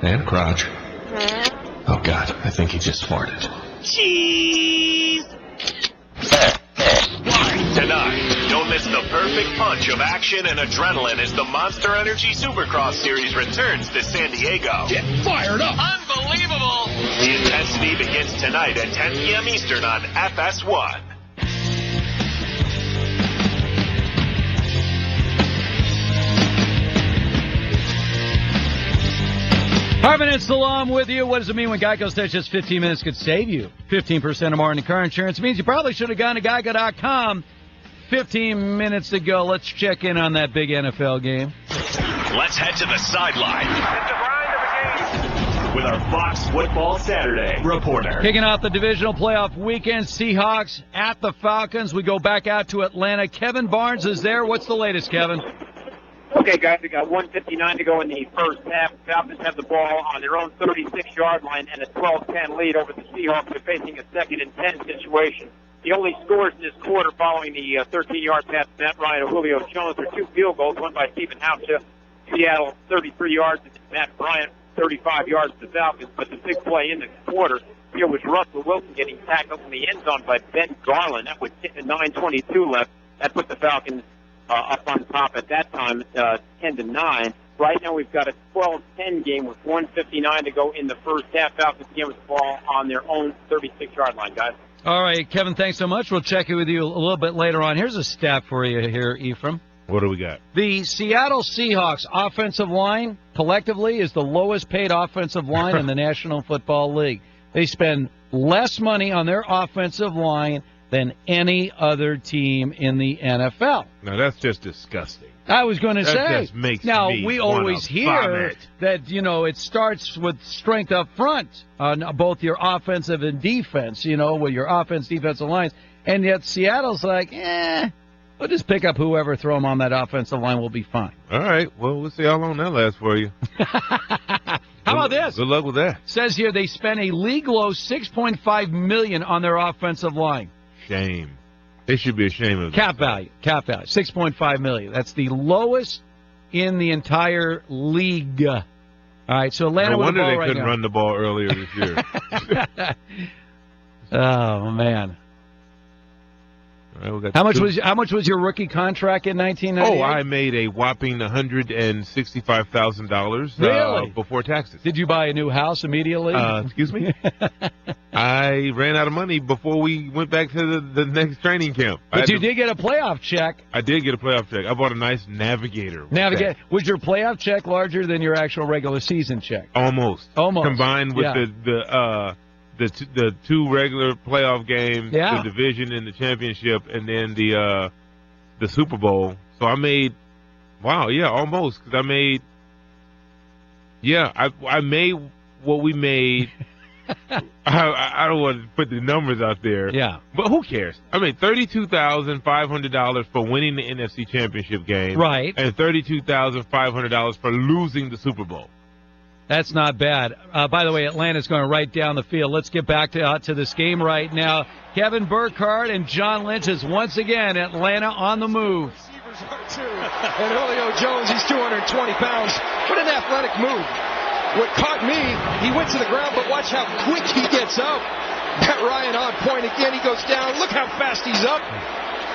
And crotch. Oh, God, I think he just farted. Cheese! Tonight, don't miss the perfect punch of action and adrenaline as the Monster Energy Supercross Series returns to San Diego. Get fired up! Unbelievable! The intensity begins tonight at 10 p.m. Eastern on FS1. 5 minutes along with you. What does it mean when Geico says just 15 minutes could save you 15% or more in car insurance? It means you probably should have gone to Geico.com 15 minutes ago. Let's check in on that big NFL game. Let's head to the sideline. It's the grind of the game with our Fox Football Saturday reporter. Kicking off the Divisional Playoff weekend, Seahawks at the Falcons. We go back out to Atlanta. Kevin Barnes is there. What's the latest, Kevin? Okay, guys, we got 1:59 to go in the first half. The Falcons have the ball on their own 36-yard line and a 12-10 lead over the Seahawks. They're facing a 2nd-and-10 situation. The only scores in this quarter following the 13-yard pass to Matt Ryan and Julio Jones are 2 field goals, one by Stephen Hauser, Seattle 33 yards, and Matt Bryant 35 yards to the Falcons. But the big play in the quarter here was Russell Wilson getting tackled in the end zone by Ben Garland. That was 9:22 left. That put the Falcons up on top at that time, 10-9. Right now we've got a 12-10 game with 1:59 to go in the first half. Falcons again with the ball on their own 36-yard line, guys. All right, Kevin, thanks so much. We'll check in with you a little bit later on. Here's a stat for you here, Ephraim. What do we got? The Seattle Seahawks offensive line collectively is the lowest paid offensive line in the National Football League. They spend less money on their offensive line than any other team in the NFL. No, that's just disgusting. I was going to say. That just makes now, me we always hear that, it starts with strength up front on both your offensive and defense, with your defensive lines. And yet Seattle's like, we'll just pick up whoever, throw them on that offensive line, we'll be fine. All right. Well, we'll see how long that lasts for you. How about this? Good luck with that. Says here they spent a league-low $6.5 million on their offensive line. Shame. They should be ashamed of Cap value, $6.5 million. That's the lowest in the entire league. All right, so Atlanta. No wonder they right couldn't now. run the ball earlier this year. Oh man. All right, how much was your rookie contract in 1998? Oh, I made a whopping $165,000 really? Before taxes. Did you buy a new house immediately? Excuse me? I ran out of money before we went back to the next training camp. But you did get a playoff check. I did get a playoff check. I bought a nice Navigator. Was your playoff check larger than your actual regular season check? Almost. Combined with the 2 regular playoff games, the division and the championship, and then the Super Bowl. So I made, almost. Because I made, I made what we made. I don't want to put the numbers out there. Yeah. But who cares? I made $32,500 for winning the NFC Championship game. Right. And $32,500 for losing the Super Bowl. That's not bad. By the way, Atlanta's going right down the field. Let's get back to this game right now. Kevin Burkhardt and John Lynch is once again Atlanta on the move. Receivers are too. And Julio Jones, he's 220 pounds. What an athletic move. What caught me, he went to the ground, but watch how quick he gets up. Matt Ryan on point again. He goes down. Look how fast he's up.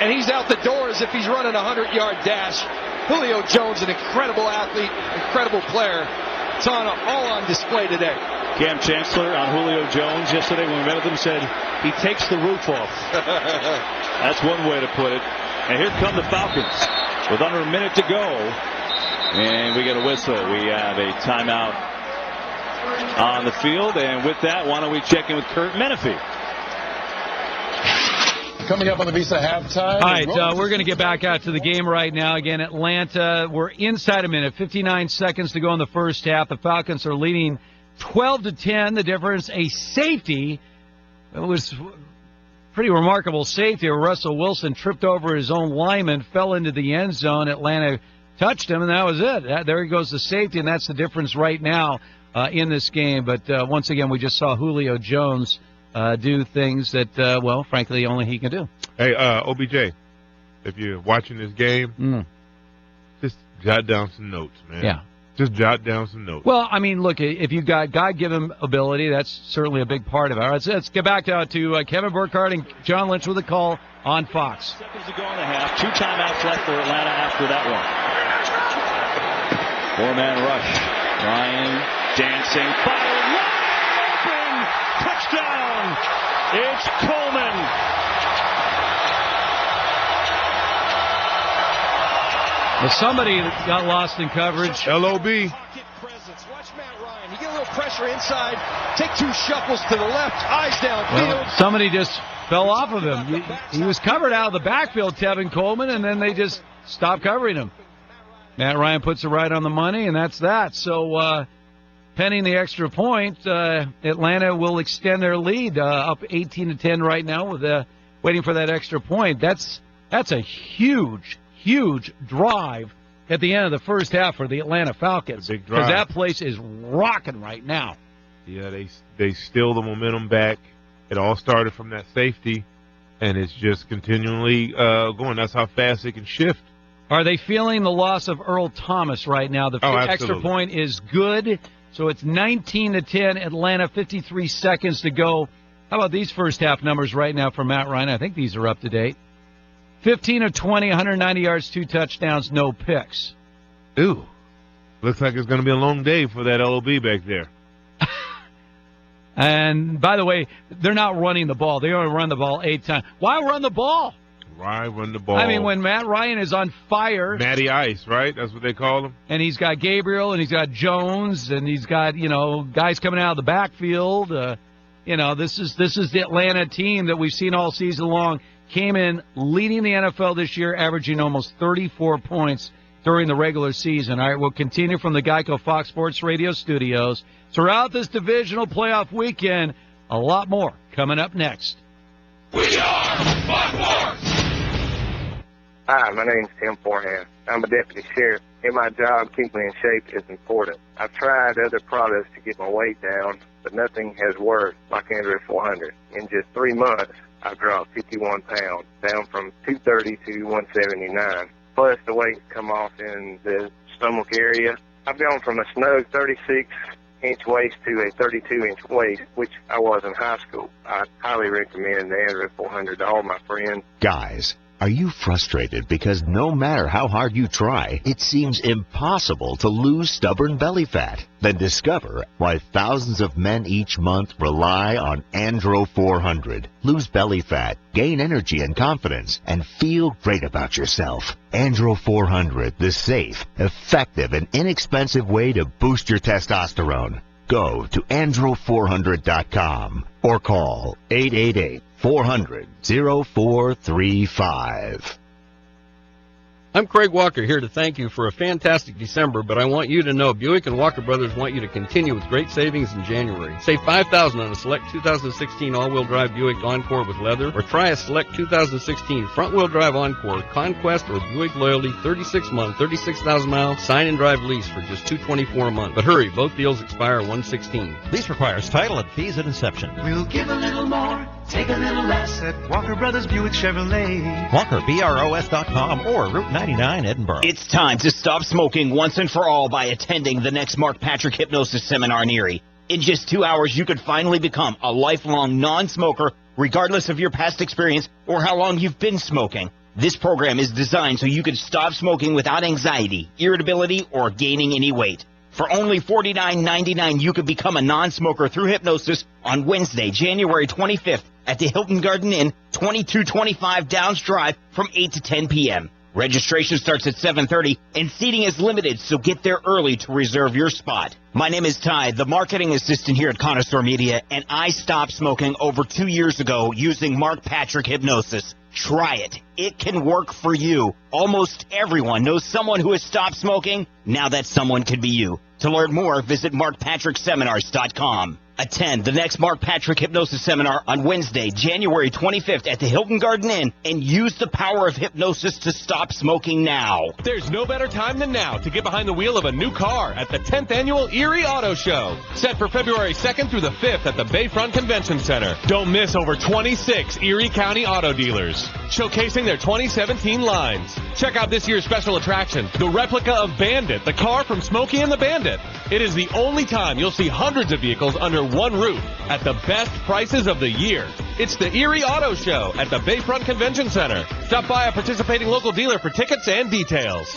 And he's out the door as if he's running a 100-yard dash. Julio Jones, an incredible athlete, incredible player. It's all on display today. Cam Chancellor on Julio Jones yesterday when we met with him said he takes the roof off. That's one way to put it. And here come the Falcons with under a minute to go. And we get a whistle. We have a timeout on the field. And with that, why don't we check in with Kurt Menefee? Coming up on the Visa halftime. All right, we're going to get back out to the game right now. Again, Atlanta, we're inside a minute, 59 seconds to go in the first half. The Falcons are leading 12-10. The difference, a safety. It was pretty remarkable safety. Russell Wilson tripped over his own lineman, fell into the end zone. Atlanta touched him, and that was it. There goes the safety, and that's the difference right now in this game. But once again, we just saw Julio Jones do things that, frankly, only he can do. Hey, OBJ, if you're watching this game, just jot down some notes, man. Yeah. Just jot down some notes. Well, I mean, look, if you've got God-given ability, that's certainly a big part of it. All right, let's get back to Kevin Burkhardt and John Lynch with a call on Fox. Seconds to go in the half. 2 timeouts left for Atlanta after that one. 4-man rush. Ryan dancing. Fire wide open. Touchdown. It's Coleman. Well, somebody got lost in coverage. LOB. Watch Matt Ryan. He get a little pressure inside. Take 2 shuffles to the left. Eyes downfield. Well, somebody just fell off of him. He was covered out of the backfield, Tevin Coleman, and then they just stopped covering him. Matt Ryan puts it right on the money, and that's that. So, pending the extra point, Atlanta will extend their lead up 18-10 right now with waiting for that extra point. That's a huge drive at the end of the first half for the Atlanta Falcons. Big drive. Because that place is rocking right now. Yeah, they steal the momentum back. It all started from that safety, and it's just continually going. That's how fast it can shift. Are they feeling the loss of Earl Thomas right now? The extra point is good, so it's 19-10. Atlanta, 53 seconds to go. How about these first half numbers right now for Matt Ryan? I think these are up to date. 15 of 20, 190 yards, 2 touchdowns, no picks. Ooh, looks like it's going to be a long day for that LOB back there. And, by the way, they're not running the ball. They only run the ball 8 times. Why run the ball? Why run the ball? I mean, when Matt Ryan is on fire. Matty Ice, right? That's what they call him. And he's got Gabriel, and he's got Jones, and he's got, guys coming out of the backfield. This is the Atlanta team that we've seen all season long. Came in leading the NFL this year, averaging almost 34 points during the regular season. All right, we'll continue from the Geico Fox Sports Radio studios. Throughout this divisional playoff weekend, a lot more coming up next. We are Fox. Hi, my name's Tim Forehand. I'm a deputy sheriff. In my job, keeping me in shape is important. I've tried other products to get my weight down, but nothing has worked like Android 400. In just 3 months, I've dropped 51 pounds, down from 230 to 179. Plus, the weight's come off in the stomach area. I've gone from a snug 36-inch waist to a 32-inch waist, which I was in high school. I highly recommend the Android 400 to all my friends. Guys, are you frustrated because no matter how hard you try, it seems impossible to lose stubborn belly fat? Then discover why thousands of men each month rely on Andro 400. Lose belly fat, gain energy and confidence, and feel great about yourself. Andro 400, the safe, effective, and inexpensive way to boost your testosterone. Go to andro400.com or call 888-400-0435. I'm Craig Walker here to thank you for a fantastic December, but I want you to know Buick and Walker Brothers want you to continue with great savings in January. Save $5,000 on a select 2016 all-wheel drive Buick Encore with leather, or try a select 2016 front-wheel drive Encore, Conquest, or Buick Loyalty 36-month, 36,000-mile sign-and-drive lease for just $224 a month. But hurry, both deals expire 1/16. Lease requires title and fees at inception. We'll give a little more, take a little less at Walker Brothers Buick Chevrolet. Walker, BROS.com or Route 99 Edinburgh. It's time to stop smoking once and for all by attending the next Mark Patrick Hypnosis Seminar in Erie. In just 2 hours, you could finally become a lifelong non-smoker, regardless of your past experience or how long you've been smoking. This program is designed so you could stop smoking without anxiety, irritability, or gaining any weight. For only $49.99, you could become a non-smoker through hypnosis on Wednesday, January 25th at the Hilton Garden Inn, 2225 Downs Drive from 8 to 10 p.m. Registration starts at 7:30 and seating is limited, so get there early to reserve your spot. My name is Ty, the marketing assistant here at Connoisseur Media, and I stopped smoking over 2 years ago using Mark Patrick Hypnosis. Try it. It can work for you. Almost everyone knows someone who has stopped smoking. Now that someone could be you. To learn more, visit markpatrickseminars.com. Attend the next Mark Patrick Hypnosis Seminar on Wednesday, January 25th at the Hilton Garden Inn, and use the power of hypnosis to stop smoking now. There's no better time than now to get behind the wheel of a new car at the 10th Annual Erie Auto Show, set for February 2nd through the 5th at the Bayfront Convention Center. Don't miss over 26 Erie County auto dealers showcasing their 2017 lines. Check out this year's special attraction, the replica of Bandit, the car from Smokey and the Bandit. It is the only time you'll see hundreds of vehicles under one roof at the best prices of the year. It's the Erie Auto Show at the Bayfront Convention Center. Stop by a participating local dealer for tickets and details.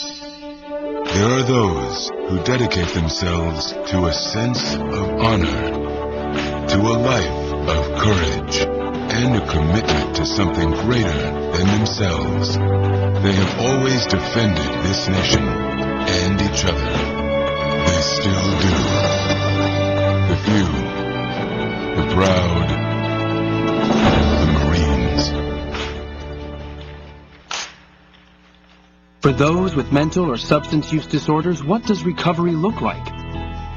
There are those who dedicate themselves to a sense of honor, to a life of courage, and a commitment to something greater than themselves. They have always defended this nation and each other. They still do. The few, the proud, the Marines. For those with mental or substance use disorders, what does recovery look like?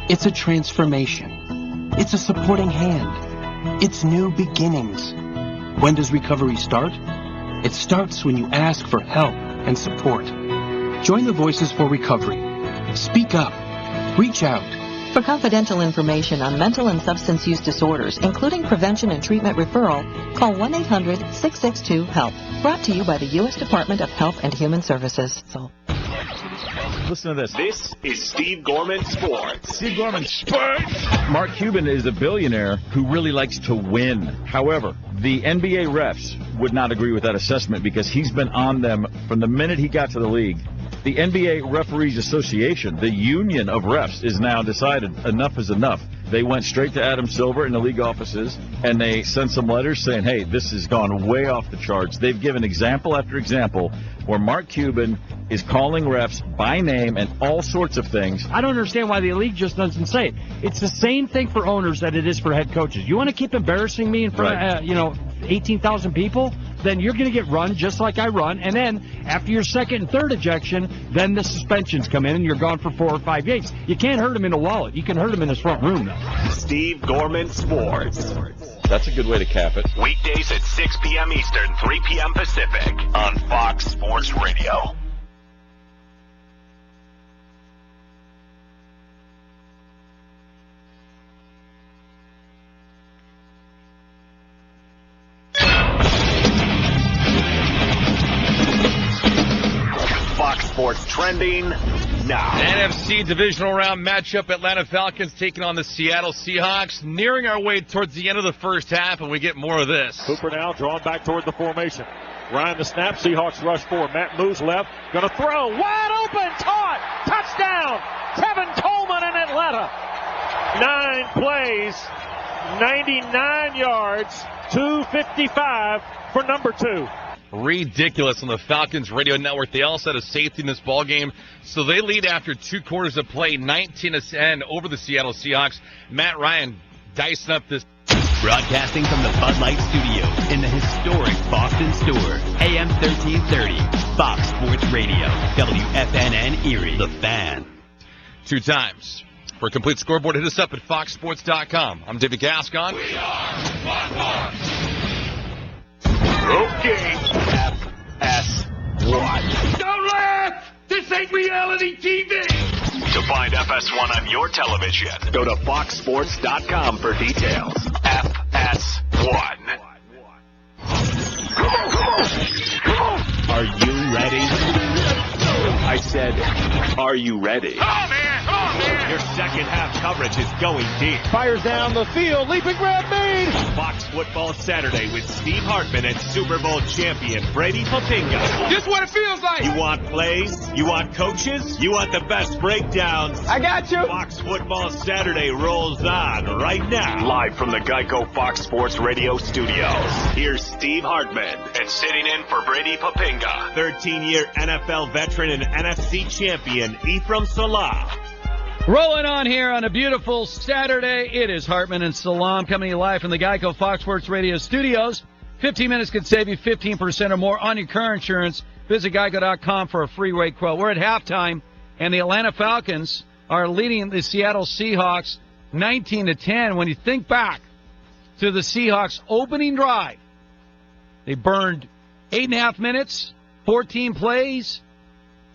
It's a transformation. It's a supporting hand. It's new beginnings. When does recovery start? It starts when you ask for help and support. Join the Voices for Recovery. Speak up. Reach out. For confidential information on mental and substance use disorders, including prevention and treatment referral, call 1-800-662-HELP. Brought to you by the U.S. Department of Health and Human Services. Listen to this. This is Steve Gorman Sports. Steve Gorman Sports. Mark Cuban is a billionaire who really likes to win. However, the NBA refs would not agree with that assessment because he's been on them from the minute he got to the league. The NBA Referees Association, the union of refs, is now decided enough is enough. They went straight to Adam Silver in the league offices, and they sent some letters saying, hey, this has gone way off the charts. They've given example after example where Mark Cuban is calling refs by name and all sorts of things. I don't understand why the league just doesn't say it. It's the same thing for owners that it is for head coaches. You want to keep embarrassing me in front of, 18,000 people? Then you're going to get run just like I run, and then after your second and third ejection, then the suspensions come in and you're gone for 4 or 5 games. You can't hurt him in a wallet. You can hurt him in his front room, though. Steve Gorman Sports. That's a good way to cap it. Weekdays at 6 p.m. Eastern, 3 p.m. Pacific on Fox Sports Radio. Sports trending now. NFC divisional round matchup, Atlanta Falcons taking on the Seattle Seahawks. Nearing our way towards the end of the first half, and we get more of this. Cooper now drawn back toward the formation. Ryan the snap. Seahawks rush forward. Matt moves left. Going to throw. Wide open. Caught. Touchdown. Tevin Coleman in Atlanta. 9 plays. 99 yards. 255 for number 2. Ridiculous on the Falcons radio network. They also had a safety in this ball game, so they lead after 2 quarters of play, 19-10 over the Seattle Seahawks. Matt Ryan dicing up this. Broadcasting from the Bud Light Studios in the historic Boston Store, AM 1330, Fox Sports Radio, WFNN Erie, The Fan. 2 times. For a complete scoreboard, hit us up at foxsports.com. I'm David Gascon. We are Foghorn. Okay, FS1. Don't laugh! This ain't reality TV! To find FS1 on your television, go to foxsports.com for details. FS1. Are you ready? I said, are you ready? Oh, man! Your second half coverage is going deep. Fires down the field. Leaping grab made. Fox Football Saturday with Steve Hartman and Super Bowl champion Brady Papinga. Just what it feels like. You want plays? You want coaches? You want the best breakdowns? I got you. Fox Football Saturday rolls on right now. Live from the Geico Fox Sports Radio studios. Here's Steve Hartman. And sitting in for Brady Papinga, 13-year NFL veteran and NFC champion Ephraim Salah. Rolling on here on a beautiful Saturday. It is Hartman and Salam coming to you live from the Geico Fox Sports Radio studios. 15 minutes could save you 15% or more on your car insurance. Visit geico.com for a free rate quote. We're at halftime, and the Atlanta Falcons are leading the Seattle Seahawks 19-10. When you think back to the Seahawks' opening drive, they burned 8.5 minutes, 14 plays,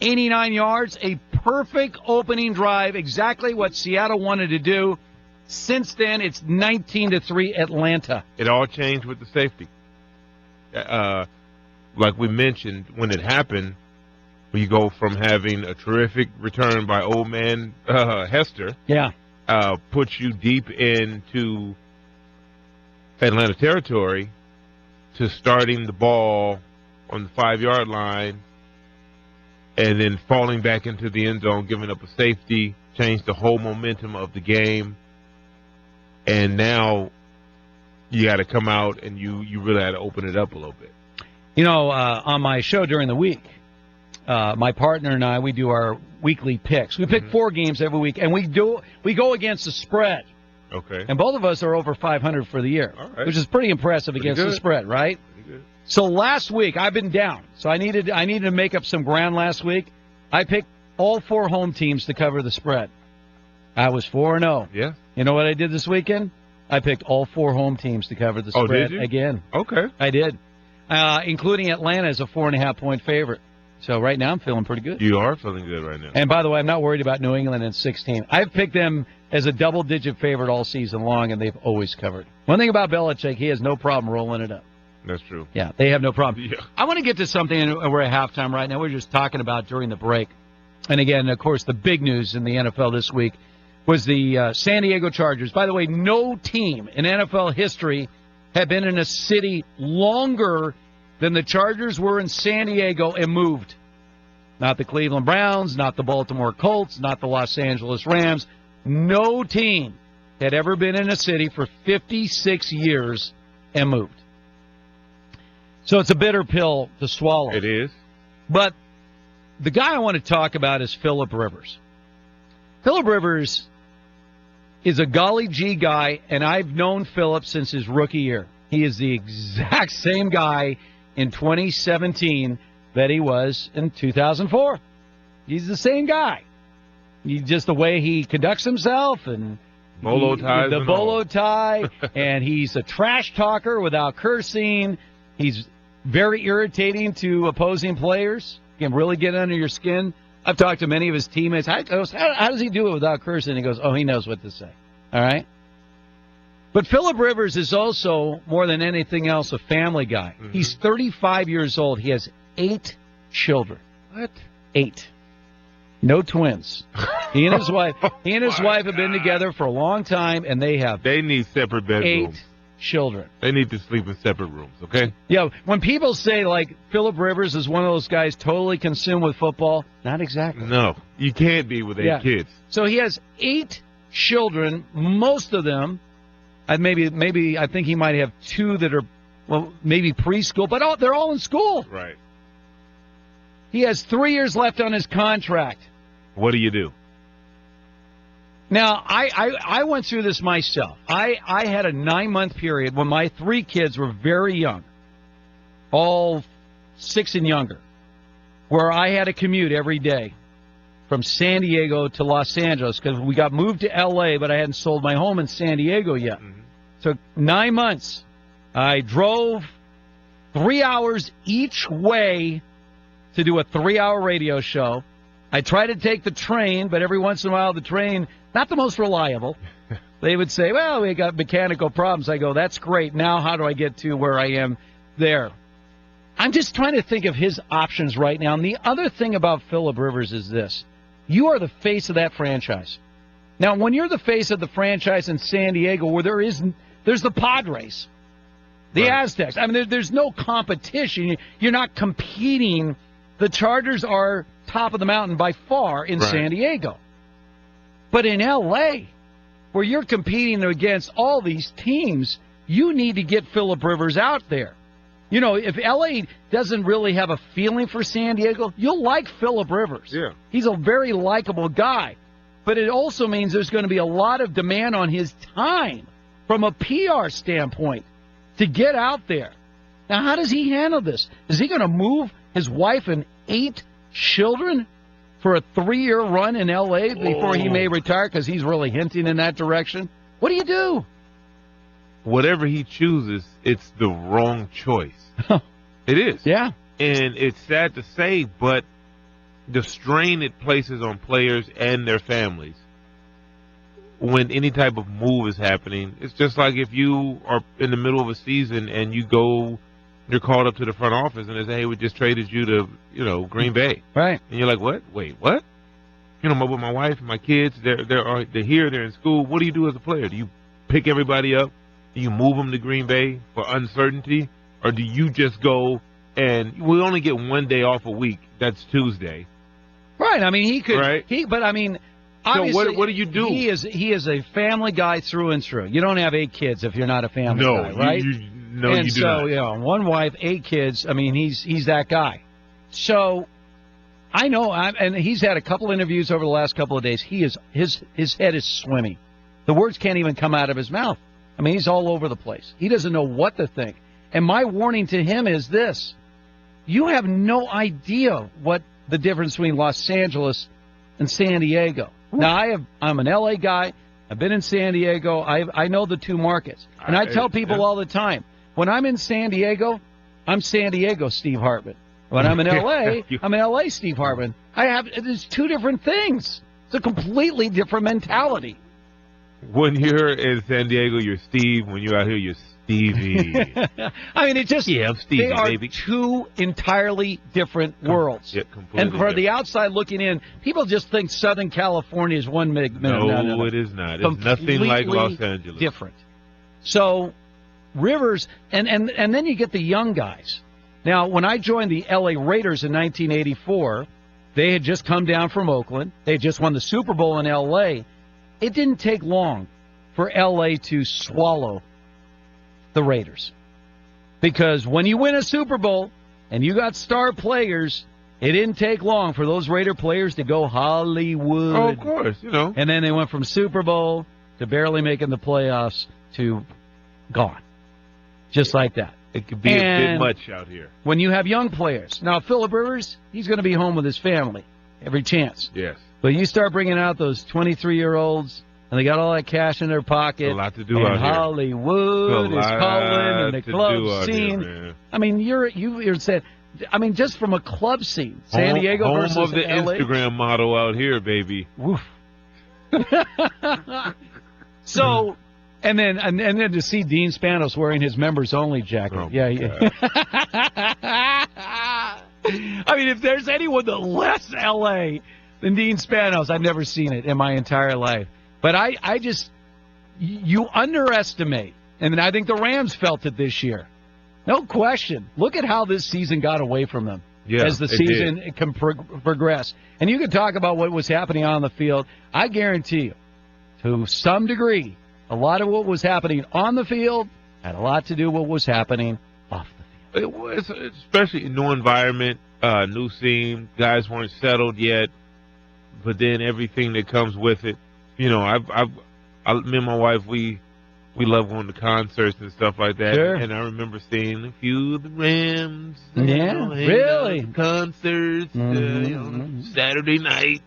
89 yards, a perfect opening drive, exactly what Seattle wanted to do. Since then, it's 19-3 Atlanta. It all changed with the safety. Like we mentioned, when it happened, you go from having a terrific return by old man Hester, puts you deep into Atlanta territory, to starting the ball on the 5-yard line and then falling back into the end zone, giving up a safety, changed the whole momentum of the game. And now you got to come out and you really had to open it up a little bit. You know, on my show during the week, my partner and I, we do our weekly picks. We pick 4 games every week, and we go against the spread. Okay. And both of us are over 500 for the year, which is pretty impressive against the spread, right? Pretty good. So last week, I've been down. So I needed to make up some ground last week. I picked all 4 home teams to cover the spread. I was 4-0. Yeah. You know what I did this weekend? I picked all 4 home teams to cover the spread again. Okay. I did. Including Atlanta as a 4.5-point favorite. So right now I'm feeling pretty good. You are feeling good right now. And by the way, I'm not worried about New England in 16. I've picked them as a double-digit favorite all season long, and they've always covered. One thing about Belichick, he has no problem rolling it up. That's true. Yeah, they have no problem. Yeah. I want to get to something, and we're at halftime right now. We were just talking about during the break. And again, of course, the big news in the NFL this week was the San Diego Chargers. By the way, no team in NFL history had been in a city longer than the Chargers were in San Diego and moved. Not the Cleveland Browns, not the Baltimore Colts, not the Los Angeles Rams. No team had ever been in a city for 56 years and moved. So it's a bitter pill to swallow. It is. But the guy I want to talk about is Phillip Rivers. Phillip Rivers is a golly gee guy, and I've known Phillip since his rookie year. He is the exact same guy in 2017 that he was in 2004. He's the same guy. Just the way he conducts himself and bolo ties, the bolo tie, and he's a trash talker without cursing. He's very irritating to opposing players. Can really get under your skin. I've talked to many of his teammates. How does he do it without cursing? He goes, he knows what to say. All right? But Phillip Rivers is also, more than anything else, a family guy. Mm-hmm. He's 35 years old. He has 8 children. What? 8. No twins. He and his wife have been together for a long time, and they need separate bedrooms. 8 children. They need to sleep in separate rooms, okay? Yeah, when people say, like, Phillip Rivers is one of those guys totally consumed with football, not exactly. No, you can't be with 8 kids. So he has 8 children, most of them, maybe I think he might have 2 that are, maybe preschool, but they're all in school. Right. He has 3 years left on his contract. What do you do? Now, I went through this myself. I had a 9-month period when my 3 kids were very young, all 6 and younger, where I had to commute every day from San Diego to Los Angeles because we got moved to L.A., but I hadn't sold my home in San Diego yet. Mm-hmm. So 9 months. I drove 3 hours each way to do a 3-hour radio show. I tried to take the train, but every once in a while the train, not the most reliable. They would say, well, we got mechanical problems. I go, that's great. Now how do I get to where I am there? I'm just trying to think of his options right now. And the other thing about Phillip Rivers is this. You are the face of that franchise. Now, when you're the face of the franchise in San Diego where there's the Padres, the Aztecs. I mean, there's no competition. You're not competing. The Chargers are top of the mountain by far in San Diego. But in L.A., where you're competing against all these teams, you need to get Phillip Rivers out there. You know, if L.A. doesn't really have a feeling for San Diego, you'll like Phillip Rivers. Yeah. He's a very likable guy. But it also means there's going to be a lot of demand on his time from a PR standpoint to get out there. Now, how does he handle this? Is he going to move his wife and 8 children for a 3-year run in L.A. before he may retire because he's really hinting in that direction? What do you do? Whatever he chooses, it's the wrong choice. It is. Yeah. And it's sad to say, but the strain it places on players and their families when any type of move is happening, it's just like if you are in the middle of a season and you're called up to the front office and they say, hey, we just traded you to, Green Bay. Right. And you're like, what? Wait, what? I'm with my wife and my kids. They're here. They're in school. What do you do as a player? Do you pick everybody up? Do you move them to Green Bay for uncertainty? Or do you just go and we only get one day off a week? That's Tuesday. Right. I mean, he could. Right. But I mean, obviously, so what do you do? He is a family guy through and through. You don't have 8 kids if you're not a family guy, right? You do so, not. One wife, 8 kids. I mean, he's that guy. So I know, and he's had a couple interviews over the last couple of days. His head is swimming. The words can't even come out of his mouth. I mean, he's all over the place. He doesn't know what to think. And my warning to him is this. You have no idea what the difference between Los Angeles and San Diego. Now, I'm an L.A. guy. I've been in San Diego. I know the two markets. And I tell people all the time, when I'm in San Diego, I'm San Diego Steve Hartman. When I'm in L.A., I'm in L.A. Steve Hartman. There's two different things. It's a completely different mentality. When you're in San Diego, you're Steve. When you're out here, you're Stevie. I mean, I'm Stevie, they are baby. Two entirely different worlds. Yeah, completely and for different. The outside looking in, people just think Southern California is one big. No, it is not. It's nothing like Los Angeles. Different. So, Rivers, and then you get the young guys. Now, when I joined the L.A. Raiders in 1984, they had just come down from Oakland. They had just won the Super Bowl in L.A. It didn't take long for L.A. to swallow the Raiders. Because when you win a Super Bowl and you got star players, it didn't take long for those Raider players to go Hollywood. Oh, of course, And then they went from Super Bowl to barely making the playoffs to gone. Just like that. It could be a bit much out here. When you have young players. Now, Phillip Rivers, he's going to be home with his family every chance. Yes. But you start bringing out those 23-year-olds, and they got all that cash in their pocket. A lot to do out here. Hollywood is calling, and the club scene. Here, I mean, you're saying, just from a club scene, San Diego versus home of the LA. Instagram model out here, baby. Woof. So, and then to see Dean Spanos wearing his members only jacket. Oh, yeah. I mean, if there's anyone that less LA than Dean Spanos, I've never seen it in my entire life. But you underestimate, and I think the Rams felt it this year. No question. Look at how this season got away from them as the season can progress. And you can talk about what was happening on the field. I guarantee you, to some degree, a lot of what was happening on the field had a lot to do with what was happening off the field. It was, especially in new environment, new scene. Guys weren't settled yet, but then everything that comes with it. Me and my wife, we love going to concerts and stuff like that. Sure. And I remember seeing a few of the Rams. Yeah, really. Concerts, Saturday night,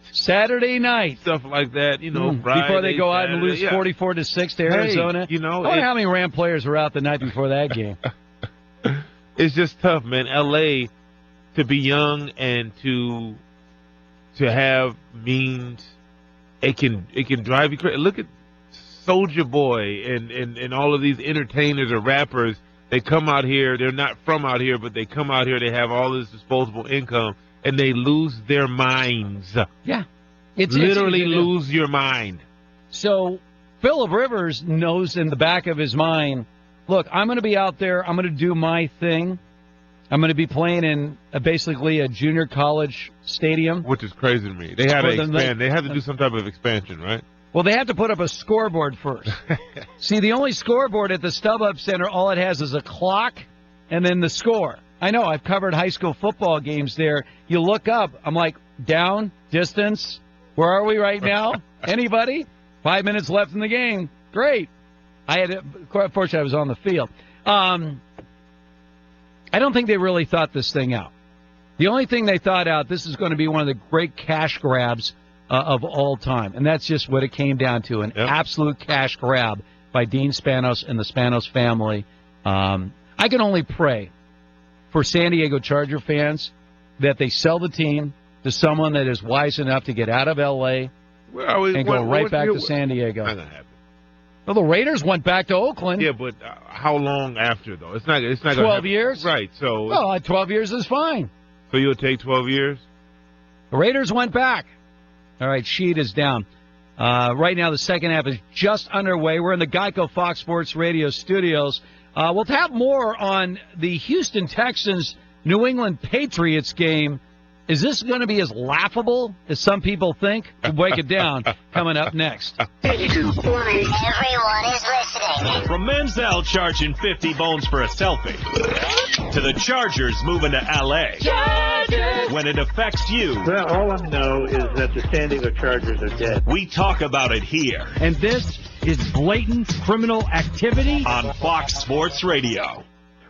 stuff like that. Friday, before they go out and lose 44-6 to Arizona. Hey, I wonder how many Ram players were out the night before that game. It's just tough, man. L.A. to be young and to have means. It can drive you crazy. Look at Soulja Boy and all of these entertainers or rappers. They come out here. They're not from out here, but they come out here. They have all this disposable income, and they lose their minds. Yeah. Literally lose your mind. So Phillip Rivers knows in the back of his mind, look, I'm going to be out there. I'm going to do my thing. I'm going to be playing in basically a junior college stadium. Which is crazy to me. They had to expand. They had to do some type of expansion, right? Well, they have to put up a scoreboard first. See, the only scoreboard at the StubHub Center, all it has is a clock and then the score. I know. I've covered high school football games there. You look up. I'm like, down, distance. Where are we right now? Anybody? 5 minutes left in the game. Great. Fortunately, I was on the field. I don't think they really thought this thing out. The only thing they thought out, this is going to be one of the great cash grabs of all time. And that's just what it came down to, an absolute cash grab by Dean Spanos and the Spanos family. I can only pray for San Diego Charger fans that they sell the team to someone that is wise enough to get out of L.A. and go right back to San Diego. Not gonna happen. Well, the Raiders went back to Oakland. Yeah, but how long after, though? It's not 12 years? Right, so... Well, 12 years is fine. So you'll take 12 years? The Raiders went back. All right, sheet is down. Right now, the second half is just underway. We're in the Geico Fox Sports Radio studios. We'll have more on the Houston Texans New England Patriots game. Is this going to be as laughable as some people think? We'll break it down coming up next. 32. Everyone is listening. From Manziel charging 50 bones for a selfie to the Chargers moving to L.A. Chargers! When it affects you. Well, all I know is that the San Diego Chargers are dead. We talk about it here. And this is blatant criminal activity on Fox Sports Radio.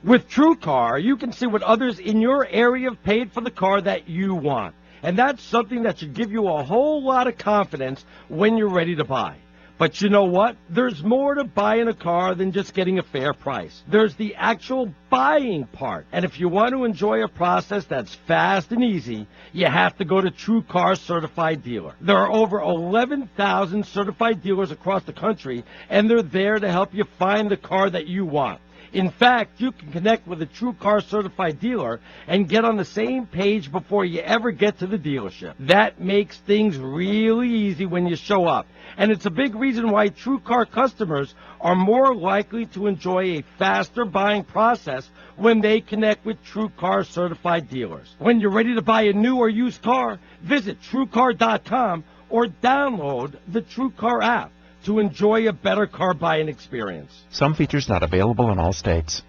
With TrueCar, you can see what others in your area have paid for the car that you want. And that's something that should give you a whole lot of confidence when you're ready to buy. But you know what? There's more to buying a car than just getting a fair price. There's the actual buying part. And if you want to enjoy a process that's fast and easy, you have to go to TrueCar Certified Dealer. There are over 11,000 certified dealers across the country, and they're there to help you find the car that you want. In fact, you can connect with a TrueCar certified dealer and get on the same page before you ever get to the dealership. That makes things really easy when you show up. And it's a big reason why TrueCar customers are more likely to enjoy a faster buying process when they connect with TrueCar certified dealers. When you're ready to buy a new or used car, visit TrueCar.com or download the TrueCar app to enjoy a better car buying experience. Some features not available in all states.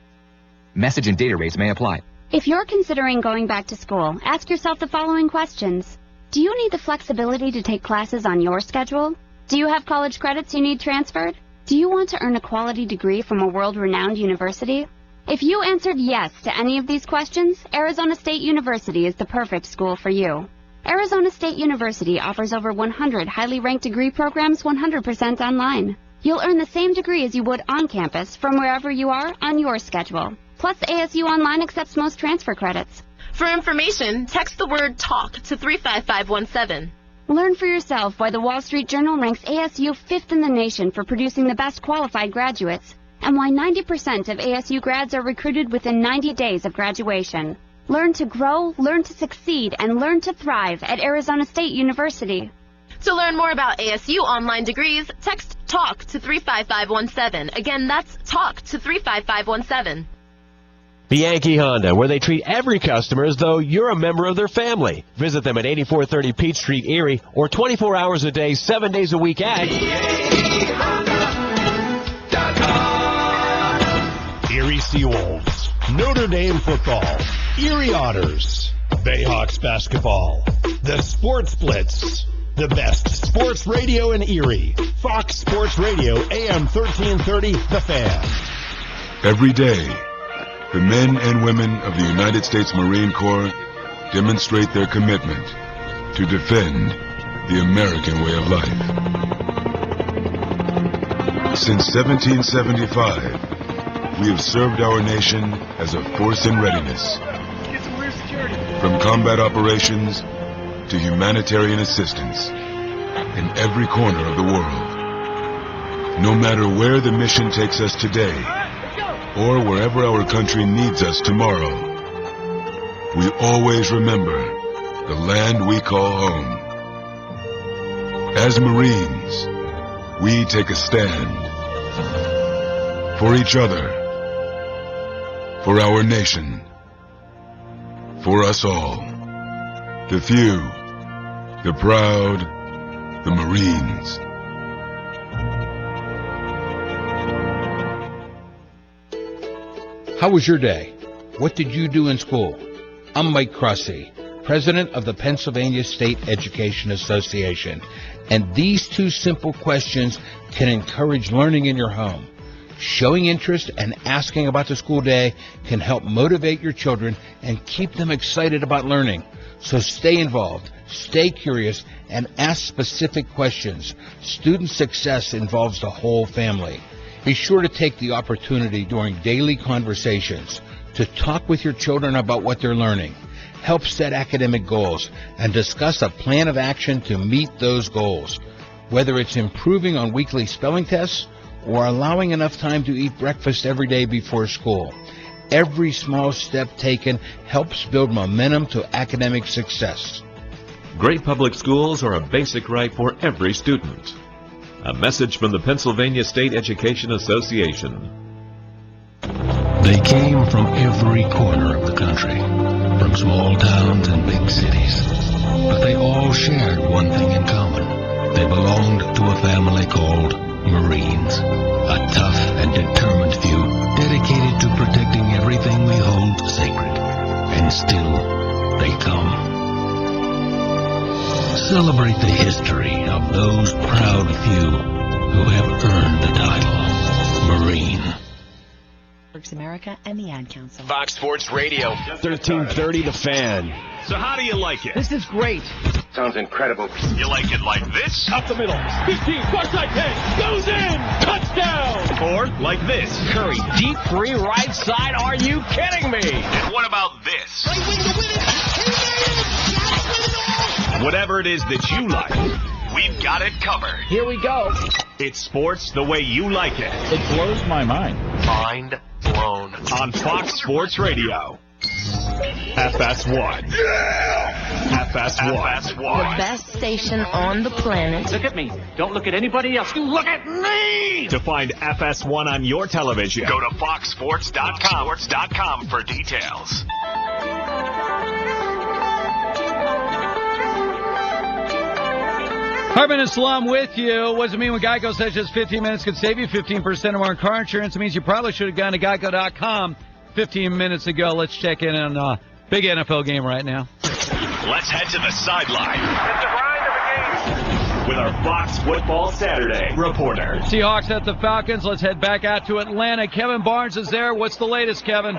Message and data rates may apply. If you're considering going back to school, ask yourself the following questions. Do you need the flexibility to take classes on your schedule? Do you have college credits you need transferred? Do you want to earn a quality degree from a world-renowned university? If you answered yes to any of these questions, Arizona State University is the perfect school for you. Arizona State University offers over 100 highly ranked degree programs 100% online. You'll earn the same degree as you would on campus from wherever you are on your schedule. Plus, ASU Online accepts most transfer credits. For information, text the word TALK to 35517. Learn for yourself why the Wall Street Journal ranks ASU 5th in the nation for producing the best qualified graduates, and why 90% of ASU grads are recruited within 90 days of graduation. Learn to grow, learn to succeed, and learn to thrive at Arizona State University. To learn more about ASU online degrees, text TALK to 35517. Again, that's TALK to 35517. The Yankee Honda, where they treat every customer as though you're a member of their family. Visit them at 8430 Peach Street, Erie, or 24 hours a day, 7 days a week at Erie Seawolves, Notre Dame football, Erie Otters, Bayhawks basketball, the Sports Blitz, the best sports radio in Erie, Fox Sports Radio, AM 1330, The Fan. Every day, the men and women of the United States Marine Corps demonstrate their commitment to defend the American way of life. Since 1775, we have served our nation as a force in readiness. From combat operations to humanitarian assistance in every corner of the world. No matter where the mission takes us today, or wherever our country needs us tomorrow, we always remember the land we call home. As Marines, we take a stand for each other, for our nation, for us all, the few, the proud, the Marines. How was your day? What did you do in school? I'm Mike Crusty, president of the Pennsylvania State Education Association, and these two simple questions can encourage learning in your home. Showing interest and asking about the school day can help motivate your children and keep them excited about learning. So stay involved, stay curious, and ask specific questions. Student success involves the whole family. Be sure to take the opportunity during daily conversations to talk with your children about what they're learning. Help set academic goals and discuss a plan of action to meet those goals. Whether it's improving on weekly spelling tests or allowing enough time to eat breakfast every day before school. Every small step taken helps build momentum to academic success. Great public schools are a basic right for every student. A message from the Pennsylvania State Education Association. They came from every corner of the country, from small towns and big cities. But they all shared one thing in common. They belonged to a family called Marines, a tough and determined few dedicated to protecting everything we hold sacred. And still, they come. Celebrate the history of those proud few who have earned the title Marine. America and the Ad Council. Fox Sports Radio, 1330 The Fan. So how do you like it? This is great. Sounds incredible. You like it like this? Up the middle. 15, far side 10. Goes in. Touchdown. Or like this? Curry, deep free right side. Are you kidding me? And what about this? Right wing to win it. Whatever it is that you like, we've got it covered. Here we go. It's sports the way you like it. It blows my mind. Mind blown. On Fox Sports Radio. FS1. Yeah! FS1. The best station on the planet. Look at me. Don't look at anybody else. You look at me! To find FS1 on your television, go to foxsports.com for details. Hartman and Salam with you. What does it mean when Geico says just 15 minutes could save you 15% or more on car insurance? It means you probably should have gone to geico.com 15 minutes ago. Let's check in on a big NFL game right now. Let's head to the sideline. It's the grind of the game. With our Fox Football Saturday reporter. Seahawks at the Falcons. Let's head back out to Atlanta. Kevin Barnes is there. What's the latest, Kevin?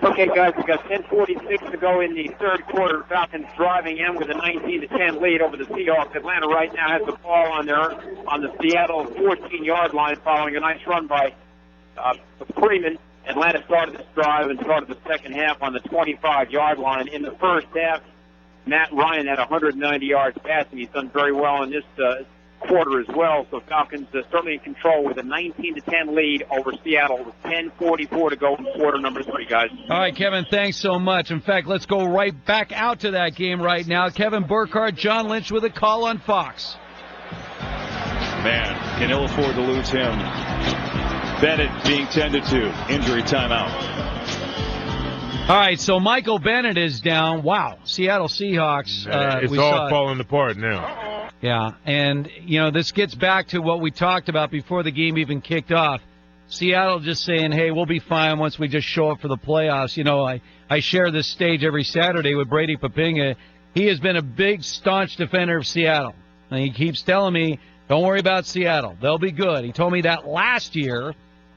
Okay, guys, we've got 10:46 to go in the third quarter. Falcons driving in with a 19-10 lead over the Seahawks. Atlanta right now has the ball on the Seattle 14-yard line following a nice run by Freeman. Atlanta started this drive and started the second half on the 25-yard line. In the first half, Matt Ryan had 190 yards passing. He's done very well in this quarter as well. So Falcons certainly in control with a 19-10 lead over Seattle with 10:44 to go in quarter number 3, guys. All right, Kevin, thanks so much. In fact, let's go right back out to that game right now. Kevin Burkhardt, John Lynch with a call on Fox. Man, can ill afford to lose him. Bennett being tended to. Injury timeout. All right, so Michael Bennett is down. Wow, Seattle Seahawks. It's all falling apart now. Yeah, and, this gets back to what we talked about before the game even kicked off. Seattle just saying, hey, we'll be fine once we just show up for the playoffs. I share this stage every Saturday with Brady Papinga. He has been a big, staunch defender of Seattle. And he keeps telling me, don't worry about Seattle. They'll be good. He told me that last year,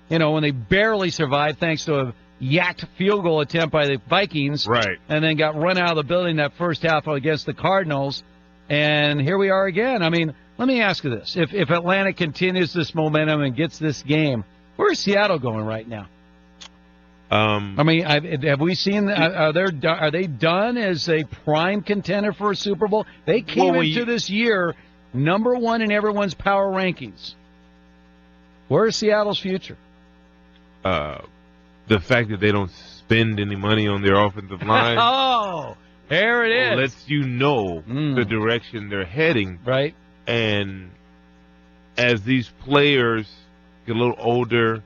when they barely survived thanks to a yacked field goal attempt by the Vikings. Right. And then got run out of the building that first half against the Cardinals. And here we are again. I mean, let me ask you this. If Atlanta continues this momentum and gets this game, where's Seattle going right now? Have we seen, are they done as a prime contender for a Super Bowl? They came into this year number one in everyone's power rankings. Where's Seattle's future? The fact that they don't spend any money on their offensive line. Oh, there it is. Lets you know the direction they're heading. Right. And as these players get a little older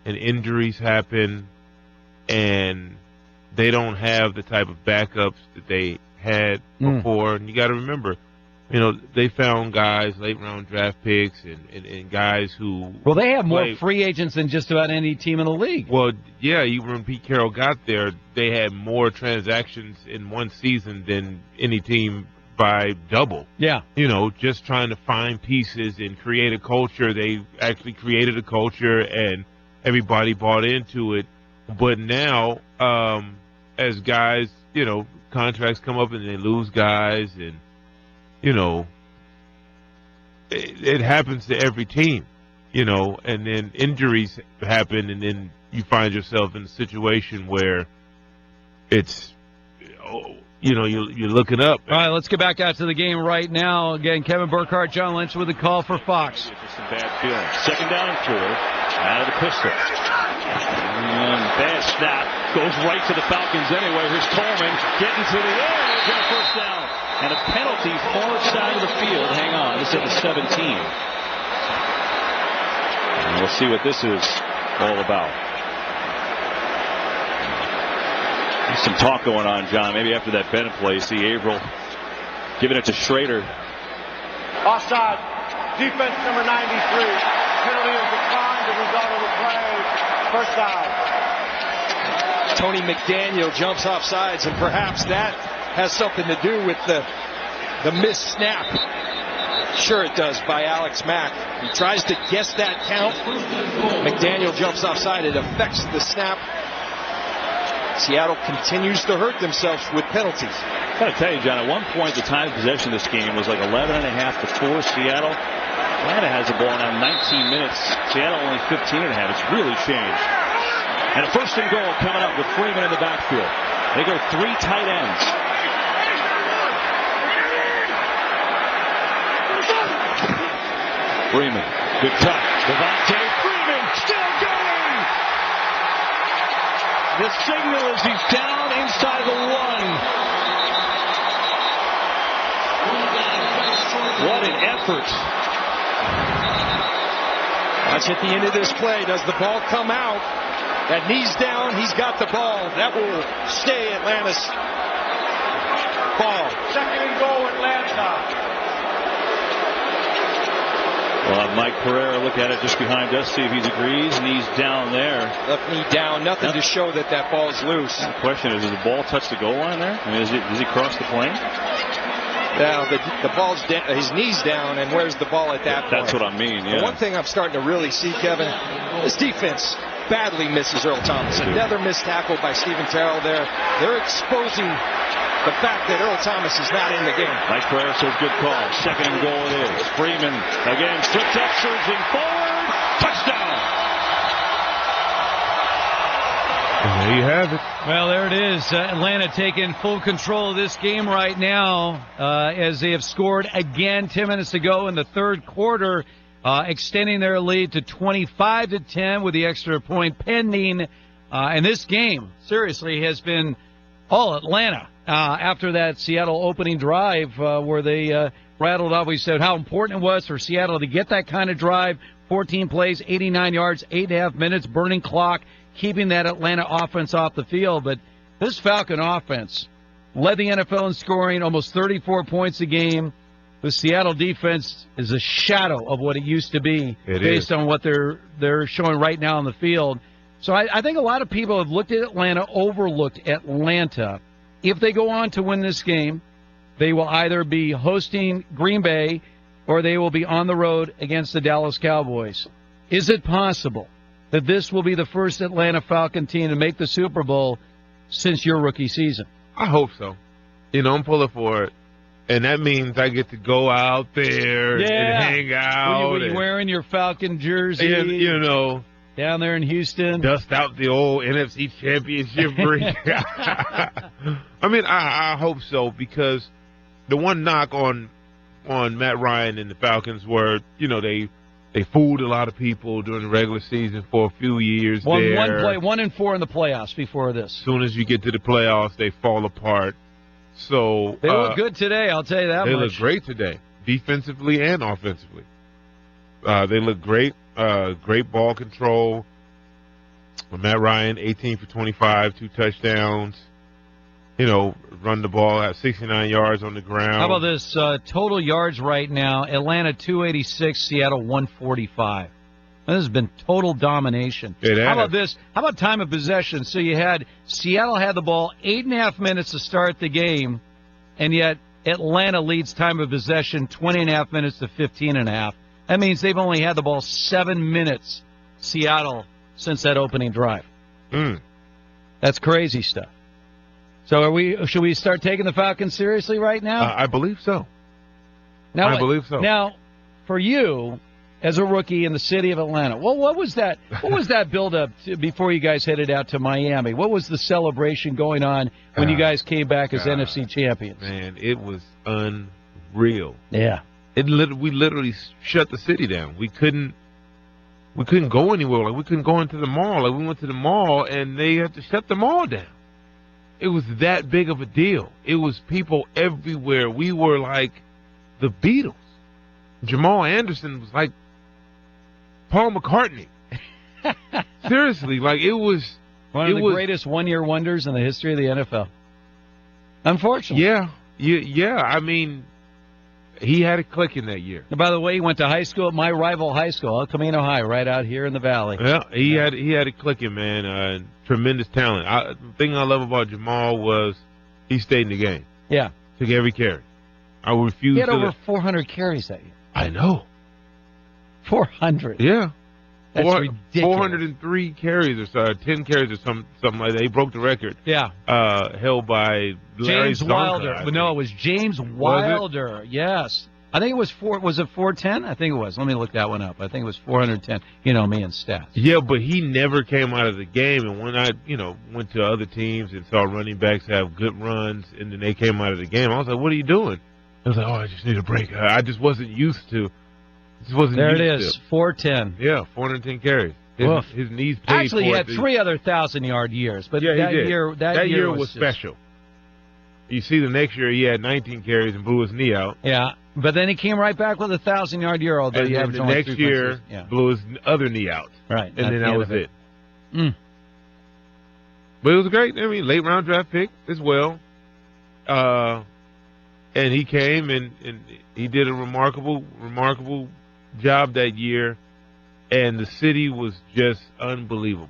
and injuries happen and they don't have the type of backups that they had before, and you got to remember, they found guys, late-round draft picks, and guys who... Well, they have more free agents than just about any team in the league. Well, yeah, even when Pete Carroll got there, they had more transactions in one season than any team by double. Yeah. Just trying to find pieces and create a culture. They actually created a culture, and everybody bought into it. But now, as guys, contracts come up and they lose guys, and, it happens to every team, and then injuries happen, and then you find yourself in a situation where it's, you're looking up. All right, let's get back out to the game right now. Again, Kevin Burkhardt, John Lynch with a call for Fox. Some bad feeling. 2nd down and 4. Out of the pistol. And bad snap. Goes right to the Falcons anyway. Here's Coleman getting to the air. There's a first down. And a penalty far side of the field. Hang on. This is at the 17. And we'll see what this is all about. There's some talk going on, John. Maybe after that Bennett play, see Averill giving it to Schrader. Offside. Defense number 93. Penalty is declined. The result of the play. First down. Tony McDaniel jumps off sides, and perhaps that has something to do with the missed snap. Sure it does, by Alex Mack. He tries to guess that count. McDaniel jumps offside. It affects the snap. Seattle continues to hurt themselves with penalties. I got to tell you, John, at one point the time of possession of this game was like 11.5 to 4 Seattle. Atlanta has the ball now 19 minutes. Seattle only 15.5. It's really changed. And a 1st and goal coming up with Freeman in the backfield. They go 3 tight ends. Freeman, good touch. Devontae Freeman still going. The signal is he's down inside the 1. What an effort. Watch at the end of this play. Does the ball come out? That knee's down. He's got the ball. That will stay Atlanta's ball. 2nd and goal, Atlanta. We'll have Mike Pereira look at it just behind us, see if he agrees. Knees down there. Left knee down. Nothing to show that ball's loose. The question is, does the ball touch the goal line there? I mean, does he cross the plane? Now, the ball's down, his knee's down, and where's the ball at that point? That's what I mean, yeah. The one thing I'm starting to really see, Kevin, this defense badly misses Earl Thomas. Another missed tackle by Stephen Terrell there. They're exposing the fact that Earl Thomas is not in the game. Mike Pereira says good call. 2nd and goal it is. Freeman again slips up, surging forward. Touchdown. And there you have it. Well, there it is. Atlanta taking full control of this game right now as they have scored again 10 minutes to go in the 3rd quarter, extending their lead to 25-10 with the extra point pending. And this game, seriously, has been all Atlanta. After that Seattle opening drive where they rattled off, we said how important it was for Seattle to get that kind of drive, 14 plays, 89 yards, 8.5 minutes, burning clock, keeping that Atlanta offense off the field. But this Falcon offense led the NFL in scoring, almost 34 points a game. The Seattle defense is a shadow of what it used to be based on what they're showing right now on the field. So I think a lot of people have looked at Atlanta, overlooked Atlanta. If they go on to win this game, they will either be hosting Green Bay or they will be on the road against the Dallas Cowboys. Is it possible that this will be the first Atlanta Falcon team to make the Super Bowl since your rookie season? I hope so. I'm pulling for it. And that means I get to go out there and hang out. Will you be wearing your Falcon jersey? And, down there in Houston. Dust out the old NFC Championship ring. I mean, I hope so, because the one knock on Matt Ryan and the Falcons were, they fooled a lot of people during the regular season for a few years. 1-4 in the playoffs before this. As soon as you get to the playoffs, they fall apart. So they look good today, I'll tell you that much. They look great today, defensively and offensively. They look great. Great ball control. Matt Ryan, 18 for 25, 2 touchdowns. Run the ball at 69 yards on the ground. How about this? Total yards right now, Atlanta 286, Seattle 145. This has been total domination. How about this? How about time of possession? So Seattle had the ball 8.5 minutes to start the game, and yet Atlanta leads time of possession 20.5 minutes to 15.5. That means they've only had the ball 7 minutes, Seattle, since that opening drive. That's crazy stuff. So should we start taking the Falcons seriously right now? I believe so. I believe so. Now, for you, as a rookie in the city of Atlanta, what was that? What was that build-up before you guys headed out to Miami? What was the celebration going on when you guys came back as NFC champions? Man, it was unreal. Yeah. We literally shut the city down. We couldn't go anywhere. Like, we couldn't go into the mall. Like, we went to the mall, and they had to shut the mall down. It was that big of a deal. It was people everywhere. We were like the Beatles. Jamal Anderson was like Paul McCartney. Seriously, like, it was one of the greatest one-year wonders in the history of the NFL. Unfortunately. Yeah. I mean, he had it clicking that year. And by the way, he went to high school at my rival high school, El Camino High, right out here in the valley. Yeah, he had it clicking, man. Tremendous talent. The thing I love about Jamal was he stayed in the game. Yeah. Took every carry. I refused. He had over 400 carries that year. I know. 400. Yeah. That's ridiculous. 403 carries or so, 10 carries or something like that. He broke the record. Yeah. Held by Larry James Wilder. No, it was James Wilder. Yes. I think it was was it 410? I think it was. Let me look that one up. I think it was 410. You know me and stats. Yeah, but he never came out of the game. And when I, went to other teams and saw running backs have good runs, and then they came out of the game, I was like, "What are you doing?" I was like, "Oh, I just need a break." I just wasn't used to. There it is, 410. Yeah, 410 carries. His knees paid Actually, he had 3 other 1,000-yard years, but yeah, that year was special. You see, the next year he had 19 carries and blew his knee out. Yeah, but then he came right back with a 1,000-yard year. Although and then the next year blew his other knee out. Right, and then that was it. But it was great. I mean, late round draft pick as well. And he came and he did a remarkable job that year, and the city was just unbelievable.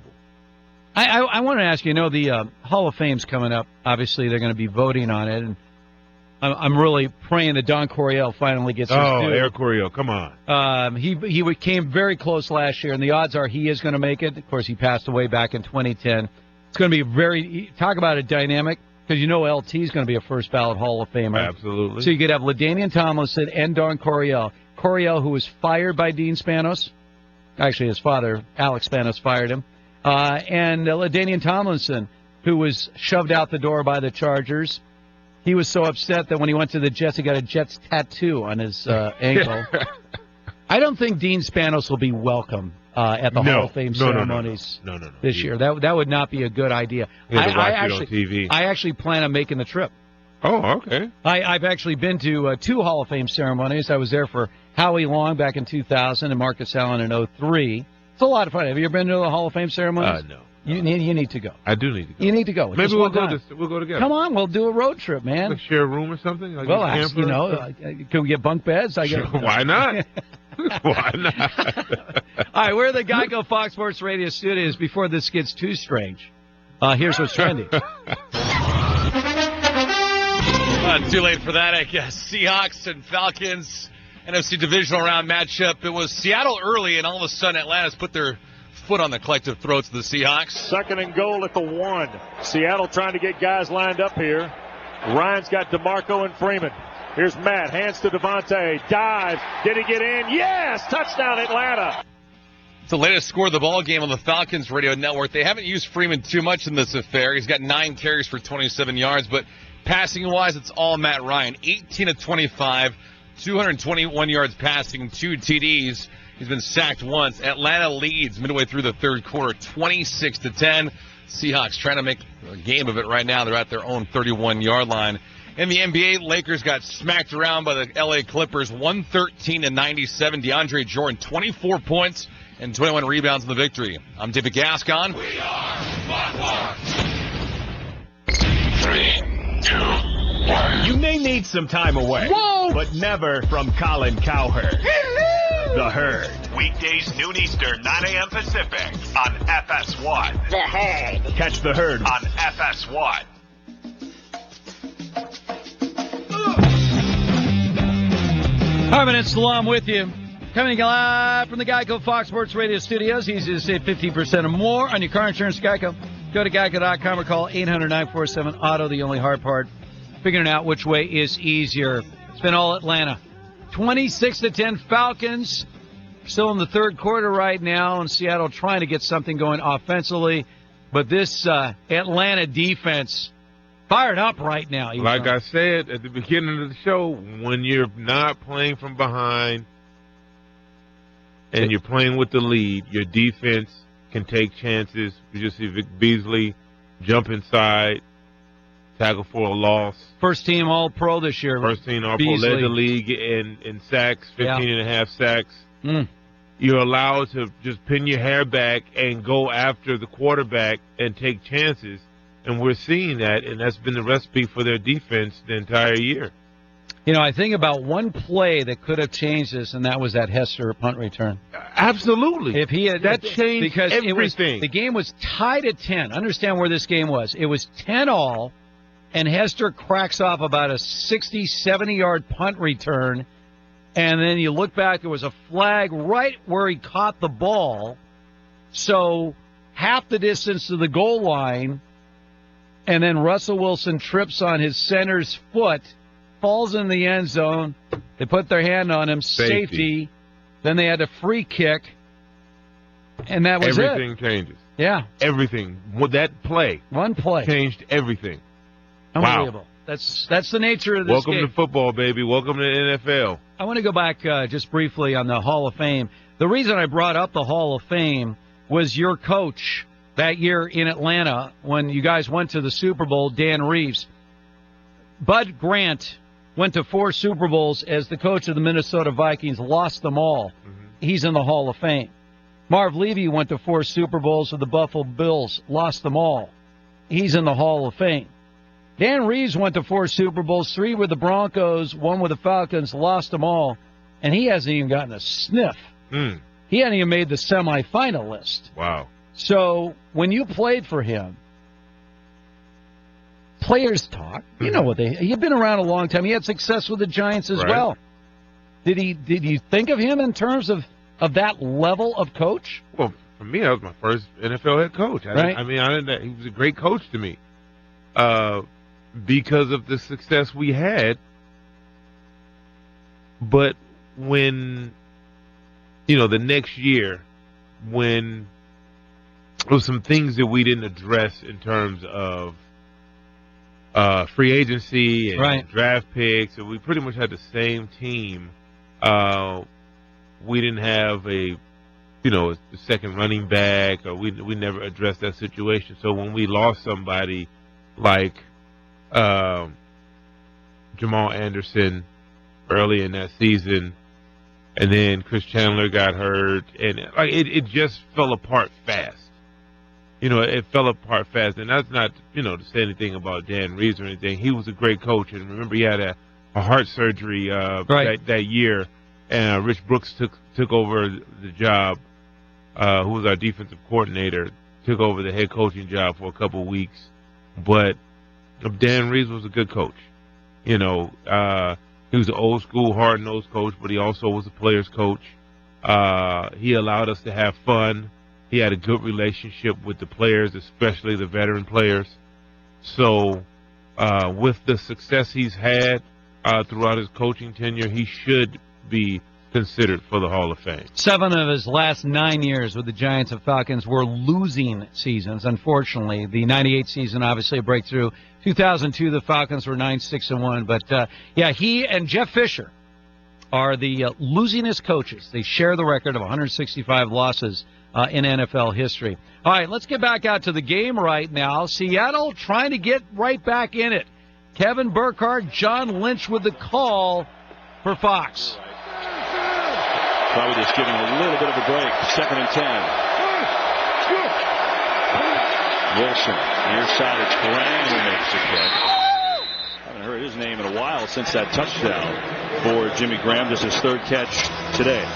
I want to ask you, the Hall of Fame's coming up. Obviously, they're going to be voting on it, and I'm really praying that Don Coryell finally gets his due. Air Coryell, come on. He came very close last year, and the odds are he is going to make it. Of course, he passed away back in 2010. It's going to be talk about a dynamic, because LT is going to be a first ballot Hall of Famer. Absolutely. So you could have LaDainian Tomlinson and Don Coryell. Coryell, who was fired by Dean Spanos. Actually, his father, Alex Spanos, fired him. And LaDainian Tomlinson, who was shoved out the door by the Chargers. He was so upset that when he went to the Jets, he got a Jets tattoo on his ankle. I don't think Dean Spanos will be welcome at the Hall of Fame ceremonies this year. That would not be a good idea. I actually plan on making the trip. Oh, okay. I've actually been to 2 Hall of Fame ceremonies. I was there for Howie Long back in 2000 and Marcus Allen in 2003. It's a lot of fun. Have you ever been to the Hall of Fame ceremonies? No. You need to go. I do need to go. You need to go. Maybe we'll go together. Come on, we'll do a road trip, man. Like share a room or something? Like can we get bunk beds? Sure, why not? Why not? All right, we're in the Geico Fox Sports Radio studios. Before this gets too strange, here's what's trending. Too late for that, I guess. Seahawks and Falcons, NFC Divisional Round matchup. It was Seattle early, and all of a sudden Atlanta's put their foot on the collective throats of the Seahawks. 2nd and goal at the 1. Seattle trying to get guys lined up here. Ryan's got DeMarco and Freeman. Here's Matt, hands to Devontae, dives. Did he get in? Yes! Touchdown Atlanta! It's the latest score of the ball game on the Falcons radio network. They haven't used Freeman too much in this affair. He's got 9 carries for 27 yards, but passing-wise, it's all Matt Ryan. 18 of 25, 221 yards passing, 2 TDs. He's been sacked once. Atlanta leads midway through the third quarter, 26-10. Seahawks trying to make a game of it right now. They're at their own 31-yard line. In the NBA, Lakers got smacked around by the LA Clippers, 113-97. DeAndre Jordan, 24 points and 21 rebounds in the victory. I'm David Gascon. We are Foghorn. 3, 2, 1. You may need some time away. Whoa! But never from Colin Cowherd. The Herd. Weekdays noon Eastern, 9 a.m. Pacific on FS1. The Herd. Catch The Herd on FS1. Harmon and Salam with you. Coming live from the Geico Fox Sports Radio studios. Easy to save 15% or more on your car insurance, Geico. Go to geico.com or call 800-947-AUTO. The only hard part, figuring out which way is easier. It's been all Atlanta. 26-10 Falcons. Still in the third quarter right now, and Seattle trying to get something going offensively. But this Atlanta defense fired up right now. Like I said at the beginning of the show, when you're not playing from behind and you're playing with the lead, your defense can take chances. You just see Vic Beasley jump inside, tackle for a loss. First team All-Pro this year. First team All-Pro, led the league in sacks, 15.5 sacks. You're allowed to just pin your hair back and go after the quarterback and take chances. And we're seeing that, and that's been the recipe for their defense the entire year. You know, I think about one play that could have changed this, and that was that Hester punt return. Absolutely. If he had changed because everything. The game was tied at 10. Understand where this game was. It was 10-all, and Hester cracks off about a 60, 70-yard punt return. And then you look back, there was a flag right where he caught the ball. So half the distance to the goal line, and then Russell Wilson trips on his center's foot, falls in the end zone. They put their hand on him, safety. Then they had a free kick, and that was everything changes. Yeah. Everything. That play. One play. Changed everything. Unbelievable. Wow. That's the nature of this Welcome game. to football, baby. Welcome to the NFL. I want to go back just briefly on the Hall of Fame. The reason I brought up the Hall of Fame was your coach that year in Atlanta when you guys went to the Super Bowl, Dan Reeves. Bud Grant went to 4 Super Bowls as the coach of the Minnesota Vikings, lost them all. He's in the Hall of Fame. Marv Levy went to 4 Super Bowls with the Buffalo Bills, lost them all. He's in the Hall of Fame. Dan Reeves went to 4 Super Bowls, 3 with the Broncos, 1 with the Falcons, lost them all, and he hasn't even gotten a sniff. He hadn't even made the semifinal list. Wow. So when you played for him, players talk. You know what you've been around a long time. He had success with the Giants as well. Did you think of him in terms of that level of coach? Well, for me, that was my first NFL head coach. He was a great coach to me. Because of the success we had. But when, the next year, when there was some things that we didn't address in terms of free agency and draft picks, and we pretty much had the same team. We didn't have a second running back, or we never addressed that situation. So when we lost somebody like Jamal Anderson early in that season, and then Chris Chandler got hurt, and it just fell apart fast. It fell apart fast, and that's not to say anything about Dan Reeves or anything. He was a great coach, and remember he had a heart surgery that year, and Rich Brooks took over the job. Who was our defensive coordinator, took over the head coaching job for a couple of weeks, but Dan Reeves was a good coach. He was an old school, hard-nosed coach, but he also was a player's coach. He allowed us to have fun. He had a good relationship with the players, especially the veteran players. So with the success he's had throughout his coaching tenure, he should be considered for the Hall of Fame. 7 of his last 9 years with the Giants and Falcons were losing seasons, unfortunately. The 98 season, obviously, a breakthrough. 2002, the Falcons were 9-6-1. But, he and Jeff Fisher are the losingest coaches. They share the record of 165 losses in NFL history. All right, let's get back out to the game right now. Seattle trying to get right back in it. Kevin Burkhardt, John Lynch with the call for Fox. Probably just giving a little bit of a break. 2nd and 10. Wilson, near side, it's Graham who makes the catch. Haven't heard his name in a while since that touchdown for Jimmy Graham. Just his 3rd catch today.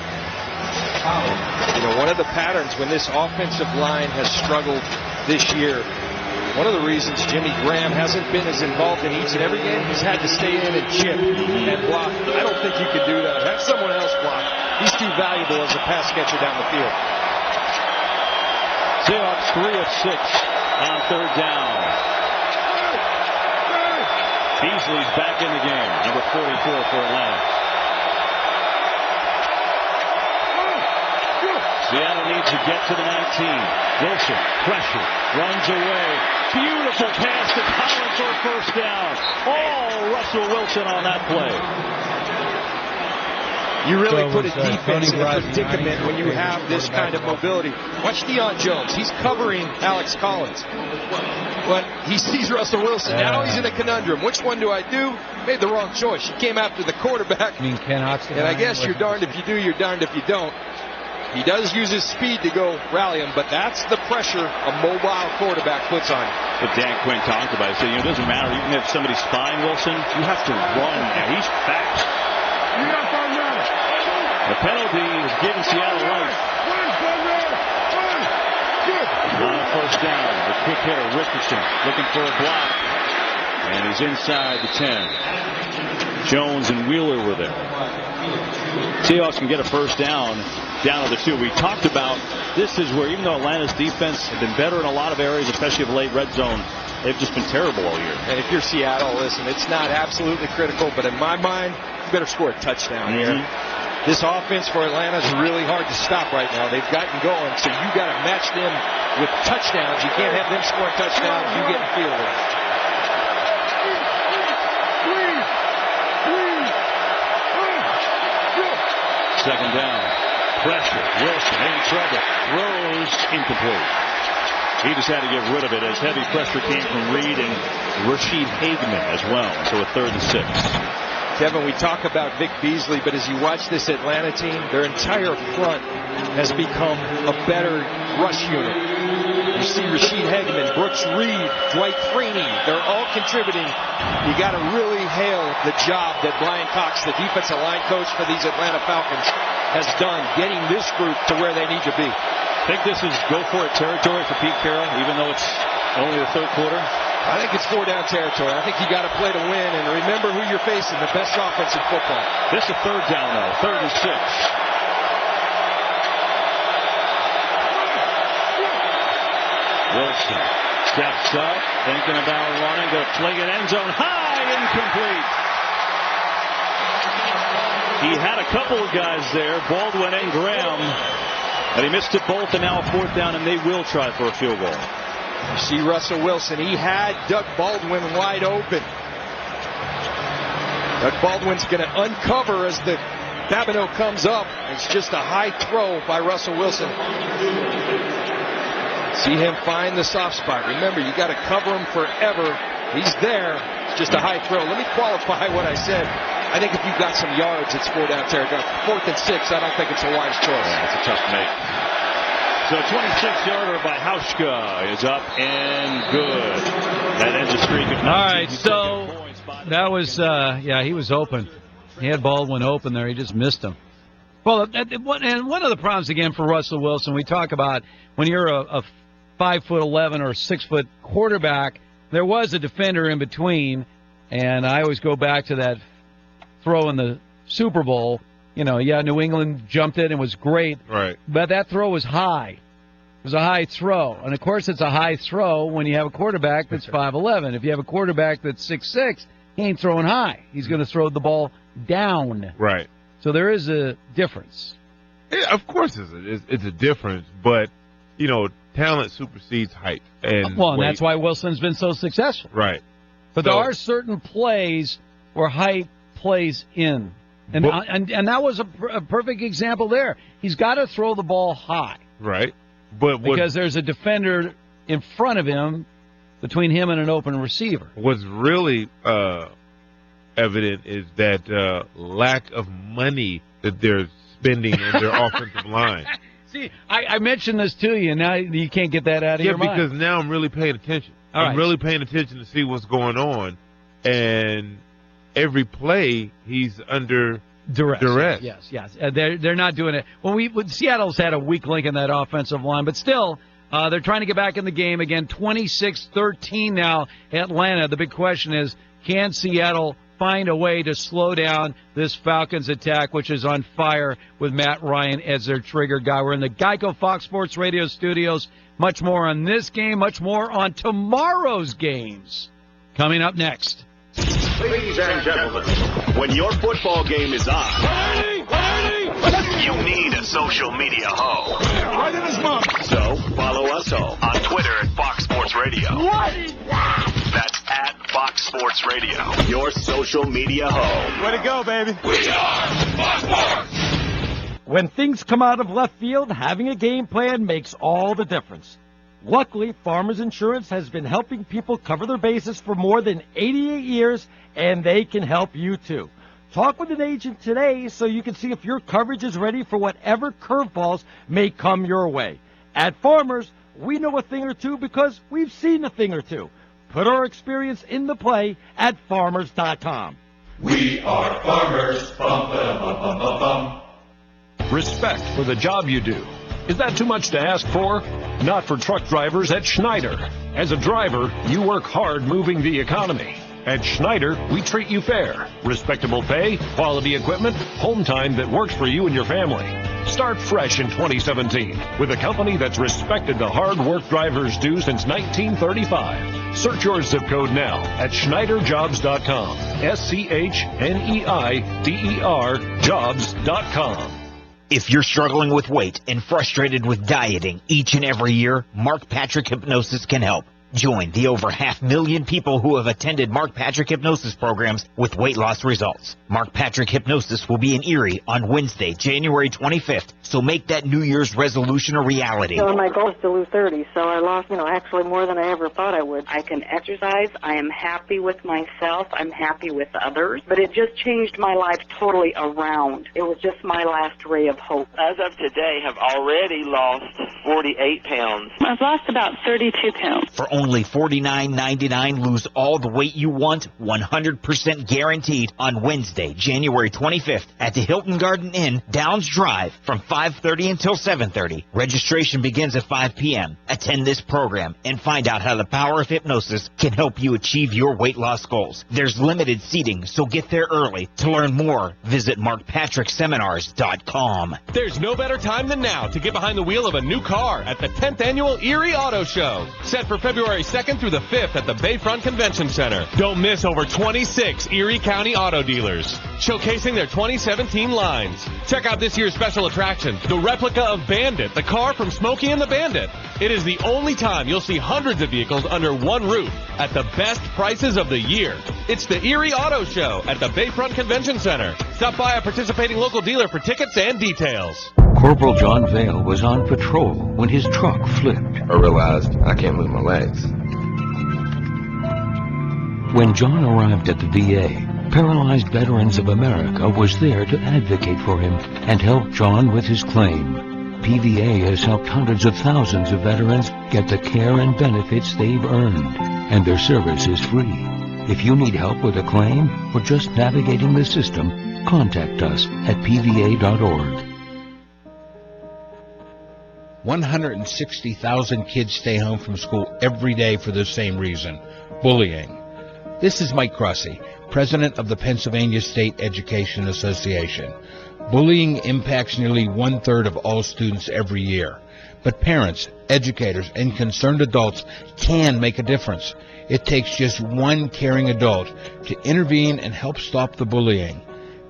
One of the patterns when this offensive line has struggled this year, One of the reasons Jimmy Graham hasn't been as involved in each and every game, he's had to stay in and chip and block. I don't think you can do that. Have someone else block. He's too valuable as a pass catcher down the field. Seahawks 3 of 6 on third down. Beasley's back in the game, number 44 for Atlanta. Seattle needs to get to the 19. Wilson, pressure, runs away. Beautiful pass to Collins for a first down. Oh, Russell Wilson on that play. You really put a defense in a predicament when you have this kind of mobility. Watch Deion Jones. He's covering Alex Collins. But he sees Russell Wilson. Now he's in a conundrum. Which one do I do? Made the wrong choice. He came after the quarterback. I mean, Ken Oxley. And I guess you're darned if you do, you're darned if you don't. He does use his speed to go rally him, but that's the pressure a mobile quarterback puts on him. But Dan Quinn talked about it. He said, it doesn't matter. You can have somebody spying Wilson. You have to run. Now, he's fast. The penalty is giving Seattle right. On first down, the quick hitter, Richardson, looking for a block. And he's inside the 10. Jones and Wheeler were there. Seahawks can get a first down to the 2. We talked about this is where, even though Atlanta's defense had been better in a lot of areas, especially of late red zone, they've just been terrible all year. And if you're Seattle, listen, it's not absolutely critical, but in my mind, you better score a touchdown here. This offense for Atlanta is really hard to stop right now. They've gotten going, so you got to match them with touchdowns. You can't have them scoring touchdowns, you getting field goals. Second down. Pressure. Wilson in trouble. Throws incomplete. He just had to get rid of it as heavy pressure came from Reed and Rashid Hageman as well. So a 3rd and 6. Kevin, we talk about Vic Beasley, but as you watch this Atlanta team, their entire front has become a better rush unit. You see Rashid Hageman, Brooks Reed, Dwight Freeney, they're all contributing. You got to really hail the job that Brian Cox, the defensive line coach for these Atlanta Falcons, has done getting this group to where they need to be. Think this is go-for-it territory for Pete Carroll, even though it's only the third quarter? I think it's 4-down territory. I think you got to play to win, and remember who you're facing, the best offense in football. This is 3rd down, though, 3rd and 6. Wilson steps up, thinking about running, going to fling it end zone high, incomplete. He had a couple of guys there, Baldwin and Graham, but he missed it both, and now a 4th down, and they will try for a field goal. You see Russell Wilson, he had Doug Baldwin wide open. Doug Baldwin's going to uncover as the Babineau comes up. It's just a high throw by Russell Wilson. See him find the soft spot. Remember, you got to cover him forever. He's there. It's just a high throw. Let me qualify what I said. I think if you've got some yards, it's 4-down territory. 4th and 6, I don't think it's a wise choice. Yeah, it's a tough make. So 26-yarder by Hauschka is up and good. That ends the streak of 19. All right, so that was, he was open. He had Baldwin open there. He just missed him. Well, and one of the problems, again, for Russell Wilson, we talk about when you're a 5'11" or 6-foot quarterback, there was a defender in between, and I always go back to that throw in the Super Bowl. New England jumped it and was great. Right. But that throw was high. It was a high throw. And, of course, it's a high throw when you have a quarterback that's 5'11". If you have a quarterback that's 6'6", he ain't throwing high. He's going to throw the ball down. Right. So there is a difference. Yeah, of course it's a difference. But, talent supersedes height. And that's why Wilson's been so successful. Right. But there are certain plays where height plays in. And that was a perfect example there. He's got to throw the ball high. Right. Because there's a defender in front of him, between him and an open receiver. What's really evident is that lack of money that they're spending on their offensive line. See, I mentioned this to you, and now you can't get that out of your mind. Yeah, because now I'm really paying attention. I'm really paying attention to see what's going on. And every play, he's under duress. Yes. They're not doing it. Seattle's had a weak link in that offensive line, but still, They're trying to get back in the game again. 26-13 now, Atlanta. The big question is, can Seattle find a way to slow down this Falcons attack, which is on fire with Matt Ryan as their trigger guy? We're in the Geico Fox Sports Radio studios. Much more on this game, much more on tomorrow's games. Coming up next. Ladies and gentlemen, when your football game is on, you need a social media hoe. Right in his mouth. So follow us all on Twitter at Fox Sports Radio. What is that? That's at Fox Sports Radio, your social media hoe. Way to go, baby. We are Fox Sports. When things come out of left field, having a game plan makes all the difference. Luckily, Farmers Insurance has been helping people cover their bases for more than 88 years, and they can help you too. Talk with an agent today so you can see if your coverage is ready for whatever curveballs may come your way. At Farmers, we know a thing or two because we've seen a thing or two. Put our experience into play at farmers.com. We are farmers. Bum, ba, bum, bum, bum, bum. Respect for the job you do. Is that too much to ask for? Not for truck drivers at Schneider. As a driver, you work hard moving the economy. At Schneider, we treat you fair. Respectable pay, quality equipment, home time that works for you and your family. Start fresh in 2017 with a company that's respected the hard work drivers do since 1935. Search your zip code now at SchneiderJobs.com. SCHNEIDER jobs.com. If you're struggling with weight and frustrated with dieting each and every year, Mark Patrick Hypnosis can help. Join the over 500,000 people who have attended Mark Patrick Hypnosis programs with weight loss results. Mark Patrick Hypnosis will be in Erie on Wednesday, January 25th, so make that New Year's resolution a reality. So my goal is to lose 30, so I lost, actually more than I ever thought I would. I can exercise. I am happy with myself. I'm happy with others. But it just changed my life totally around. It was just my last ray of hope. As of today, have already lost 48 pounds. I've lost about 32 pounds. For only $49.99, lose all the weight you want, 100% guaranteed, on Wednesday, January 25th at the Hilton Garden Inn, Downs Drive, from 5:30 until 7:30. Registration begins at 5 p.m. Attend this program and find out how the power of hypnosis can help you achieve your weight loss goals. There's limited seating, so get there early. To learn more, visit markpatrickseminars.com. There's no better time than now to get behind the wheel of a new car at the 10th Annual Erie Auto Show, set for February 2nd through the 5th at the Bayfront Convention Center. Don't miss over 26 Erie County auto dealers showcasing their 2017 lines. Check out this year's special attraction, the replica of Bandit, the car from Smokey and the Bandit. It is the only time you'll see hundreds of vehicles under one roof at the best prices of the year. It's the Erie Auto Show at the Bayfront Convention Center. Stop by a participating local dealer for tickets and details. Corporal John Vale was on patrol when his truck flipped. I realized I can't move my legs. When John arrived at the VA, Paralyzed Veterans of America was there to advocate for him and help John with his claim. PVA has helped hundreds of thousands of veterans get the care and benefits they've earned, and their service is free. If you need help with a claim or just navigating the system, contact us at pva.org. 160,000 kids stay home from school every day for the same reason: bullying. This is Mike Crossie, president of the Pennsylvania State Education Association. Bullying impacts nearly 1/3 of all students every year. But parents, educators, and concerned adults can make a difference. It takes just one caring adult to intervene and help stop the bullying.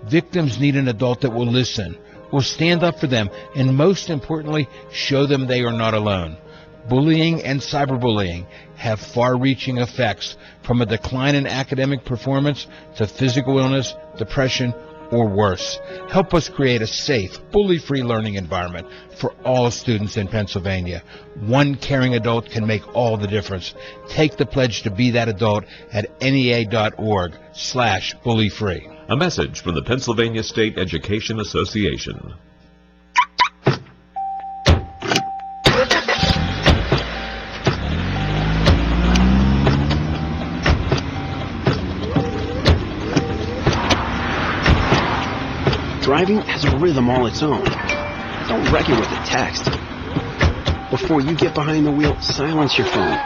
Victims need an adult that will listen, will stand up for them, and most importantly, show them they are not alone. Bullying and cyberbullying have far-reaching effects, from a decline in academic performance to physical illness, depression, or worse. Help us create a safe, bully-free learning environment for all students in Pennsylvania. One caring adult can make all the difference. Take the pledge to be that adult at NEA.org/bully-free. A message from the Pennsylvania State Education Association. Driving has a rhythm all its own. Don't wreck it with a text. Or Before you get behind the wheel, silence your phone.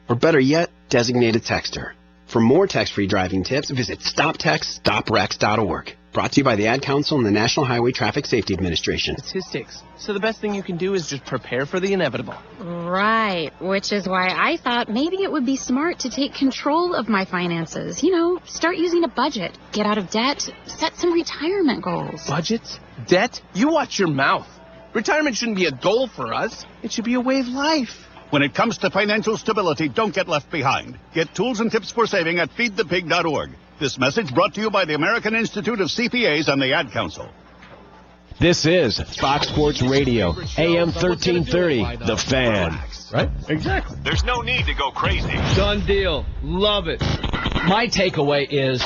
Or better yet, designate a texter. For more text-free driving tips, visit StopTextStopWrecks.org. Brought to you by the Ad Council and the National Highway Traffic Safety Administration. Statistics. So the best thing you can do is just prepare for the inevitable. Right, which is why I thought maybe it would be smart to take control of my finances. You know, start using a budget, get out of debt, set some retirement goals. Budgets? Debt? You watch your mouth. Retirement shouldn't be a goal for us. It should be a way of life. When it comes to financial stability, don't get left behind. Get tools and tips for saving at feedthepig.org. This message brought to you by the American Institute of CPAs and the Ad Council. This is Fox Sports Radio, AM 1330, The Fan. Right? Exactly. There's no need to go crazy. Done deal. Love it. My takeaway is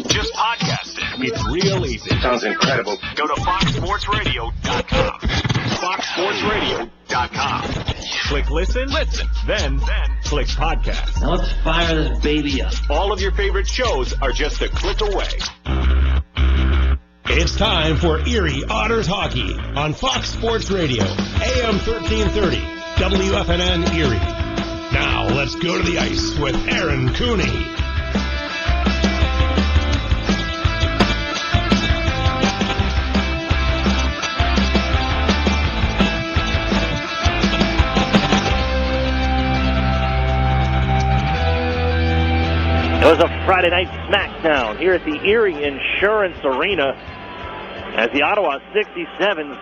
just podcast it. It's real easy. Sounds incredible. Go to FoxSportsRadio.com. FoxSportsRadio.com. Click listen, then click podcast. Now let's fire this baby up. All of your favorite shows are just a click away. It's time for Erie Otters Hockey on Fox Sports Radio, AM 1330, WFNN Erie. Now let's go to the ice with Aaron Cooney. It was a Friday night smackdown here at the Erie Insurance Arena as the Ottawa 67s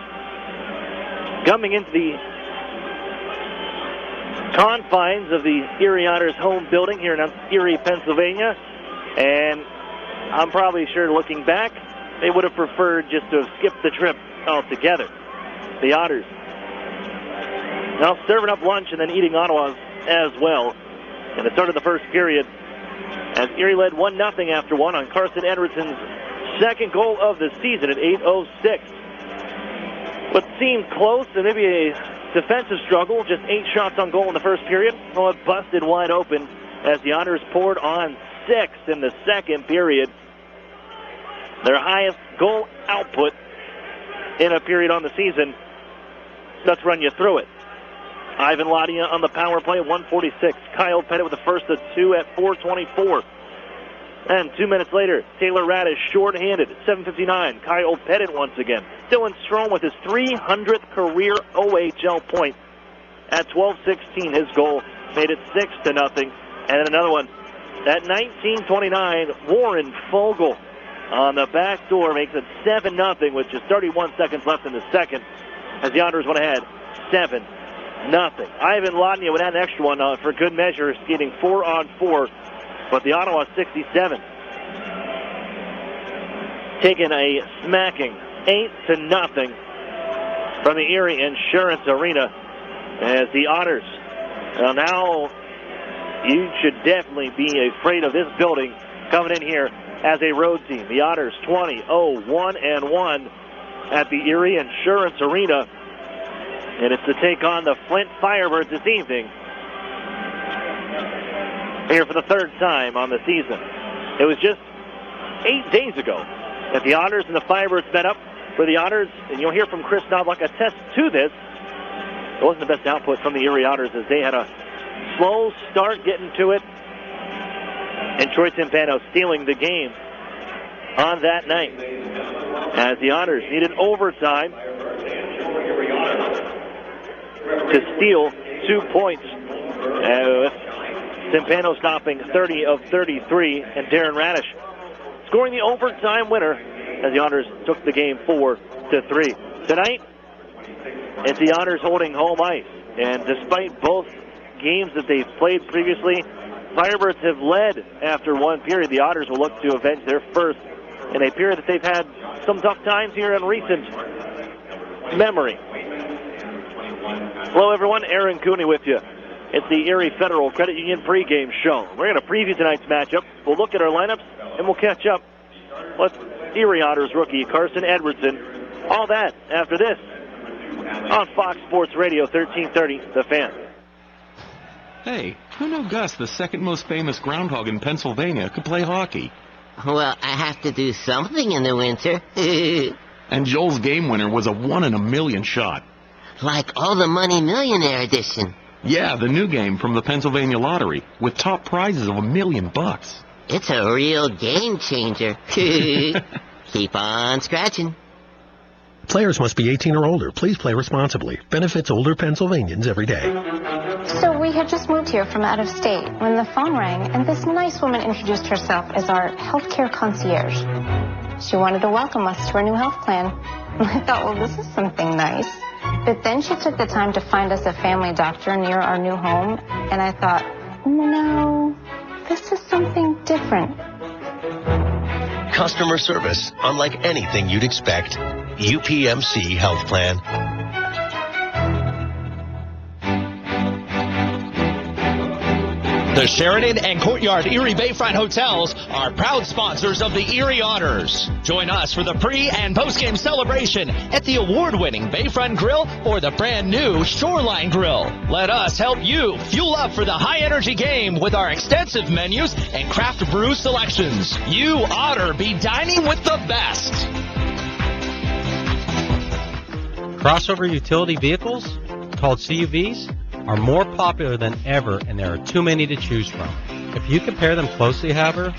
coming into the confines of the Erie Otters home building here in Erie, Pennsylvania. And I'm probably sure looking back, they would have preferred just to have skipped the trip altogether. The Otters now serving up lunch and then eating Ottawa's as well. And the start of the first period, as Erie led 1-0 after one on Carson Edwardson's second goal of the season at 8:06. What seemed close and maybe a defensive struggle, just 8 shots on goal in the first period. Well, it busted wide open as the Otters poured on 6 in the second period. Their highest goal output in a period on the season. Let's run you through it. Ivan Ladia on the power play at 1:46. Kyle Pettit with the first of 2 at 4:24. And 2 minutes later, Taylor Radish shorthanded at 7:59. Kyle Pettit once again. Dylan Strome with his 300th career OHL point at 12:16. His goal made it 6-0. And then another one at 19:29. Warren Fogle on the back door makes it 7-0 with just 31 seconds left in the second as the Otters went ahead 7-0. Ivan Lodnia would add an extra one for good measure, skating 4-on-4. But the Ottawa 67 taking a smacking 8-0 from the Erie Insurance Arena as the Otters. Well, now you should definitely be afraid of this building coming in here as a road team. The Otters 20-0-1-1 at the Erie Insurance Arena. And it's to take on the Flint Firebirds this evening. Here for the third time on the season. It was just 8 days ago that the Otters and the Firebirds met up for the Otters. And you'll hear from Chris Knobloch attest to this. It wasn't the best output from the Erie Otters as they had a slow start getting to it. And Troy Timpano stealing the game on that night. As the Otters needed overtime to steal 2 points. Timpano stopping 30 of 33, and Darren Radish scoring the overtime winner as the Otters took the game 4-3. Tonight, it's the Otters holding home ice, and despite both games that they've played previously, Firebirds have led after one period. The Otters will look to avenge their first in a period that they've had some tough times here in recent memory. Hello, everyone. Aaron Cooney with you. It's the Erie Federal Credit Union pregame show. We're going to preview tonight's matchup. We'll look at our lineups, and we'll catch up with Erie Otters rookie Carson Edwardson. All that after this on Fox Sports Radio 1330, The Fan. Hey, who knew Gus, the second most famous groundhog in Pennsylvania, could play hockey? Well, I have to do something in the winter. And Joel's game winner was a 1 in a million shot. Like All the Money Millionaire edition. Yeah, the new game from the Pennsylvania Lottery with top prizes of $1 million. It's a real game changer. Keep on scratching. Players must be 18 or older. Please play responsibly. Benefits older Pennsylvanians every day. So we had just moved here from out of state when the phone rang and this nice woman introduced herself as our healthcare concierge. She wanted to welcome us to her new health plan. I thought, well, this is something nice. But then she took the time to find us a family doctor near our new home, and I thought, no, this is something different. Customer service, unlike anything you'd expect. UPMC Health Plan. The Sheridan and Courtyard Erie Bayfront Hotels are proud sponsors of the Erie Otters. Join us for the pre- and post-game celebration at the award-winning Bayfront Grill or the brand-new Shoreline Grill. Let us help you fuel up for the high-energy game with our extensive menus and craft brew selections. You Otter be dining with the best. Crossover utility vehicles, called CUVs, are more popular than ever, and there are too many to choose from. If you compare them closely, however,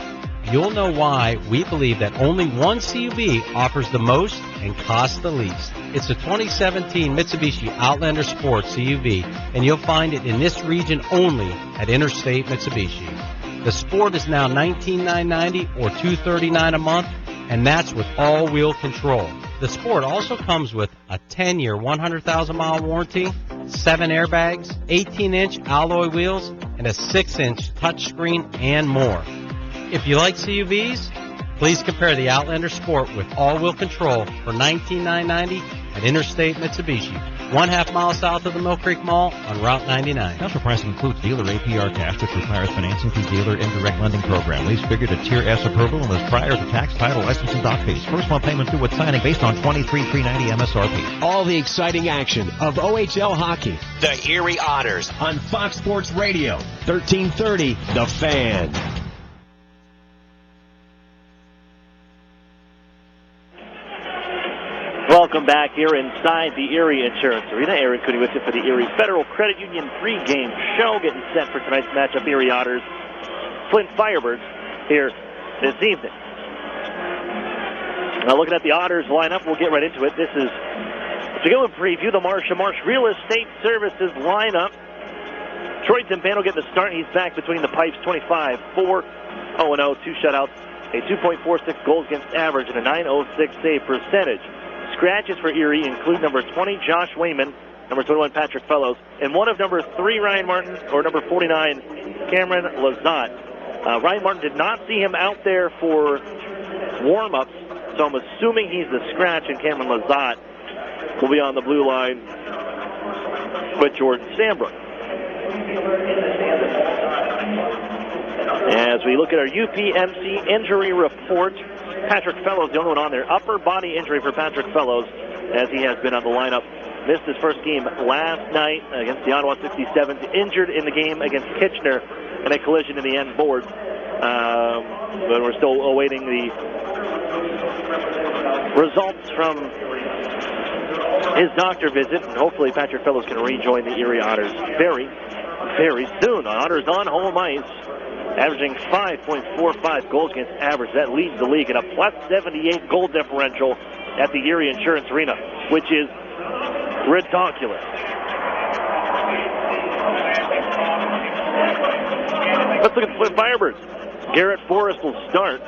you'll know why we believe that only one CUV offers the most and costs the least. It's the 2017 Mitsubishi Outlander Sport CUV, and you'll find it in this region only at Interstate Mitsubishi. The Sport is now $19,990 or $239 a month, and that's with all-wheel control. The Sport also comes with a 10-year, 100,000-mile warranty, 7 airbags, 18-inch alloy wheels, and a 6-inch touchscreen, and more. If you like CUVs, please compare the Outlander Sport with all-wheel control for $19,990 at Interstate Mitsubishi, 1/2 mile south of the Mill Creek Mall on Route 99. Special pricing includes dealer APR cash, which requires financing through dealer indirect lending program. Lease figured at Tier S approval and was prior to tax, title, license, and dock fees. First month payment due with signing based on $23,390 MSRP. All the exciting action of OHL hockey. The Erie Otters On Fox Sports Radio, 1330, The Fan. Welcome back here inside the Erie Insurance Arena. Aaron Cooney with you for the Erie Federal Credit Union pregame show, getting set for tonight's matchup. Erie Otters, Flint Firebirds here this evening. Now looking at the Otters lineup, we'll get right into it. This is, to go and preview the Marsh & Marsh Real Estate Services lineup. Troy Timpano getting the start. He's back between the pipes, 25, 4, 0-0, 2 shutouts, a 2.46 goals against average, and a .906 save percentage. Scratches for Erie include number 20, Josh Wayman, number 21, Patrick Fellows, and one of number 3, Ryan Martin, or number 49, Cameron Lazat. Ryan Martin did not see him out there for warm-ups, so I'm assuming he's the scratch, and Cameron Lazat will be on the blue line with Jordan Sandbrook. As we look at our UPMC injury report, Patrick Fellows, the only one on there. Upper body injury for Patrick Fellows, as he has been on the lineup. Missed his first game last night against the Ottawa 67s. Injured in the game against Kitchener in a collision in the end board. But we're still awaiting the results from his doctor visit. And hopefully Patrick Fellows can rejoin the Erie Otters very, very soon. Otters on home ice, averaging 5.45 goals against average. That leads the league in a plus 78 goal differential at the Erie Insurance Arena, which is ridiculous. Let's look at the Flint Firebirds. Garrett Forrest will start.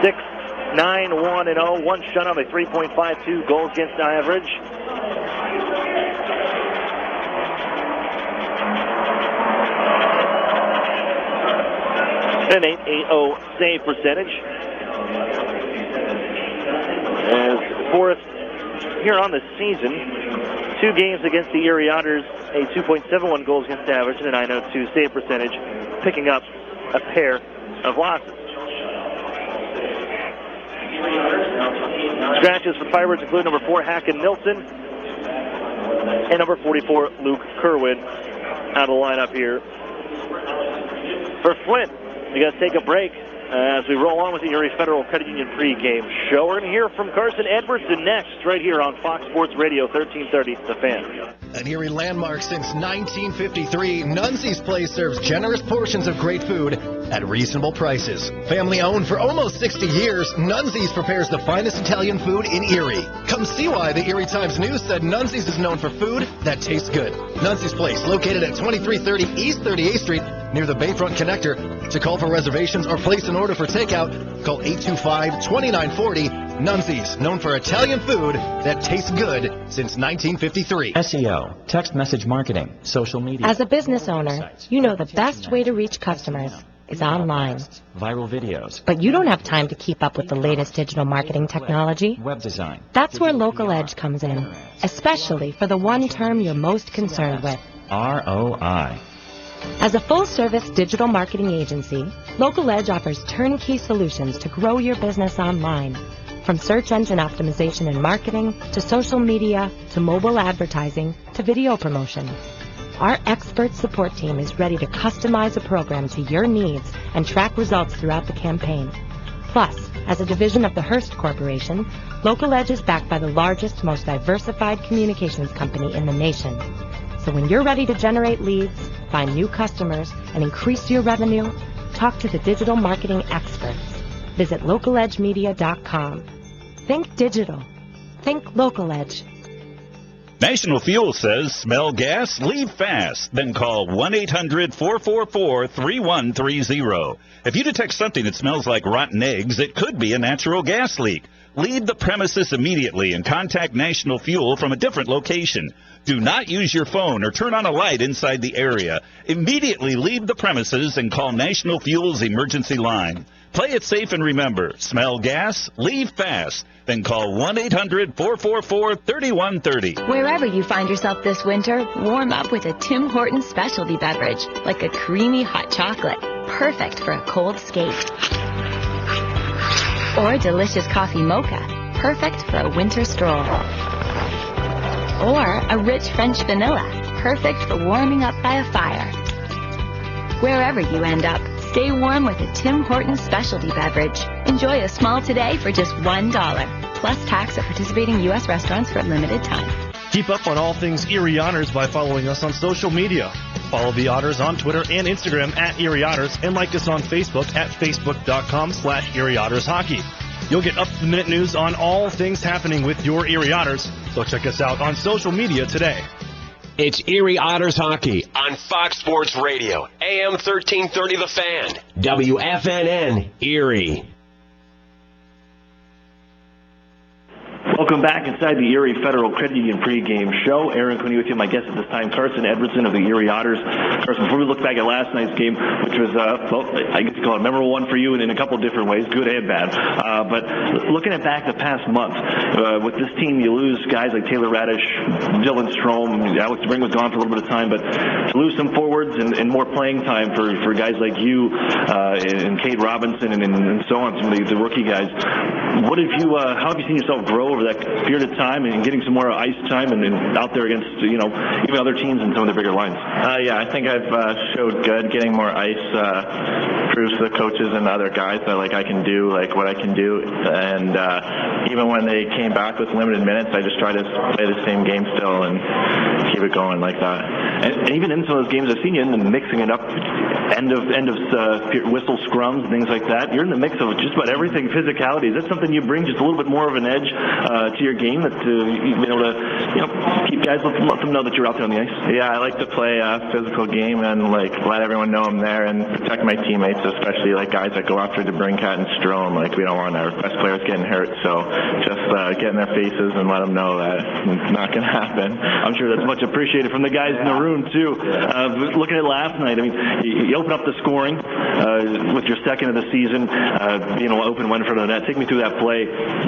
6-9-1-0, 1 shutout, a 3.52 goals against average. An .880 save percentage. As Forrest, here on the season, 2 games against the Erie Otters, a 2.71 goals against average and a .902 save percentage, picking up a pair of losses. Scratches for the Firebirds include number 4, Hacken Nilsson, and number 44, Luke Kerwin, out of the lineup here. For Flint, we got to take a break. as we roll on with the Erie Federal Credit Union pregame show. We're going to hear from Carson Edwardson next, right here on Fox Sports Radio 1330, The Fan. An Erie landmark since 1953, Nunzi's Place serves generous portions of great food at reasonable prices. Family owned for almost 60 years, Nunzi's prepares the finest Italian food in Erie. Come see why the Erie Times News said Nunzi's is known for food that tastes good. Nunzi's Place, located at 2330 East 38th Street, near the Bayfront Connector. To call for reservations or place an order for takeout, call 825-2940. Nunzi's, known for Italian food that tastes good since 1953. SEO, text message marketing, social media. As a business owner, you know the best way to reach customers is online. Viral videos. But you don't have time to keep up with the latest digital marketing technology. Web design. That's where Local Edge comes in, especially for the one term you're most concerned with. ROI. As a full-service digital marketing agency, Local Edge offers turnkey solutions to grow your business online. From search engine optimization and marketing, to social media, to mobile advertising, to video promotion. Our expert support team is ready to customize a program to your needs and track results throughout the campaign. Plus, as a division of the Hearst Corporation, Local Edge is backed by the largest, most diversified communications company in the nation. So when you're ready to generate leads, find new customers, and increase your revenue, talk to the digital marketing experts. Visit localedgemedia.com. Think digital. Think Local Edge. National Fuel says, smell gas, leave fast. Then call 1-800-444-3130. If you detect something that smells like rotten eggs, it could be a natural gas leak. Leave the premises immediately and contact National Fuel from a different location. Do not use your phone or turn on a light inside the area. Immediately leave the premises and call National Fuel's emergency line. Play it safe and remember, smell gas, leave fast. Then call 1-800-444-3130. Wherever you find yourself this winter, warm up with a Tim Hortons specialty beverage, like a creamy hot chocolate, perfect for a cold skate. Or a delicious coffee mocha, perfect for a winter stroll. Or a rich French vanilla, perfect for warming up by a fire. Wherever you end up, stay warm with a Tim Hortons specialty beverage. Enjoy a small today for just $1, plus tax at participating U.S. restaurants for a limited time. Keep up on all things Erie Otters by following us on social media. Follow the Otters on Twitter and Instagram at Erie Otters, and like us on Facebook at facebook.com/Erie Otters Hockey. You'll get up-to-the-minute news on all things happening with your Erie Otters, so check us out on social media today. It's Erie Otters Hockey on Fox Sports Radio, AM 1330 The Fan, WFNN, Erie. Welcome back inside the Erie Federal Credit Union pregame show. Aaron Cooney with you. My guest at this time, Carson Edwardson of the Erie Otters. Carson, before we look back at last night's game, which was, I guess you call it a memorable one for you in a couple of different ways, good and bad. But looking at back the past month, with this team, you lose guys like Taylor Radish, Dylan Strome, Alex DeBring was gone for a little bit of time, but to lose some forwards and more playing time for guys like you and Cade Robinson and so on, some of the rookie guys. What have you? How have you seen yourself grow over that period of time and getting some more ice time and out there against even other teams and some of the bigger lines? Yeah, I think I've showed good. Getting more ice proves to the coaches and other guys that I can do what I can do. And even when they came back with limited minutes, I just try to play the same game still and keep it going like that. And even in some of those games, I've seen you in the mixing it up, end of whistle scrums and things like that. You're in the mix of just about everything. Physicality, is that something you bring, just a little bit more of an edge to your game, that you've been able to keep guys, let them know that you're out there on the ice? Yeah, I like to play a physical game and let everyone know I'm there and protect my teammates, especially guys that go after DeBrincat and Strome. We don't want our best players getting hurt, so just get in their faces and let them know that it's not going to happen. I'm sure that's much appreciated from the guys in the room too. Looking at last night, I mean, you open up the scoring with your second of the season, being open one in front of the net. Take me through that play.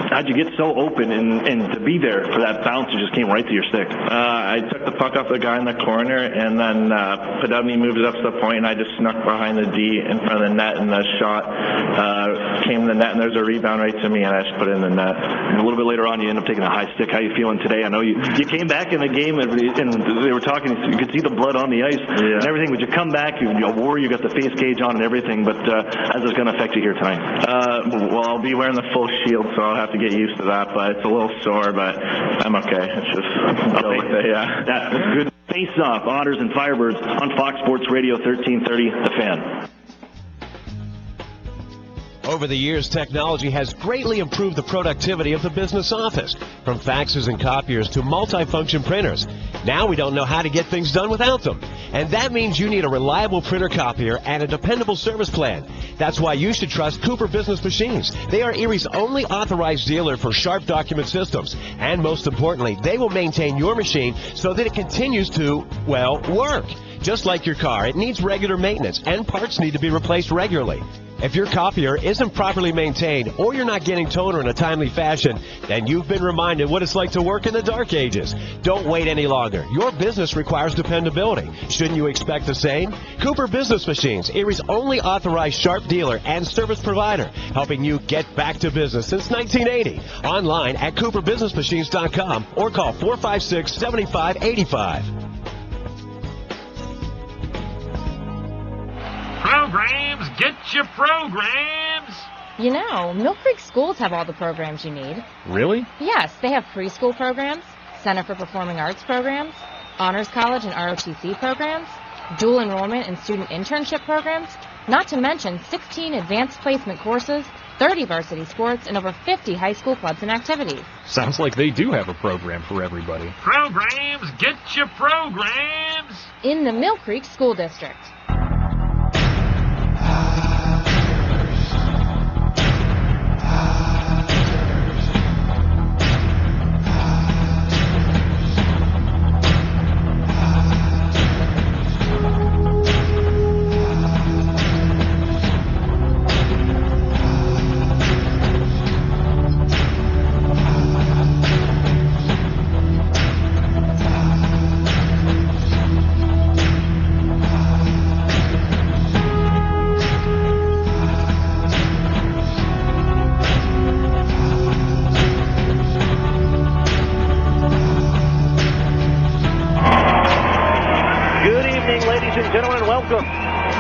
How'd you get so open and to be there for that bounce, it just came right to your stick. I took the puck off the guy in the corner, and then Podubny moved it up to the point, and I just snuck behind the D in front of the net, and the shot came in the net, and there's a rebound right to me, and I just put it in the net. And a little bit later on, you end up taking a high stick. How you feeling today? I know you came back in the game, and they were talking, you could see the blood on the ice and everything. Would you come back? You wore, you got the face cage on and everything, but how's this going to affect you here tonight? Well, I'll be wearing the full shield, so I'll have to get used to that, but it's a little sore, but I'm okay. It's just go with it, yeah. That's good. Face-off, Otters and Firebirds on Fox Sports Radio 1330, The Fan. Over the years, technology has greatly improved the productivity of the business office, from faxes and copiers to multifunction printers. Now we don't know how to get things done without them. And that means you need a reliable printer copier and a dependable service plan. That's why you should trust Cooper Business Machines. They are Erie's only authorized dealer for Sharp document systems. And most importantly, they will maintain your machine so that it continues to, well, work. Just like your car, it needs regular maintenance, and parts need to be replaced regularly. If your copier isn't properly maintained or you're not getting toner in a timely fashion, then you've been reminded what it's like to work in the dark ages. Don't wait any longer. Your business requires dependability. Shouldn't you expect the same? Cooper Business Machines, Erie's only authorized Sharp dealer and service provider, helping you get back to business since 1980. Online at cooperbusinessmachines.com or call 456-7585. Programs, get your programs! You know, Mill Creek schools have all the programs you need. Really? Yes, they have preschool programs, Center for Performing Arts programs, Honors College and ROTC programs, dual enrollment and student internship programs, not to mention 16 advanced placement courses, 30 varsity sports, and over 50 high school clubs and activities. Sounds like they do have a program for everybody. Programs, get your programs! In the Mill Creek School District.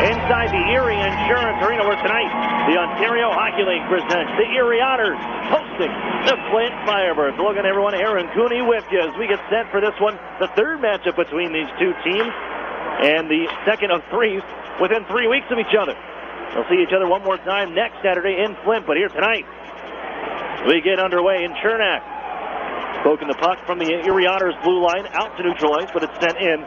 Inside the Erie Insurance Arena, where tonight the Ontario Hockey League presents the Erie Otters hosting the Flint Firebirds. Looking, everyone, Aaron Cooney with you as we get set for this one, the third matchup between these two teams, and the second of three within 3 weeks of each other. They'll see each other one more time next Saturday in Flint, but here tonight we get underway in Chernak. Poking the puck from the Erie Otters blue line out to neutral ice, but it's sent in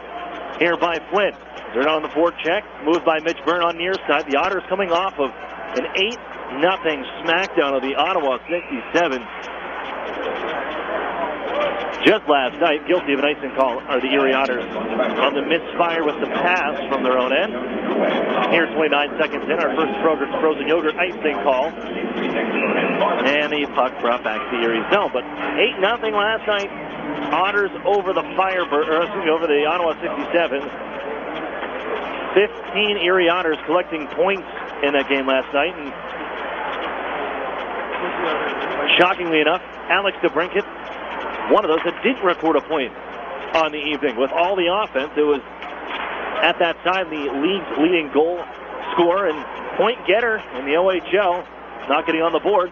here by Flint. They're on the forecheck, moved by Mitch Byrne on near side. The Otters coming off of an 8-0 smackdown of the Ottawa 67. Just last night, guilty of an icing call are the Erie Otters on the misfire with the pass from their own end. Here, 29 seconds in, our first frozen yogurt icing call. And the puck brought back to the Erie zone. But 8-0 last night. Otters over the over the Ottawa 67. 15 Erie Otters collecting points in that game last night. And shockingly enough, Alex DeBrinket, one of those that didn't record a point on the evening. With all the offense, it was at that time the league's leading goal scorer and point getter in the OHL, not getting on the board.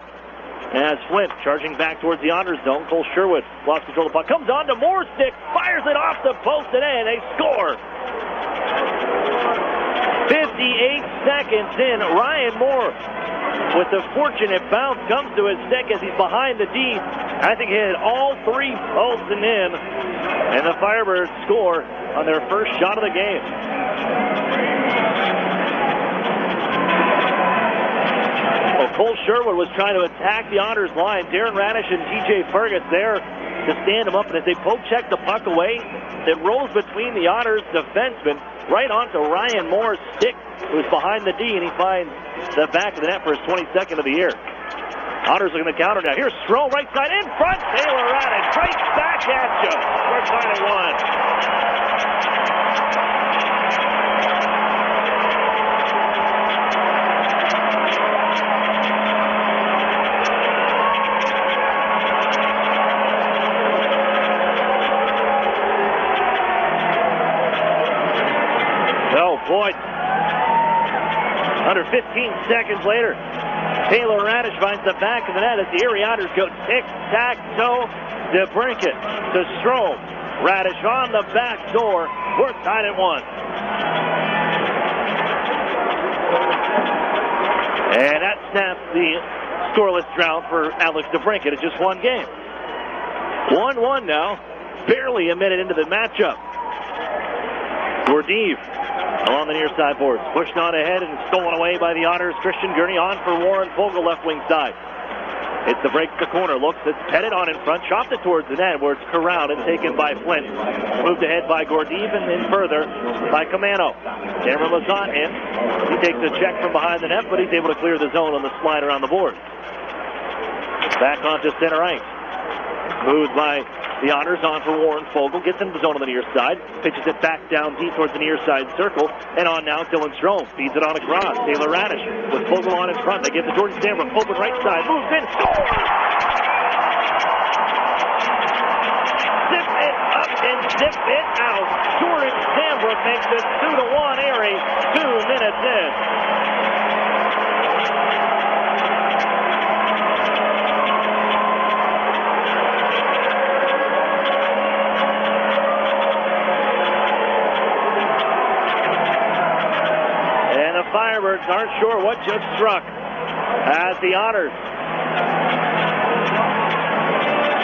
As Flint charging back towards the Otters zone, Cole Sherwood lost control of the puck, comes on to Moore's stick, fires it off the post today, and they score. 58 seconds in, Ryan Moore with the fortunate bounce comes to his stick as he's behind the D. I think he hit all three posts and in, and the Firebirds score on their first shot of the game. Well, Cole Sherwood was trying to attack the Otters line. Darren Radish and TJ Fergus there to stand him up, and as they poke check the puck away, it rolls between the Otters defensemen right onto Ryan Moore's stick, who's behind the D, and he finds the back of the net for his 22nd of the year. Otters are going to counter now. Here's Stroh, right side, in front. Taylor Radish, right back at you. We're tied at 1. Oh, boy. Under 15 seconds later, Taylor Radish finds the back of the net as the Erie Otters go tic-tac-toe. DeBrincat to Strom. Radish on the back door. We're tied at 1. And that snaps the scoreless drought for Alex DeBrincat. It's just one game. 1-1 now. Barely a minute into the matchup. Gordeev along the near side boards. Pushed on ahead and stolen away by the Otters. Christian Gurney on for Warren Fogle, left wing side. It's the break to the corner. Looks, it's headed on in front. Chopped it towards the net where it's corralled and taken by Flint. Moved ahead by Gordeev and then further by Camano. Cameron Lazat in. He takes a check from behind the net, but he's able to clear the zone on the slide around the board. Back onto center ice. Moved by the Otters on for Warren Fogle. Gets into the zone on the near side. Pitches it back down deep towards the near side circle. And on now, Dylan Strom. Feeds it on across. Taylor Radish with Fogle on in front. They give to Jordan Stambrooke. Open right side. Moves in. Scores! Zip it up and zip it out. Jordan Stambrooke makes it 2-1 Erie. 2 minutes in. Firebirds aren't sure what just struck as the Otters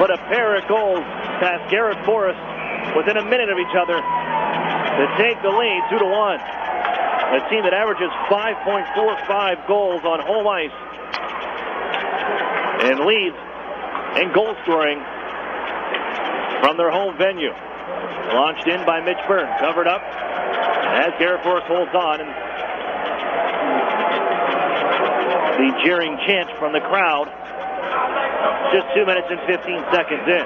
put a pair of goals past Garrett Forrest within a minute of each other to take the lead 2-1. A team that averages 5.45 goals on home ice and leads in goal scoring from their home venue. Launched in by Mitch Byrne, covered up as Garrett Forrest holds on, and the jeering chant from the crowd just 2 minutes and 15 seconds in.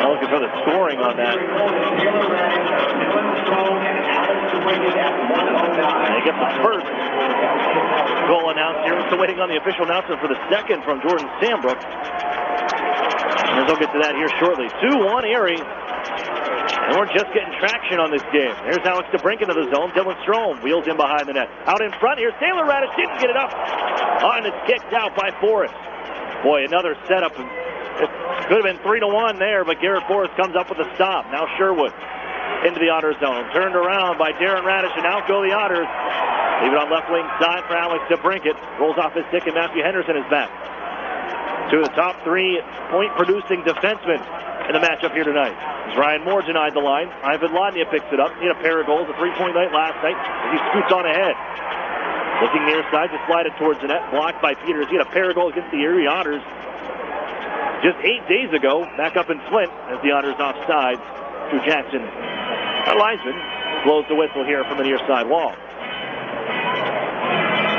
Looking for the scoring on that. And they get the first goal announced here. We're still waiting on the official announcement for the second from Jordan Stambrooke. And we'll get to that here shortly. 2-1 Erie. And we're just getting traction on this game. There's Alex DeBrincat into the zone. Dylan Strom wheels in behind the net. Out in front, here's Taylor Radish. Didn't get it up. And it's kicked out by Forrest. Boy, another setup. It could have been 3-1 there, but Garrett Forrest comes up with a stop. Now Sherwood into the Otter zone. Turned around by Darren Radish, and out go the Otters. Leave it on left wing side for Alex DeBrincat. Rolls off his stick, and Matthew Henderson is back. Two of the top 3 point-producing defensemen in the matchup here tonight. As Ryan Moore denied the line, Ivan Lodnia picks it up. He had a pair of goals, a 3-point night last night, as he scoots on ahead. Looking near side to slide it towards the net, blocked by Peters. He had a pair of goals against the Erie Otters just 8 days ago, back up in Flint, as the Otters offside. Drew Jackson, linesman, blows the whistle here from the near side wall.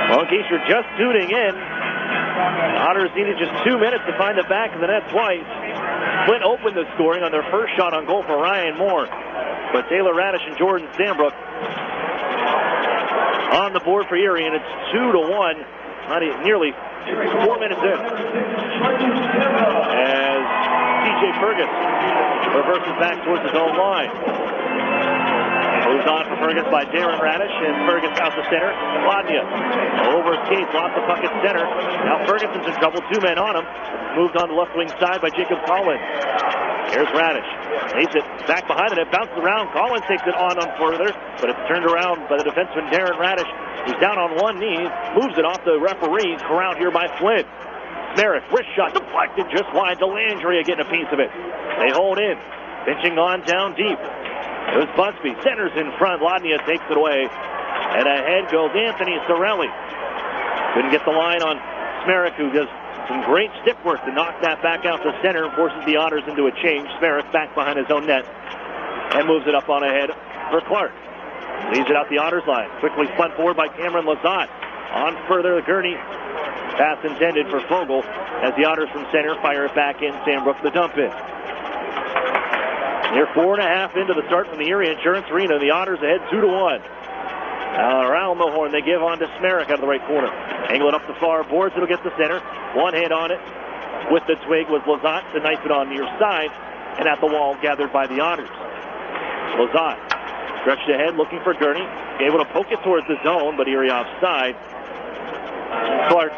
Well, in case you're just tuning in, the Otters needed just 2 minutes to find the back of the net twice. Flint opened the scoring on their first shot on goal for Ryan Moore. But Taylor Radish and Jordan Stambrooke on the board for Erie, and it's 2-1, nearly 4 minutes in. As TJ Fergus reverses back towards his own line. Moves on for Fergus by Darren Radish, and Fergus out the center. Lodnia over skates, lost the puck at center. Now Ferguson's in trouble, 2 men on him. Moved on the left wing side by Jacob Collins. Here's Radish. Lays it back behind it. It bounces around. Collins takes it on further, but it's turned around by the defenseman Darren Radish. He's down on one knee, moves it off the referee, corralled here by Flint. Merrick, wrist shot, deflected just wide. Delandria getting a piece of it. They hold in, pinching on down deep. It was Busby, centers in front. Lodnia takes it away, and ahead goes Anthony Sorelli. Couldn't get the line on Smerrick, who does some great stick work to knock that back out to center and forces the Otters into a change. Smerrick back behind his own net. and moves it up on ahead for Clark. Leaves it out the Otters line. Quickly spun forward by Cameron Lazat. On further, Gurney. Pass intended for Fogle as the Otters from center fire it back in. Sandbrook the dump in. They're 4.5 into the start from the Erie Insurance Arena. The Otters ahead 2-1. Around the horn, they give on to Smerrick out of the right corner. Angle it up the far boards. It'll get the center. One hand on it with the twig was Lazat to knife it on near side. And at the wall gathered by the Otters. Lazat stretched ahead looking for Gurney. Able to poke it towards the zone, but Erie offside. Clark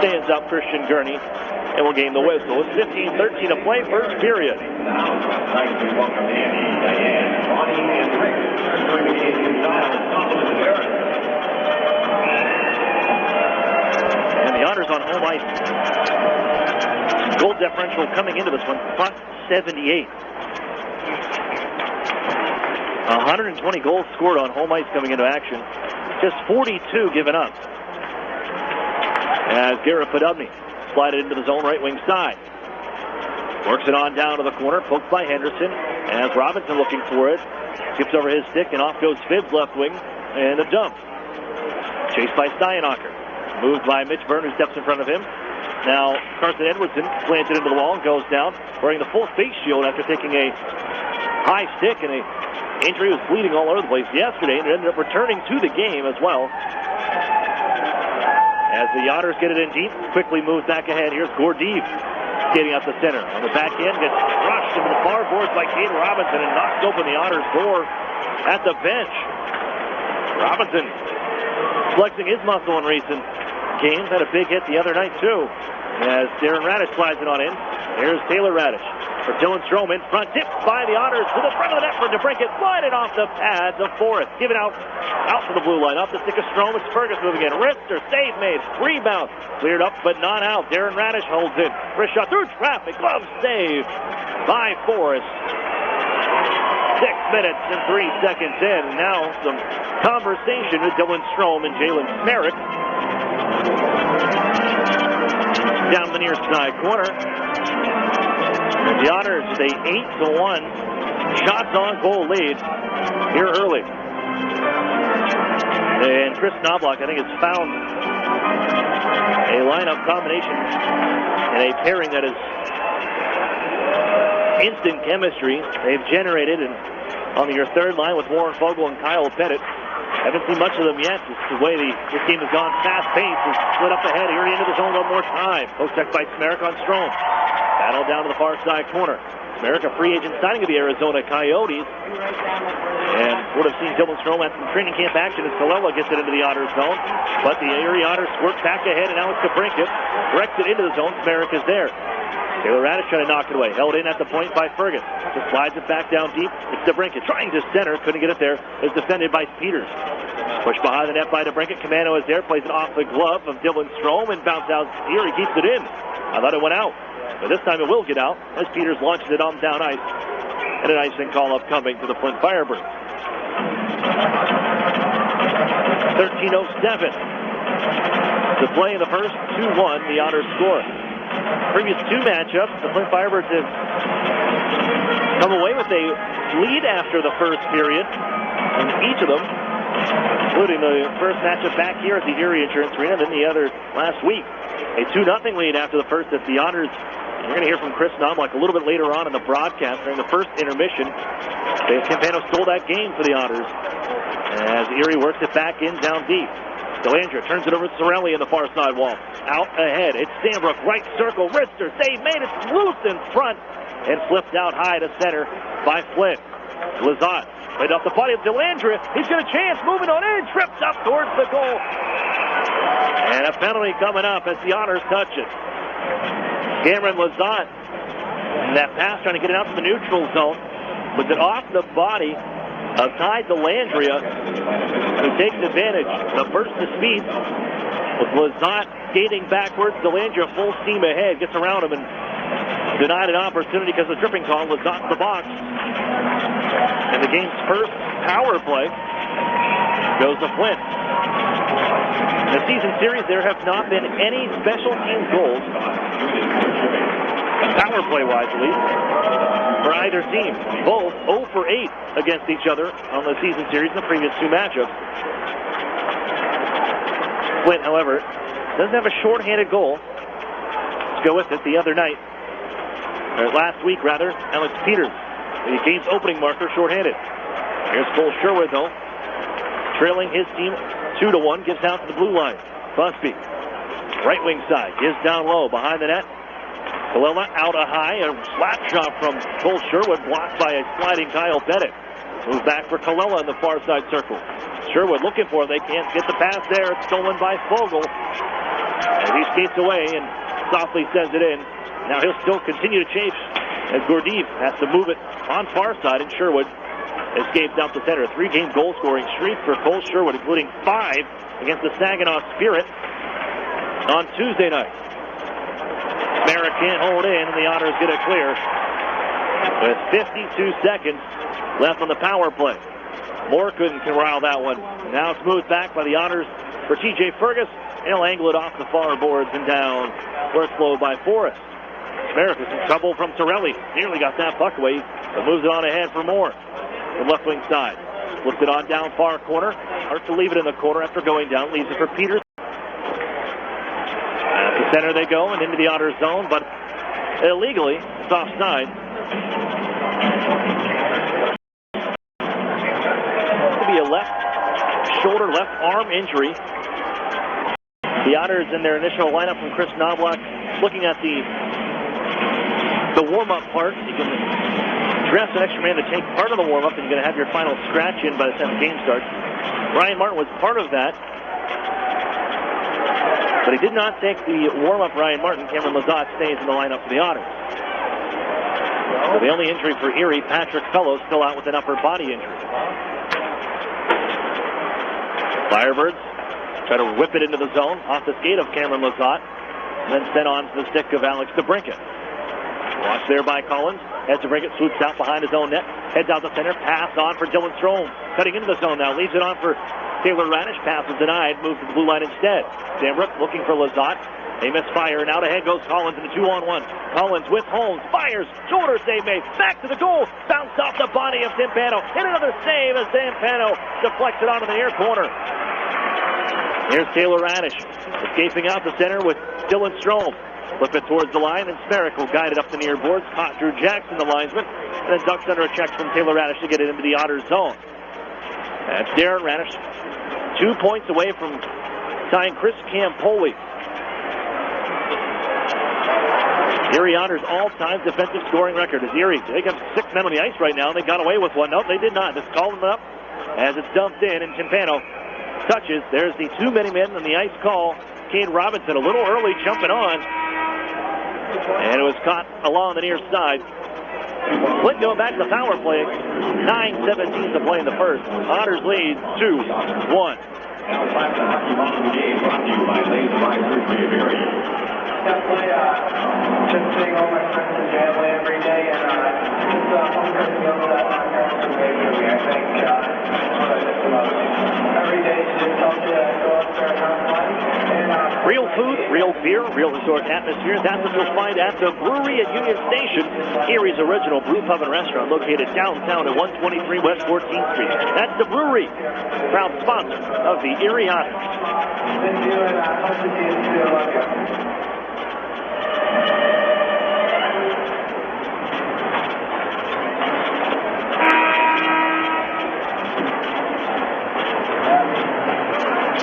stands up Christian Gurney and will gain the whistle. It's 15-13 to play, first period. And the Otters on home ice. Goal differential coming into this one, plus 78. 120 goals scored on home ice coming into action. Just 42 given up. As Garrett Podubny slide it into the zone right wing side. Works it on down to the corner, poked by Henderson. As Robinson looking for it. Skips over his stick and off goes Phibbs left wing. And a dump. Chased by Steinhocker. Moved by Mitch Byrne who steps in front of him. Now Carson Edwardson slants it into the wall and goes down wearing the full face shield after taking a high stick and a injury. Was bleeding all over the place yesterday and ended up returning to the game as well. As the Otters get it in deep, quickly moves back ahead. Here's Gordeev skating out the center. On the back end, gets crushed into the far boards by Caden Robinson and knocks open the Otters' door at the bench. Robinson flexing his muscle in recent games. Had a big hit the other night, too. As Darren Radish slides it on in. Here's Taylor Radish for Dylan Strom in front. Tipped by the Otters to the front of the net for DeBrincat. Slide it off the pads of Forrest. Give it out to the blue line. Off the stick of Strom. It's Fergus moving in. Rister, save made. Rebound. Cleared up but not out. Darren Radish holds it. First shot through traffic. Glove save by Forrest. 6 minutes and 3 seconds in. And now some conversation with Dylan Strom and Jalen Smerrick. Down the near side corner. The Otters, a 8-1 shots on goal lead here early. And Chris Knobloch, I think, has found a lineup combination and a pairing that is instant chemistry. They've generated on your third line with Warren Fogle and Kyle Pettit. Haven't seen much of them yet. Just the way this team has gone fast-paced. Has split up ahead. Erie into the zone one more time. Post check by Smerrick on Strom. Battle down to the far side corner. Smerrick, a free agent signing of the Arizona Coyotes. And would have seen Dylan Strom at some training camp action as Colella gets it into the Otters zone. But the Erie Otters squirt back ahead, and now it's DeBrincat. Directs it into the zone. Smerrick is there. Taylor Radish trying to knock it away. Held in at the point by Fergus. Just slides it back down deep. It's DeBrincat trying to center. Couldn't get it there. Is defended by Peters. Pushed behind the net by DeBrincat. Commando is there. Plays it off the glove of Dylan Strom and bounces out here. He keeps it in. I thought it went out. But this time it will get out as Peters launches it on down ice. And an icing call upcoming to the Flint Firebirds. 13:07 to play in the first. 2-1. The Otters score. Previous two matchups, the Flint Firebirds have come away with a lead after the first period in each of them, including the first matchup back here at the Erie Insurance Arena, then the other last week. A 2-0 lead after the first at the Otters. You're going to hear from Chris Knobloch a little bit later on in the broadcast during the first intermission. Campano stole that game for the Otters as Erie works it back in down deep. Delandria turns it over to Sorelli in the far side wall. Out ahead, it's Sandbrook, right circle, wrister, save made, it's loose in front, and flipped out high to center by Flint. Lazat played off the body of Delandria. He's got a chance, moving on in, trips up towards the goal. And a penalty coming up as the Otters touch it. Cameron Lazat, that pass trying to get it out to the neutral zone, was it off the body of Ty Delandria, who takes advantage. The burst of speed with Lazat skating backwards. Delandria full steam ahead, gets around him and denied an opportunity because of the tripping call. Lazat in the box. And the game's first power play goes to Flint. In the season series, there have not been any special team goals power play-wise at least, for either team. Both 0 for 8 against each other on the season series in the previous two matchups. Flint, however, doesn't have a shorthanded goal to go with it the other night. Or last week, rather, Alex Peters, the game's opening marker, shorthanded. Here's Cole Sherwood, though, trailing his team 2-1, gives out to the blue line. Busby, right wing side, gives down low behind the net. Kalila out a high, a slap shot from Cole Sherwood, blocked by a sliding Kyle Bennett. Moves back for Kalila in the far side circle. Sherwood looking for it. They can't get the pass there. It's stolen by Fogle. And he skates away and softly sends it in. Now he'll still continue to chase as Gurdjieff has to move it on far side, and Sherwood escapes out the center. 3-game goal scoring streak for Cole Sherwood, including 5 against the Saginaw Spirit on Tuesday night. Merrick can't hold in, and the Otters get it clear with 52 seconds left on the power play. Moore couldn't corral that one. Now it's moved back by the Otters for TJ Fergus, and he'll angle it off the far boards and down where it's flowed by Forrest. Merrick is in trouble from Torelli. Nearly got that puck away, but moves it on ahead for Moore. The left wing side. Flipped it on down far corner. Hard to leave it in the corner after going down. Leaves it for Peters. At the center they go and into the Otters zone, but illegally, it's offside. To be a left shoulder, left arm injury. The Otters in their initial lineup from Chris Knobloch, looking at the warm-up part. You can draft an extra man to take part of the warm-up, and you're going to have your final scratch in by the time the game starts. Ryan Martin was part of that, but he did not take the warm-up. Ryan Martin, Cameron Lazat stays in the lineup for the Otters. So the only injury for Erie, Patrick Fellows, still out with an upper body injury. Firebirds try to whip it into the zone off the skate of Cameron Lazat, and then sent on to the stick of Alex DeBrincat. Watched there by Collins. As DeBrincat swoops out behind his own net, heads out the center, pass on for Dylan Strome. Cutting into the zone now, leaves it on for Taylor Radish. Pass is denied, moves to the blue line instead. Sambrook looking for Lazat. They misfire, and out ahead goes Collins in the 2-on-1. Collins with Holmes, fires, shoulder save made, back to the goal, bounced off the body of Timpano, and another save as Timpano deflects it onto the near corner. Here's Taylor Radish, escaping out the center with Dylan Strome. Flip it towards the line, and Smerrick will guide it up the near boards. Caught Drew Jackson, the linesman, and then ducks under a check from Taylor Radish to get it into the Otters zone. That's Darren Radish, 2 points away from tying Chris Campoli. Erie Otters' all-time defensive scoring record is Erie. They got 6 men on the ice right now. They got away with one. No, they did not. Just called them up as it's dumped in, and Timpano touches. There's the too many men on the ice call. Cade Robinson a little early jumping on, and it was caught along the near side. Flint going back to the power play. 9:17 to play in the first. Otters lead 2-1. Just seeing all my friends in family every day, and it's home to feel that my parents are made for me. I think every day to just help you go up there and have fun. Real food, real beer, real historic atmosphere. That's what you'll find at the Brewery at Union Station, Erie's original brew pub and restaurant located downtown at 123 West 14th Street. That's the Brewery, proud sponsor of the Erie Otters. Thank you, and I hope to see you soon. I love you.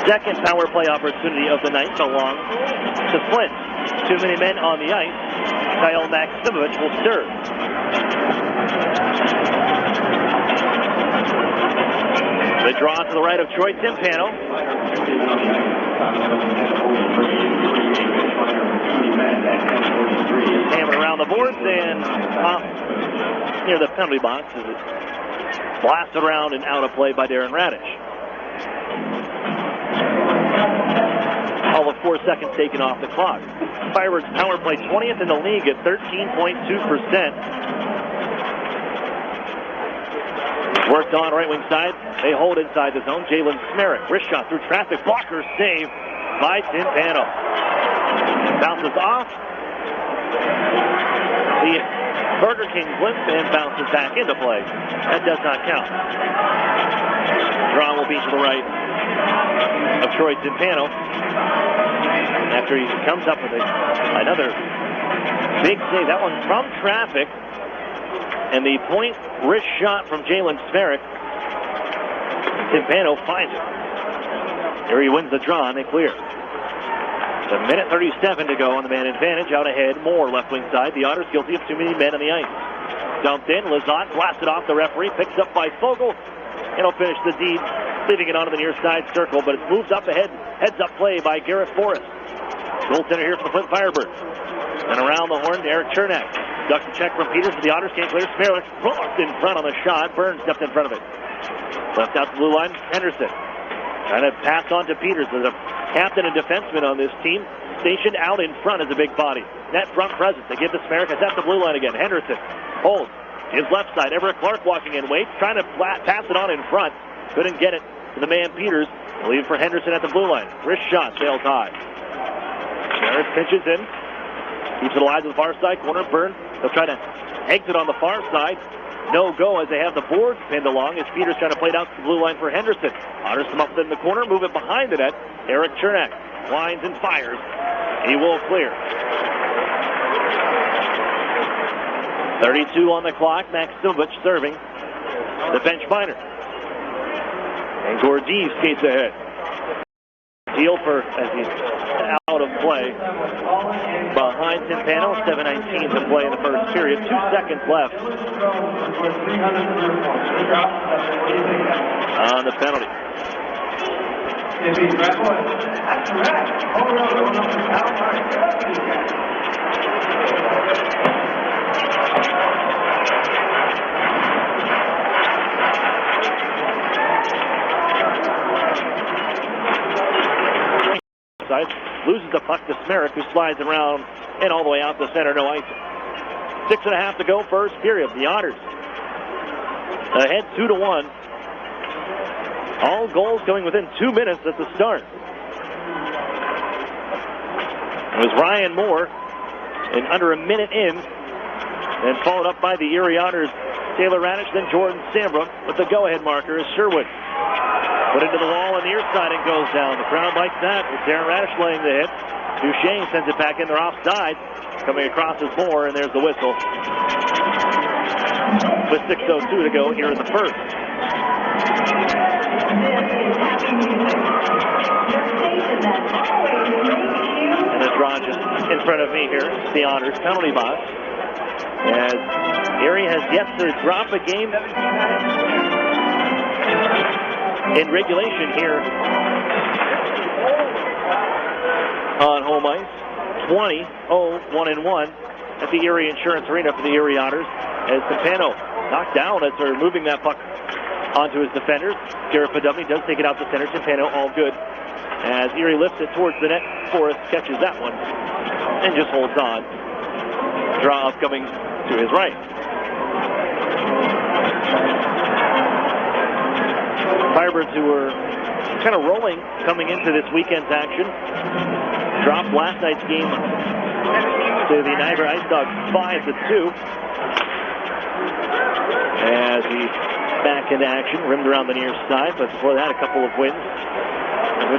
Second power play opportunity of the night belongs to Flint. Too many men on the ice. Kyle Maximovich will serve. The draw to the right of Troy Timpano. Hammering around the boards and off near the penalty box as it blasted around and out of play by Darren Radish. All of 4 seconds taken off the clock. Firebirds power play 20th in the league at 13.2%. Worked on right wing side. They hold inside the zone. Jalen Smerrick, wrist shot through traffic. Blocker save by Timpano. Bounces off. the Burger King blimp and bounces back into play. That does not count. Draw will be to the right of Troy Timpano after he comes up with another big save. That one from traffic. And the point wrist shot from Jalen Smerrick. Timpano finds it. Erie wins the draw and they clear. A minute 37 to go on the man advantage. Out ahead, Moore left wing side. The Otters guilty of too many men on the ice. Dumped in, Lazat blasted off the referee. Picked up by Fogle. And he'll finish the deed, leaving it onto the near side circle. But it's moved up ahead. Heads up play by Garrett Forrest. Goaltender here for the Flint Firebirds. And around the horn to Eric Chernak. Ducks a check from Peters. The Otters can't clear. Smerrick blocked in front on the shot. Burns stepped in front of it. Left out the blue line. Henderson trying to pass on to Peters. There's a captain and defenseman on this team. Stationed out in front is a big body. Net front presence. They give to Smerrick. It's at the blue line again. Henderson holds his left side. Everett Clark walking in. Waits trying to pass it on in front. Couldn't get it to the man Peters. Leave for Henderson at the blue line. Wrist shot. Sails high. Smerrick pitches in. Keeps it alive to the far side. Corner Burn. They'll try to exit on the far side. No go as they have the boards pinned along as Peters trying to play it out to the blue line for Henderson. Otters come up in the corner, move it behind the net. Eric Chernak winds and fires. He will clear. 32 on the clock. Max Simovich serving the bench minor. And Gordeev skates ahead. Deal for as he's out of play behind Timpano. 7:19 to play in the first period. 2 seconds left on the penalty. Loses the puck to Smerrick, who slides around and all the way out to center. No ice. 6.5 to go, first period. The Otters ahead 2-1. All goals coming within 2 minutes at the start. It was Ryan Moore, and under a minute in, and followed up by the Erie Otters, Taylor Radish, then Jordan Sambrook, with the go-ahead marker is Sherwood. Put into the wall on the near side and goes down. The crowd likes that with Darren Radish laying the hit. Duchesne sends it back in. They're offside. Coming across is Moore, and there's the whistle. With 6:02 to go here in the first. And the draw just in front of me here. It's the Otters penalty box. As Erie has yet to drop a game in regulation here on home ice. 20-0-1-1 at the Erie Insurance Arena for the Erie Otters. As Timpano knocked down as they're moving that puck onto his defenders. Garrett Padovny does take it out to center. Timpano all good. As Erie lifts it towards the net, Forrest catches that one and just holds on. Draw upcoming to his right. Firebirds, who were kind of rolling coming into this weekend's action, dropped last night's game to the Niagara Ice Dogs 5-2. As he's back into action, rimmed around the near side, but before that, a couple of wins,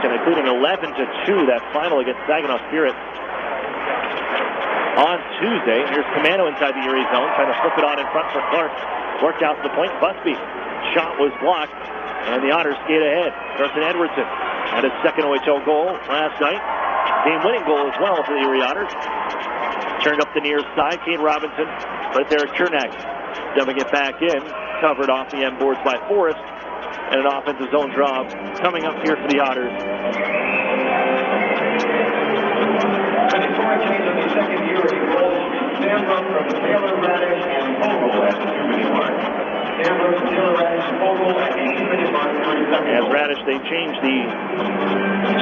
including 11-2, that final against Saginaw Spirit on Tuesday. Here's Commando inside the Erie zone, trying to flip it on in front for Clark. Worked out to the point. Busby shot was blocked, and the Otters skate ahead. Carson Edwardson had his second OHL goal last night. Game-winning goal as well for the Erie Otters. Turned up the near side. Kane Robinson, right there at Chernak, dumping it back in. Covered off the end boards by Forrest. And an offensive zone draw coming up here for the Otters. As Radish, they changed the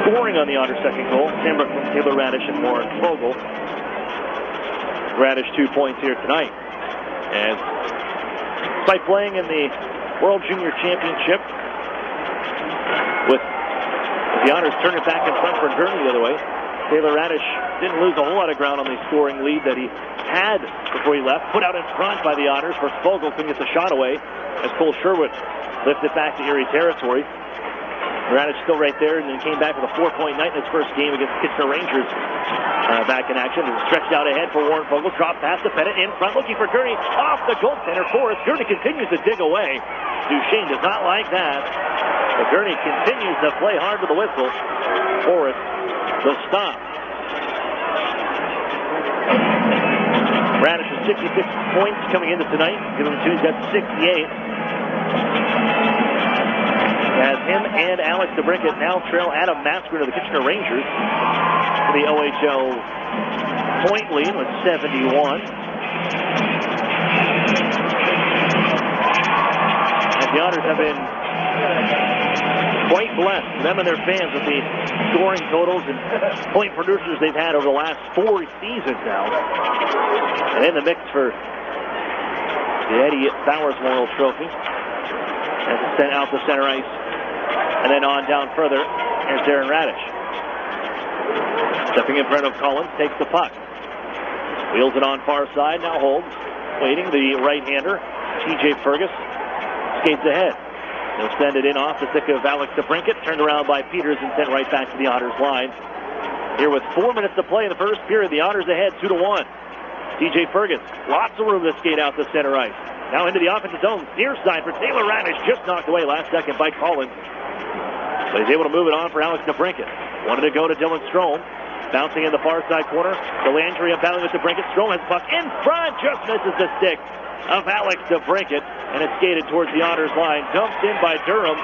scoring on the Otters' second goal. Sambrook from Taylor Radish and Warren Fogle. Radish 2 points here tonight. And by playing in the World Junior Championship, with the Otters turn it back in front for Gurney the other way. Taylor Radish didn't lose a whole lot of ground on the scoring lead that he had before he left. Put out in front by the Otters. First Vogel couldn't get the shot away as Cole Sherwood lifted back to Erie territory. Radish still right there, and then came back with a 4-point night in his first game against Kitchener Rangers. Back in action, and stretched out ahead for Warren Vogel. Drop pass to Pettit in front, looking for Gurney. Off the goaltender, Forrest. Gurney continues to dig away. Duchesne does not like that. But Gurney continues to play hard to the whistle. Forrest, the stop. Radish with 66 points coming into tonight. Give him two, he's got 68. As him and Alex DeBrincat now trail Adam Masker to the Kitchener Rangers for the OHL point lead with 71. And the Otters have been quite blessed, them and their fans, with the scoring totals and point producers they've had over the last 4 seasons now. And in the mix for the Eddie Bowers Memorial Trophy. As it's sent out to center ice. And then on down further, here's Darren Radish. Stepping in front of Collins, takes the puck. Wheels it on far side, now holds. Waiting, the right-hander, TJ Fergus, skates ahead. He'll send it in off the stick of Alex DeBrincat, turned around by Peters and sent right back to the Otters line. Here with 4 minutes to play in the first period, the Otters ahead 2-1. TJ Fergus, lots of room to skate out the center ice. Now into the offensive zone, near side for Taylor Radish, just knocked away last second by Collins. But he's able to move it on for Alex DeBrincat. Wanted to go to Dylan Strome. Bouncing in the far side corner. Delandria battling with DeBrincat. Strome has the puck in front. Just misses the stick of Alex DeBrincat. And it's skated towards the Otters line. Dumped in by Durham.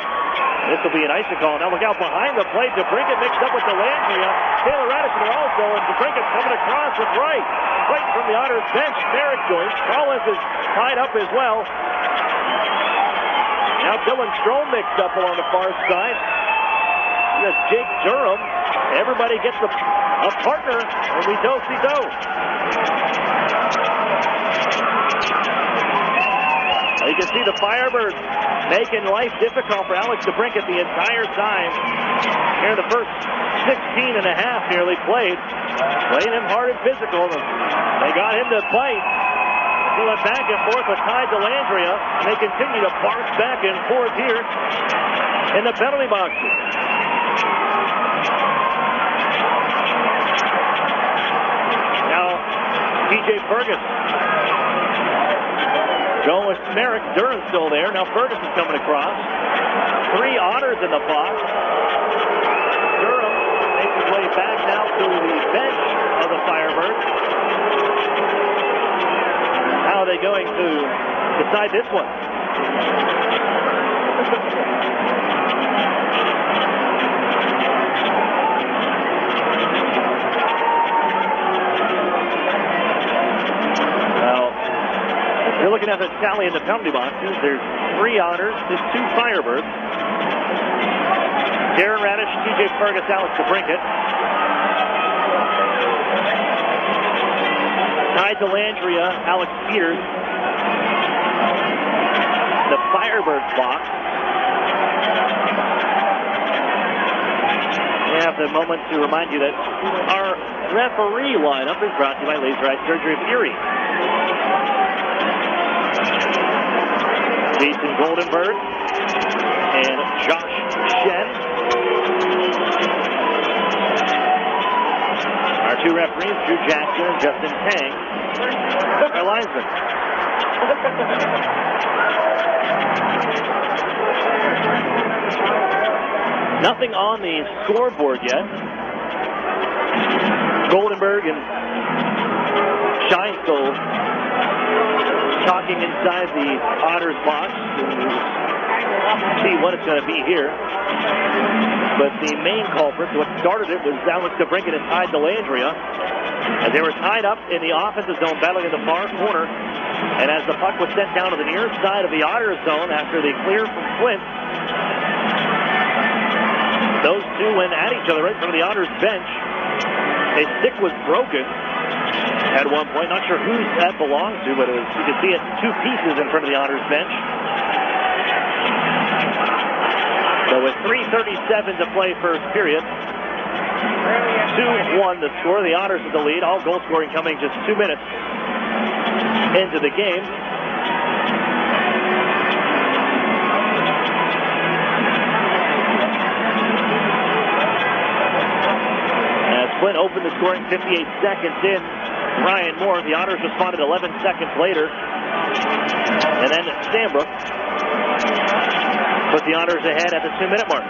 This will be an icing call. Now look out behind the plate. DeBrincat mixed up with Delandria. Taylor Radish there also. And DeBrincat coming across with right. Right from the Otters bench. Merrick joins. Collins is tied up as well. Now Dylan Strome mixed up along the far side. That's Jake Durham. Everybody gets a partner, and we do-si-do. You can see the Firebirds making life difficult for Alex DeBrincat the entire time. Here in the first 16 and a half nearly played. Playing him hard and physical. They got him to play. He went back and forth with Ty Delandria, and they continue to bark back and forth here in the penalty boxes. TJ Fergus. Going with Merrick. Durham's still there. Now Fergus is coming across. 3 Otters in the box. Durham makes his way back now to the bench of the Firebirds. How are they going to decide this one? You're looking at the tally in the penalty boxes. There's 3 Otters, there's 2 Firebirds. Darren Radish, TJ Fergus, Alex DeBrincat. Ty Delandria, Alex Peters. The Firebirds box. We have the moment to remind you that our referee lineup is brought to you by Laser Eye Surgery of Erie. Jason Goldenberg and Josh Shen. Our 2 referees, Drew Jackson and Justin Tang. Our linesmen. Nothing on the scoreboard yet. Goldenberg and Scheinstol talking inside the Otters box to see what it's going to be here. But the main culprit, what started it, was Alex DeBrincat and Ty Delandria. As they were tied up in the offensive zone, battling in the far corner. And as the puck was sent down to the near side of the Otters zone after they cleared from Flint, those 2 went at each other right from the Otters bench. A stick was broken at one point. Not sure who that belonged to, but you can see it 2 pieces in front of the Otters bench. So with 3:37 to play first period, 2-1 the score. The Otters with the lead. All goal scoring coming just 2 minutes into the game. As Flint opened the scoring 58 seconds in, Ryan Moore, the Otters responded 11 seconds later. And then Sandbrook put the Otters ahead at the 2-minute mark.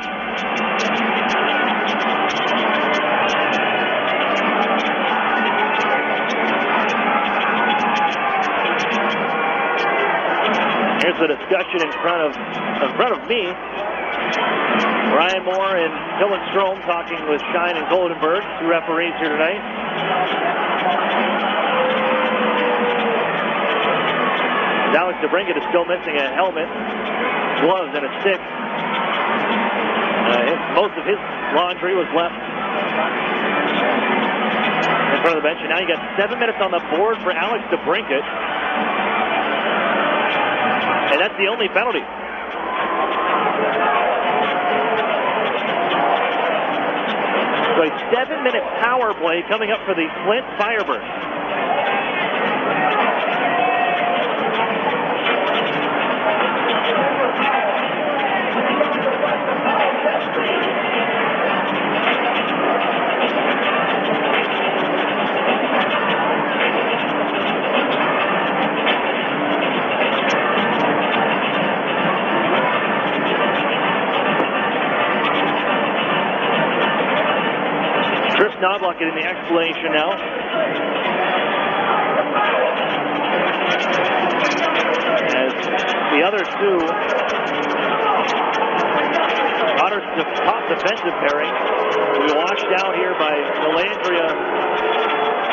Here's the discussion in front of me. Ryan Moore and Dylan Strom talking with Shine and Goldenberg, 2 referees here tonight. Alex DeBrincat is still missing a helmet, gloves, and a stick. Most of his laundry was left in front of the bench, and now you got 7 minutes on the board for Alex DeBrincat. And that's the only penalty. So a 7-minute power play coming up for the Flint Firebirds. Knobloch getting the explanation now. As the other 2 Otters top defensive pairing will be washed out here by Delandria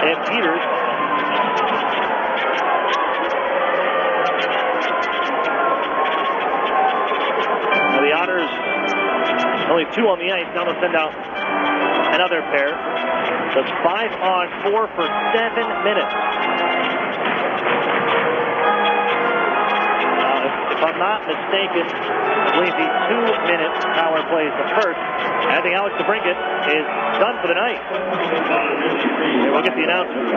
and Peters. Now the Otters, only 2 on the ice, now they'll send out another pair. So it's 5-on-4 for 7 minutes. If I'm not mistaken, I believe the 2-minute power play is the first. I think Alex DeBrincat is done for the night. And we'll get the announcement.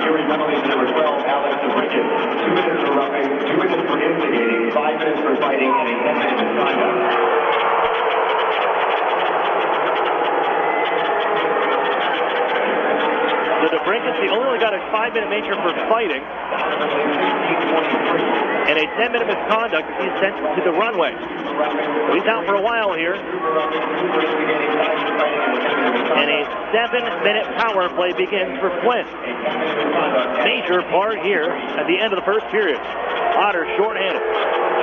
Erie penalties number 12, Alex DeBrincat. 2 minutes for roughing, 2 minutes for instigating, 5 minutes for fighting, and a 10-minute misconduct. So DeBrincat's the only one got a 5-minute major for fighting and a 10-minute misconduct as he's sent to the runway. So he's out for a while here. And a 7-minute power play begins for Flint. Major part here at the end of the first period. Otters shorthanded.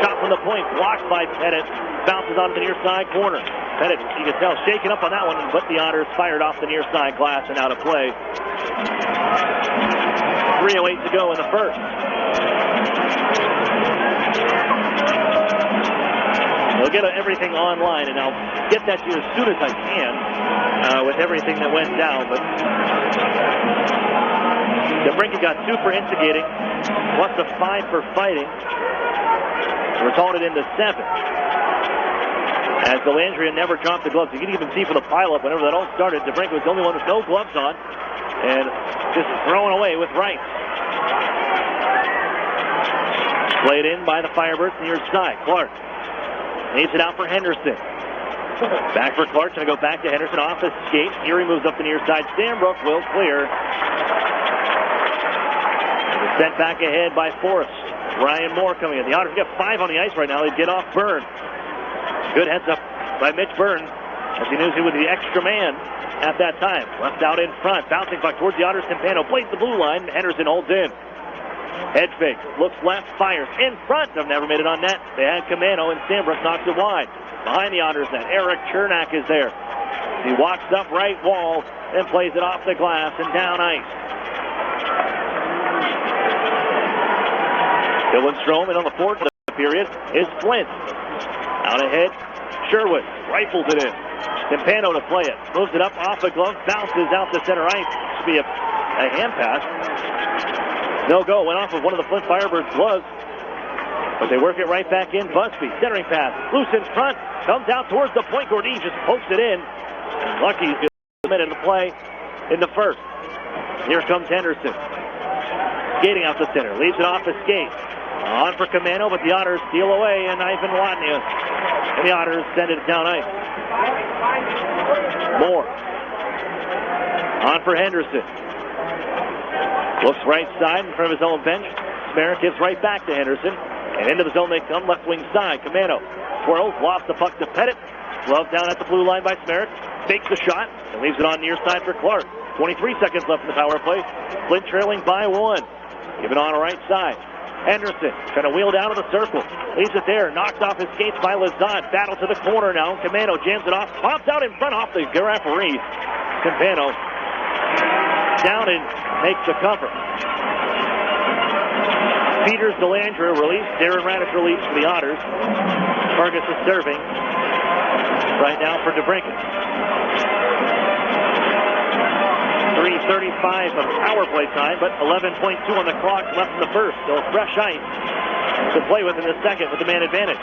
Shot from the point blocked by Pettit. Bounces onto the near side corner. Pettit, you can tell, shaking up on that one, but the Otters fired off the near side glass and out of play. 3:08 to go in the first. We'll get everything online, and I'll get that to you as soon as I can with everything that went down. But DeBrincat got 2 for instigating, plus a 5 for fighting. Resulted into 7. As Delandria never dropped the gloves. You can even see from the pileup whenever that all started, DeBrincat was the only one with no gloves on. And just thrown away with right. Played in by the Firebirds near side. Clark needs it out for Henderson. Back for Clark. Going to go back to Henderson off his skate. Erie moves up the near side. Sandbrook will clear. Sent back ahead by Forrest. Ryan Moore coming in. The Otters get 5 on the ice right now. They get off Byrne. Good heads up by Mitch Byrne as he knew he was the extra man at that time. Left out in front. Bouncing back towards the Otters. Campano plays the blue line. Henderson holds in. Head fake. Looks left. Fires in front. Have never made it on net. They had Campano and Sandbrook knocks it wide. Behind the Otters net. Eric Chernak is there. He walks up right wall and plays it off the glass and down ice. Dylan Strom in on the fourth period is Flint. Out ahead, Sherwood rifles it in. Campano to play it. Moves it up off the glove, bounces out to center ice. Should be a hand pass. No go. Went off of one of the Flint Firebirds' gloves. But they work it right back in. Busby, centering pass, loose in front, comes out towards the point. Gordie just pokes it in. And Lucky's going to minute to play in the first. Here comes Henderson. Skating out the center, leaves it off his skate. On for Camano, but the Otters steal away, and Ivan Watnia. And the Otters send it down ice. Moore. On for Henderson. Looks right side in front of his own bench. Smerrick gives right back to Henderson. And into the zone they come, left wing side. Camano twirls, lost the puck to Pettit. Glove down at the blue line by Smerrick. Takes the shot and leaves it on near side for Clark. 23 seconds left in the power play. Flint trailing by 1. Give it on the right side. Henderson trying to wheel down to the circle. Leaves it there. Knocked off his skates by Lazard. Battle to the corner now. Camano jams it off. Pops out in front off the referee. Campano down and makes the cover. Peters Delandra released. Darren Radish released for the Otters. Vargas is serving right now for DeBrincat. 3:35 of power play time, but 11.2 on the clock left in the first. So fresh ice to play with in the second with the man advantage.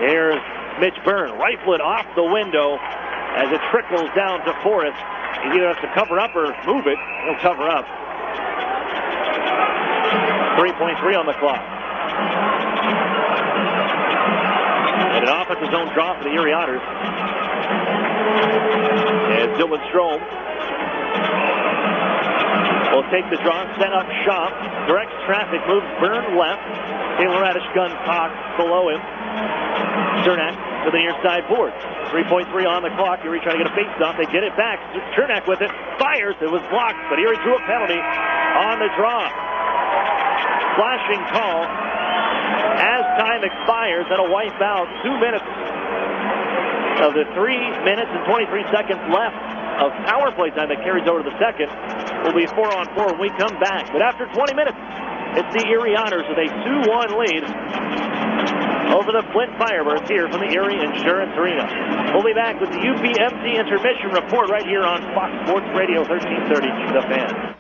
Here's Mitch Byrne. Rifle it off the window as it trickles down to Forrest. He either has to cover up or move it. He'll cover up. 3.3 on the clock. And an offensive zone draw for the Erie Otters. And Dylan Strom will take the draw, set up shop, directs traffic, moves Byrne left. Taylor Radish gun cocked below him. Cernak to the near side board. 3.3 on the clock. Erie trying to get a face-off. They get it back. Cernak with it. Fires. It was blocked, but Erie drew a penalty on the draw. Flashing call as time expires. That'll wipe out 2 minutes of the 3 minutes and 23 seconds left of power play time that carries over to the second. Will be 4-on-4 when we come back. But after 20 minutes, it's the Erie Otters with a 2-1 lead over the Flint Firebirds here from the Erie Insurance Arena. We'll be back with the UPMC intermission report right here on Fox Sports Radio 1330 The Fan.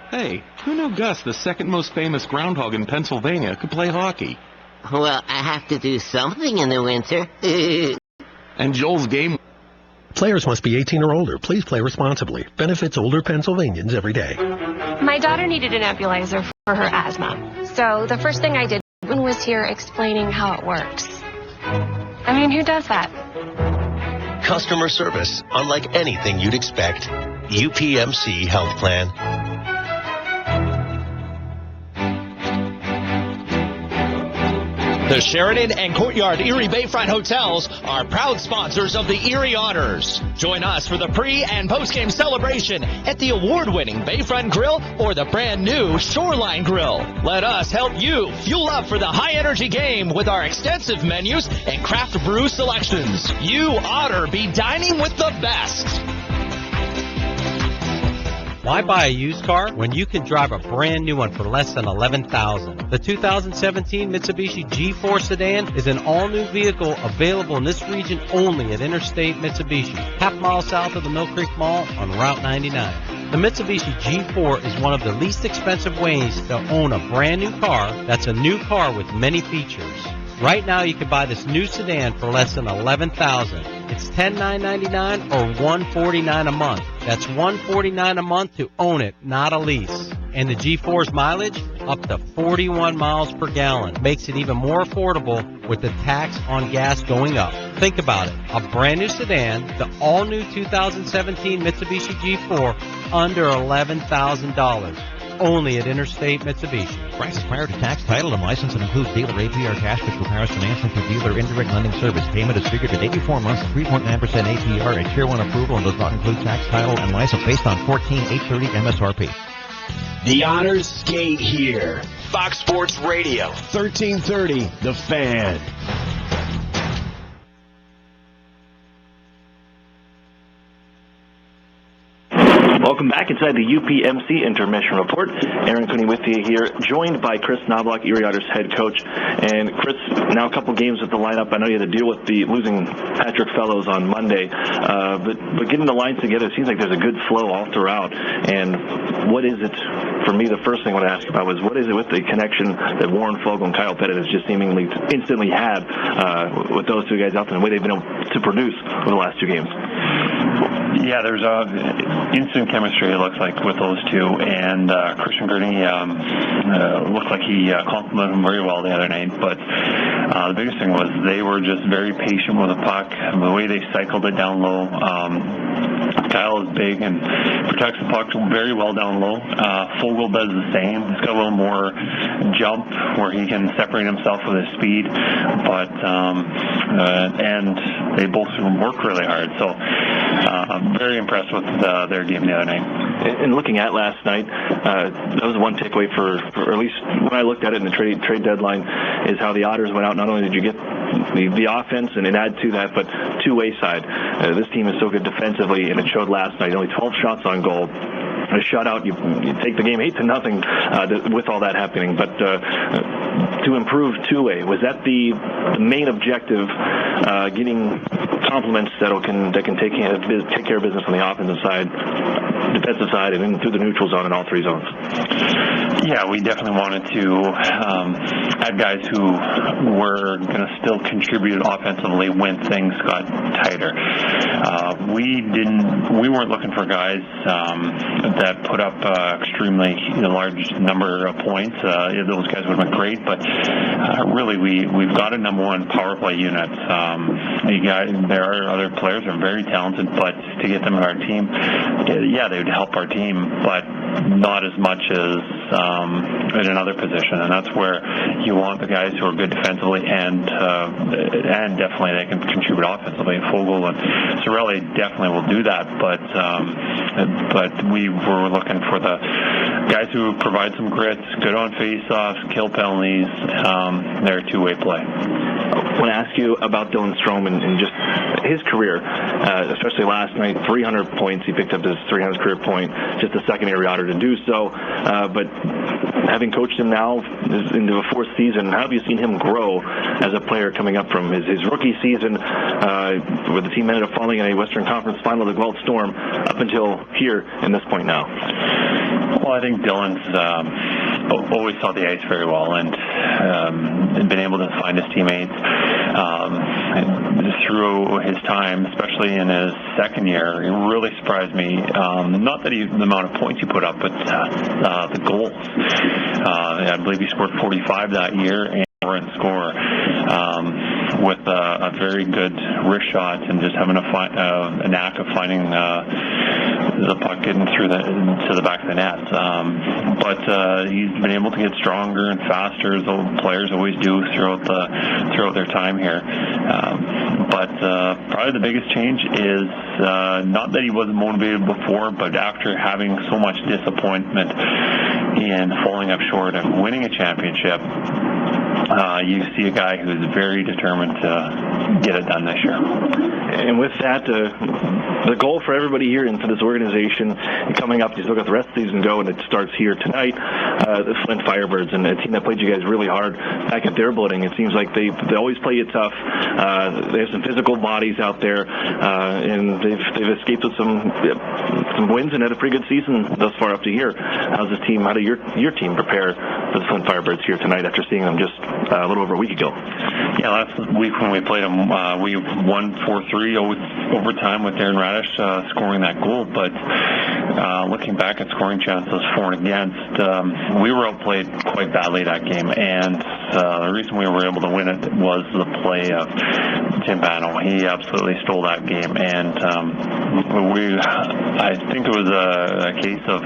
Hey, who knew Gus, the second most famous groundhog in Pennsylvania, could play hockey? Well, I have to do something in the winter. And Joel's game... Players must be 18 or older. Please play responsibly. Benefits older Pennsylvanians every day. My daughter needed an nebulizer for her asthma. So the first thing I did was here explaining how it works. I mean, who does that? Customer service, unlike anything you'd expect. UPMC Health Plan. The Sheridan and Courtyard Erie Bayfront Hotels are proud sponsors of the Erie Otters. Join us for the pre- and post-game celebration at the award-winning Bayfront Grill or the brand-new Shoreline Grill. Let us help you fuel up for the high-energy game with our extensive menus and craft brew selections. You Otter be dining with the best. Why buy a used car when you can drive a brand new one for less than $11,000? The 2017 Mitsubishi G4 sedan is an all-new vehicle available in this region only at Interstate Mitsubishi, half-mile south of the Mill Creek Mall on Route 99. The Mitsubishi G4 is one of the least expensive ways to own a brand new car that's a new car with many features. Right now you can buy this new sedan for less than $11,000. It's $10,999 or $149 a month. That's $149 a month to own it, not a lease. And the G4's mileage, up to 41 miles per gallon. Makes it even more affordable with the tax on gas going up. Think about it. A brand new sedan, the all-new 2017 Mitsubishi G4, under $11,000. Only at Interstate Mitsubishi. Prices prior to tax, title, and license and include dealer APR cash, which requires financing through dealer indirect lending service. Payment is figured at 84 months, 3.9% APR, a Tier 1 approval, and does not include tax, title, and license based on 14,830 MSRP. The Otters skate here. Fox Sports Radio, 1330 The Fan. Welcome back inside the UPMC Intermission Report. Aaron Cooney with you here, joined by Chris Knobloch, Erie Otters head coach. And Chris, now a couple games with the lineup. I know you had to deal with the losing Patrick Fellows on Monday, but getting the lines together, it seems like there's a good flow all throughout. And what is it, for me, the first thing I want to ask about was, what is it with the connection that Warren Fogle and Kyle Pettit has just seemingly instantly had with those two guys out there and the way they've been able to produce over the last two games? Yeah, there's instant chemistry, it looks like, with those two. And Christian Gurney looked like he complimented him very well the other night. But the biggest thing was they were just very patient with the puck. The way they cycled it down low. Kyle is big and protects the puck very well down low. Fogle does the same. He's got a little more jump where he can separate himself with his speed. But and they both work really hard. So I'm very impressed with their game the other night. And looking at last night, that was one takeaway for at least when I looked at it in the trade deadline, is how the Otters went out. Not only did you get the offense and add to that, but two-way side. This team is so good defensively, and it showed last night. Only 12 shots on goal. A shutout, you take the game 8-0 with all that happening. But to improve two-way, was that the main objective? Getting compliments that can take care of business on the offensive side, defensive side, and then through the neutral zone in all three zones. Yeah, we definitely wanted to have guys who were going to still contribute offensively when things got tighter. We weren't looking for guys that put up extremely large number of points. Those guys would have been great, but really we've got a number one power play unit. There are other players that are very talented, but to get them in our team, yeah, they would help our team, but not as much as in another position, and that's where you want the guys who are good defensively and definitely they can contribute offensively. Fogle and Sorelli definitely will do that, but we were looking for the guys who provide some grit, good on face-offs, kill penalties. They're a two-way play. I want to ask you about Dylan Strome and just his career, especially last night. 300 points. He picked up his 300th career point, just a second Erie Otter to do so. But having coached him now into a fourth season, how have you seen him grow as a player coming up from his rookie season, where the team ended up falling in a Western Conference final, the Guelph Storm, up until here in this point now? Well, I think Dylan's always saw the ice very well and been able to find his teammates through his time, especially in his second year. It really surprised me. Not that the amount of points he put up, but the goals. I believe he scored 45 that year and score with a very good wrist shot and just having a knack of finding the puck getting through to the back of the net. But he's been able to get stronger and faster, as the players always do throughout their time here. But probably the biggest change is not that he wasn't motivated before, but after having so much disappointment in falling up short and winning a championship, you see a guy who's very determined to get it done this year. And with that, the goal for everybody here and for this organization coming up, you still got the rest of the season go, and it starts here tonight, the Flint Firebirds, and a team that played you guys really hard back at their building. It seems like they always play you tough. They have some physical bodies out there, and they've escaped with some wins and had a pretty good season thus far up to here. How did your team prepare for the Flint Firebirds here tonight after seeing them just a little over a week ago? Yeah, last week when we played them, we won 4-3 overtime with Darren Radish scoring that goal. But looking back at scoring chances for and against, we were outplayed quite badly that game. And the reason we were able to win it was the play of Tim Bano. He absolutely stole that game. And I think it was a case of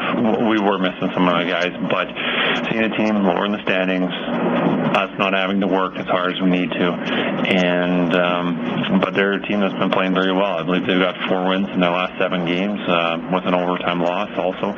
we were missing some of the guys. But seeing a team lower in the standings, us not having to work as hard as we need to, and but they're a team that's been playing very well. I believe they've got 4 wins in their last 7 games, with an overtime loss also.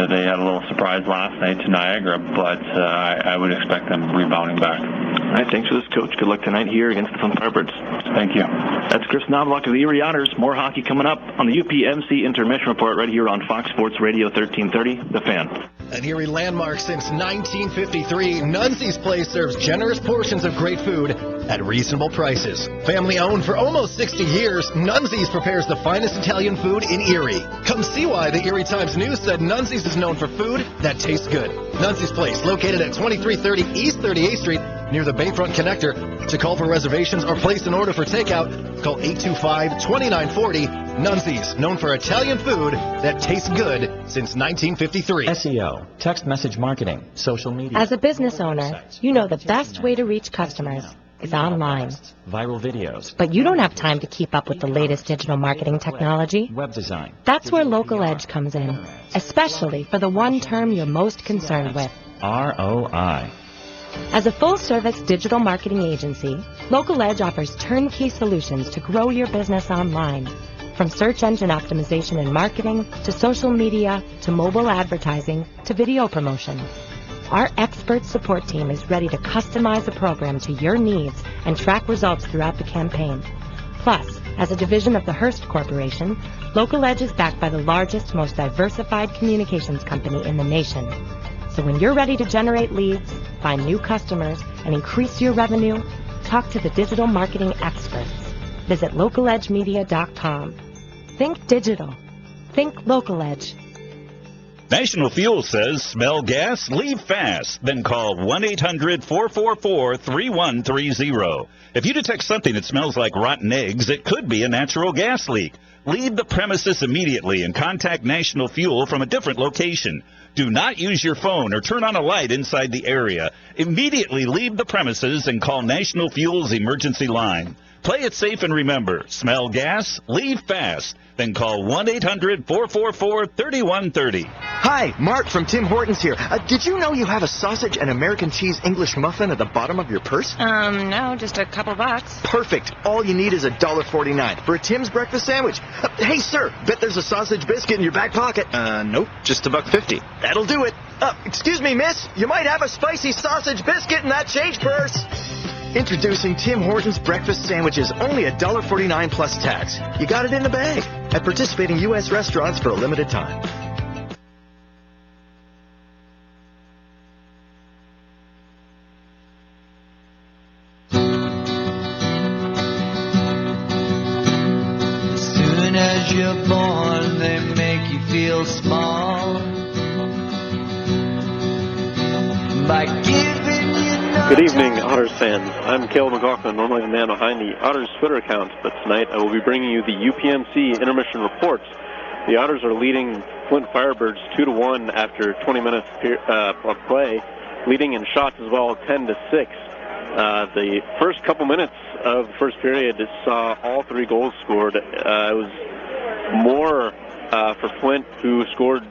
They had a little surprise last night to Niagara, but I would expect them rebounding back. All right, thanks for this, Coach. Good luck tonight here against the Flint Firebirds. Thank you. That's Chris Knobloch of the Erie Otters. More hockey coming up on the UPMC Intermission Report right here on Fox Sports Radio 1330, The Fan. An Erie landmark since 1953, Nunzi's Place serves generous portions of great food at reasonable prices. Family owned for almost 60 years, Nunzi's prepares the finest Italian food in Erie. Come see why the Erie Times News said Nunzi's is known for food that tastes good. Nunzi's Place, located at 2330 East 38th Street, near the Bayfront Connector. To call for reservations or place an order for takeout, call 825-2940. Nunzi's, known for Italian food that tastes good since 1953. SEO, text message marketing, social media. As a business owner, you know the best way to reach customers is online. Viral videos. But you don't have time to keep up with the latest digital marketing technology. Web design. That's where Local Edge comes in, especially for the one term you're most concerned with. ROI. As a full-service digital marketing agency, Local Edge offers turnkey solutions to grow your business online. From search engine optimization and marketing, to social media, to mobile advertising, to video promotion. Our expert support team is ready to customize a program to your needs and track results throughout the campaign. Plus, as a division of the Hearst Corporation, Local Edge is backed by the largest, most diversified communications company in the nation. So when you're ready to generate leads, find new customers, and increase your revenue, talk to the digital marketing experts. Visit localedgemedia.com. Think digital. Think Local Edge. National Fuel says, smell gas, leave fast. Then call 1-800-444-3130. If you detect something that smells like rotten eggs, it could be a natural gas leak. Leave the premises immediately and contact National Fuel from a different location. Do not use your phone or turn on a light inside the area. Immediately leave the premises and call National Fuel's emergency line. Play it safe and remember, smell gas, leave fast. Then call 1-800-444-3130. Hi, Mark from Tim Hortons here. Did you know you have a sausage and American cheese English muffin at the bottom of your purse? No, just a couple bucks. Perfect. All you need is $1.49 for a Tim's breakfast sandwich. Hey, sir, bet there's a sausage biscuit in your back pocket. Nope, just $1.50. That'll do it. Excuse me, miss. You might have a spicy sausage biscuit in that change purse. Introducing Tim Hortons breakfast sandwiches, only $1.49 plus tax. You got it in the bag at participating U.S. restaurants for a limited time. As soon as you're born, they make you feel small by giving you. Good evening, Otters fans. I'm Caleb McLaughlin, normally the man behind the Otters Twitter account, but tonight I will be bringing you the UPMC intermission reports. The Otters are leading Flint Firebirds 2-1 after 20 minutes of play, leading in shots as well, 10-6. The first couple minutes of the first period saw all three goals scored. It was more for Flint, who scored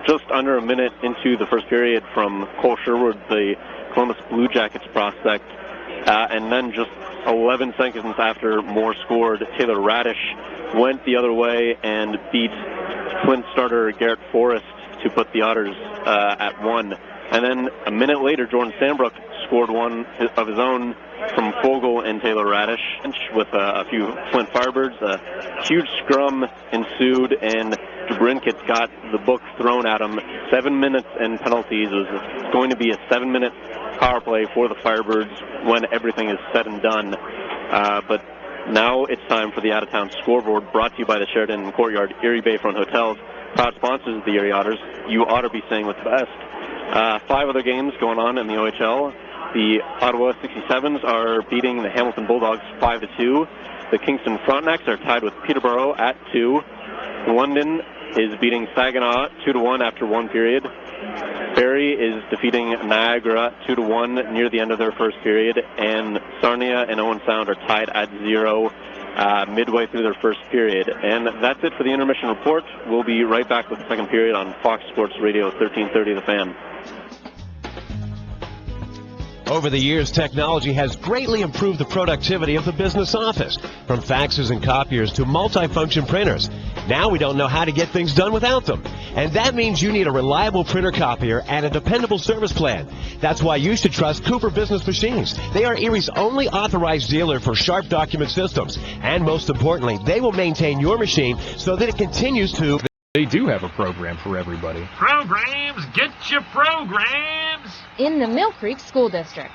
just under a minute into the first period from Cole Sherwood, the Columbus Blue Jackets prospect, and then just 11 seconds after Moore scored, Taylor Radish went the other way and beat Flint starter Garrett Forrest to put the Otters at 1. And then a minute later, Jordan Sandbrook scored one of his own from Fogle and Taylor Radish with a few Flint Firebirds. A huge scrum ensued, and Brinkett got the book thrown at him. 7 minutes and penalties. It was going to be a 7-minute power play for the Firebirds when everything is said and done. But now it's time for the out-of-town scoreboard, brought to you by the Sheraton Courtyard Erie Bayfront Hotels, proud sponsors of the Erie Otters. You ought to be staying with the best. 5 other games going on in the OHL. The Ottawa 67s are beating the Hamilton Bulldogs 5-2. The Kingston Frontenacs are tied with Peterborough at 2. London is beating Saginaw 2-1 after one period. Barrie is defeating Niagara 2-1 near the end of their first period, and Sarnia and Owen Sound are tied at 0 midway through their first period. And that's it for the intermission report. We'll be right back with the second period on Fox Sports Radio 1330 The Fan. Over the years, technology has greatly improved the productivity of the business office, from faxes and copiers to multifunction printers. Now we don't know how to get things done without them. And that means you need a reliable printer copier and a dependable service plan. That's why you should trust Cooper Business Machines. They are Erie's only authorized dealer for Sharp document systems. And most importantly, they will maintain your machine so that it continues to... They do have a program for everybody. Programs, get your programs! In the Mill Creek School District.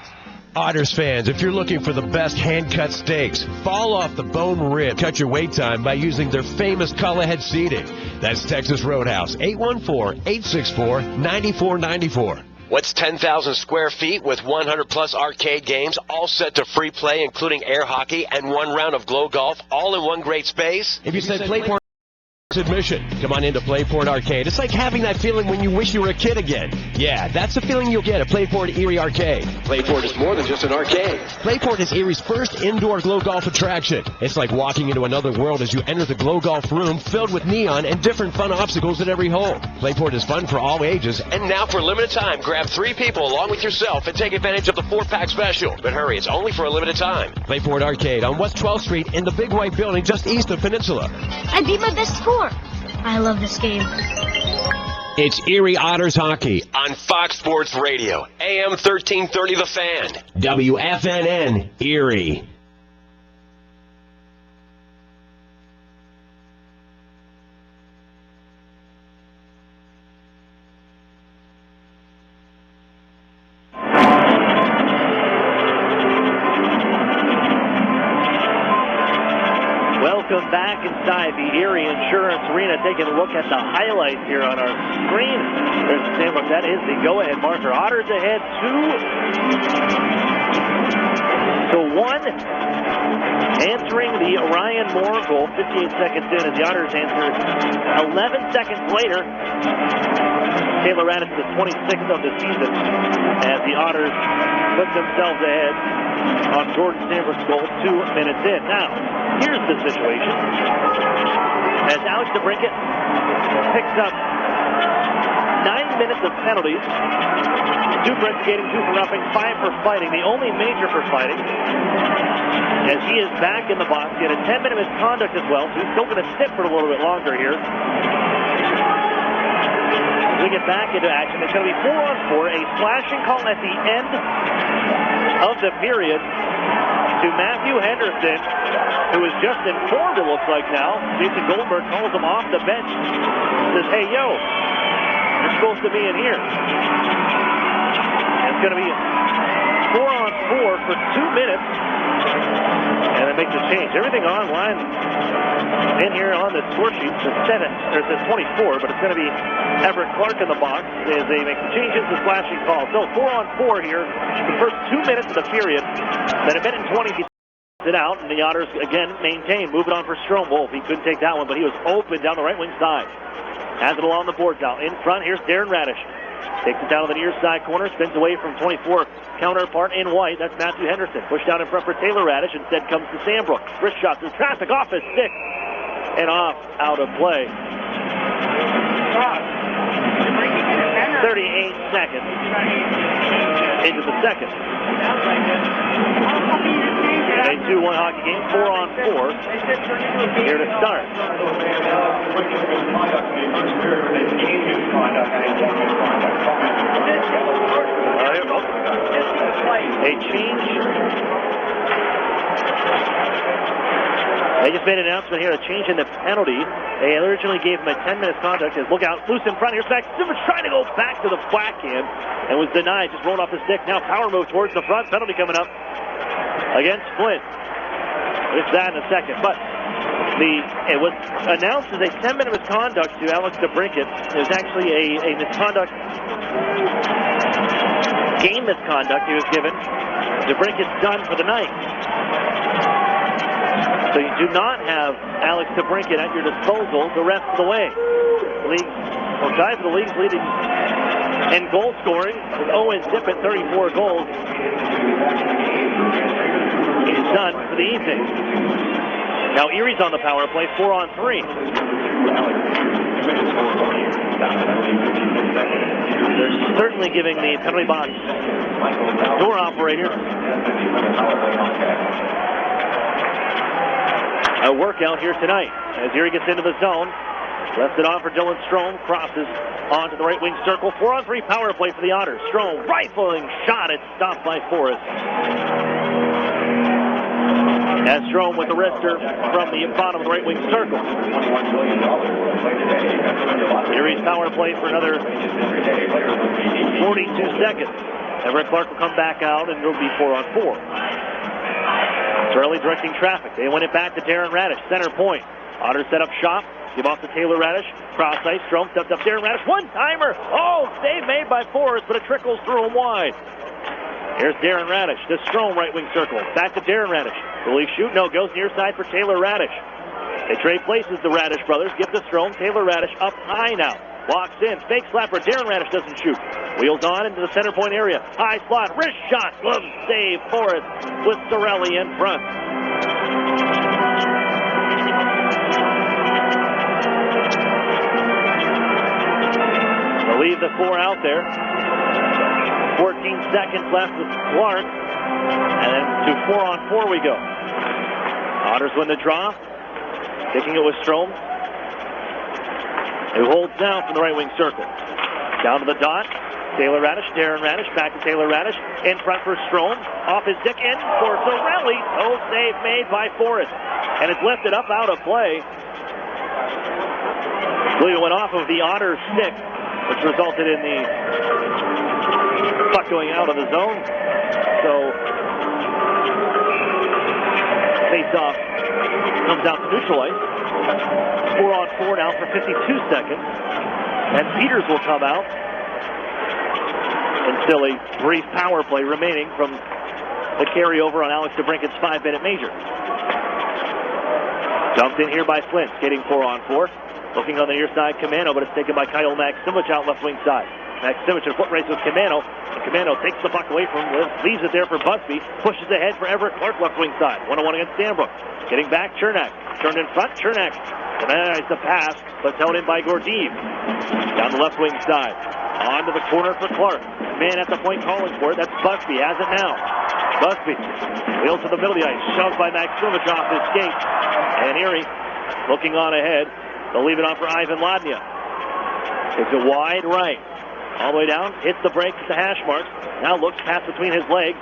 Otters fans, if you're looking for the best hand-cut steaks, fall off the bone rib, cut your wait time by using their famous color-head seating. That's Texas Roadhouse, 814-864-9494. What's 10,000 square feet with 100-plus arcade games, all set to free play, including air hockey and one round of glow golf, all in one great space? If you said Playport admission, come on into Playport Arcade. It's like having that feeling when you wish you were a kid again. Yeah, that's the feeling you'll get at Playport Erie Arcade. Playport is more than just an arcade. Playport is Erie's first indoor glow golf attraction. It's like walking into another world as you enter the glow golf room filled with neon and different fun obstacles at every hole. Playport is fun for all ages. And now for a limited time, grab 3 people along with yourself and take advantage of the 4-pack special. But hurry, it's only for a limited time. Playport Arcade on West 12th Street in the big white building just east of Peninsula. I beat my best score. I love this game. It's Erie Otters hockey On Fox Sports Radio, AM 1330 The Fan. WFNN, Erie. Welcome back inside the Erie Insurance Arena. Taking a look at the highlights here on our screen. There's the Sandbrook. That is the go-ahead marker. Otters ahead 2-1. Answering the Ryan Moore goal 58 seconds in as the Otters answered 11 seconds later. Taylor Raddish, the 26th of the season, as the Otters put themselves ahead on Jordan Sandbrook's goal 2 minutes in. Now, here's the situation. As Alex DeBrincat picks up 9 minutes of penalties, 2 for instigating, 2 for roughing, 5 for fighting, the only major for fighting, as he is back in the box. He had a 10-minute misconduct as well, so he's still going to sit for a little bit longer here. We get back into action. It's going to be 4-on-4, a slashing call at the end of the period to Matthew Henderson, who is just informed, it looks like now. Jason Goldberg calls him off the bench. Says, hey, yo, you're supposed to be in here. It's going to be 4-on-4 for 2 minutes. And it makes a change. Everything online in here on the score sheet says 24, but it's going to be Everett Clark in the box as they make the changes, the slashing call. So 4-on-4 here, the first 2 minutes of the period. Then a minute and 20 it out, and the Otters again maintain. Move it on for Stromwolf. He couldn't take that one, but he was open down the right wing side. Has it along the boards now. In front, here's Darren Raddish. Takes it down to the near side corner, spins away from 24 counterpart in white. That's Matthew Henderson. Pushed down in front for Taylor Raddish. Instead comes to Sandbrook. Wrist shot through traffic, off his stick, and off, out of play. 38 seconds into the second. A 2-1 hockey game, 4-on-4 here to start. A change. They just made an announcement here, a change in the penalty. They originally gave him a 10-minute contact. Look out, loose in front. Here's back. Simmons trying to go back to the backhand and was denied. Just rolled off the stick. Now power move towards the front. Penalty coming up against Flint. It's that in a second. But it was announced as a 10-minute misconduct to Alex DeBrincat. It was actually a misconduct, game misconduct he was given. DeBrincat's done for the night. So you do not have Alex DeBrincat at your disposal the rest of the way. Tied for the league's leading in goal scoring with Owen Tippett, 34 goals. He's done for the evening. Now Erie's on the power play, 4-on-3. They're certainly giving the penalty box door operator a workout here tonight as Erie gets into the zone. Left it on for Dylan Strome. Crosses onto the right wing circle. 4-on-3 power play for the Otters. Strome rifling shot. It's stopped by Forrest. As Strome with the wrister from the bottom of the right wing circle. Erie's power play for another 42 seconds. Everett Clark will come back out and it'll be 4-on-4. Sorelli directing traffic. They win it back to Darren Radish. Center point. Otters set up shop. Give off to Taylor Radish. Cross ice. Strome steps up. Darren Radish. One-timer. Oh, save made by Forrest, but it trickles through him wide. Here's Darren Radish. To Strome, right wing circle. Back to Darren Radish. Will he shoot? No. Goes near side for Taylor Radish. They trade places, the Radish brothers. Give to Strome. Taylor Radish up high now. Walks in. Fake slapper. Darren Radish doesn't shoot. Wheels on into the center point area. High slot. Wrist shot. Glove save. Forrest with Sorelli in front. They'll leave the 4 out there. 14 seconds left with Clark. And then to 4-on-4 we go. Otters win the draw. Taking it with Strome, who holds now from the right wing circle. Down to the dot. Taylor Radish, Darren Radish, back to Taylor Radish. In front for Strome. Off his stick, in for Sorelli. Oh, save made by Forrest. And it's lifted up out of play. I believe it went off of the Otters stick, which resulted in the puck going out of the zone. So, face-off comes out to neutral ice. 4-on-4 now for 52 seconds. And Peters will come out. And still a brief power play remaining from the carryover on Alex DeBrinket's 5-minute major. Dumped in here by Flint, skating 4-on-4. Looking on the near side, Camano, but it's taken by Kyle Maximich out left wing side. Maximich in foot race with Camano. Camano takes the puck away from him, leaves it there for Busby. Pushes ahead for Everett Clark left wing side. 1-on-1 against Stanbrook. Getting back, Chernak. Turned in front, Chernak. Denies the pass, but held in by Gordeev. Down the left wing side. On to the corner for Clark. Man at the point calling for it. That's Busby. Has it now. Busby wheels to the middle of the ice. Shoved by Maximich off his skate. And Erie looking on ahead. They'll leave it on for Ivan Ladnia. Takes it wide right. All the way down. Hits the brakes at the hash marks. Now looks past between his legs.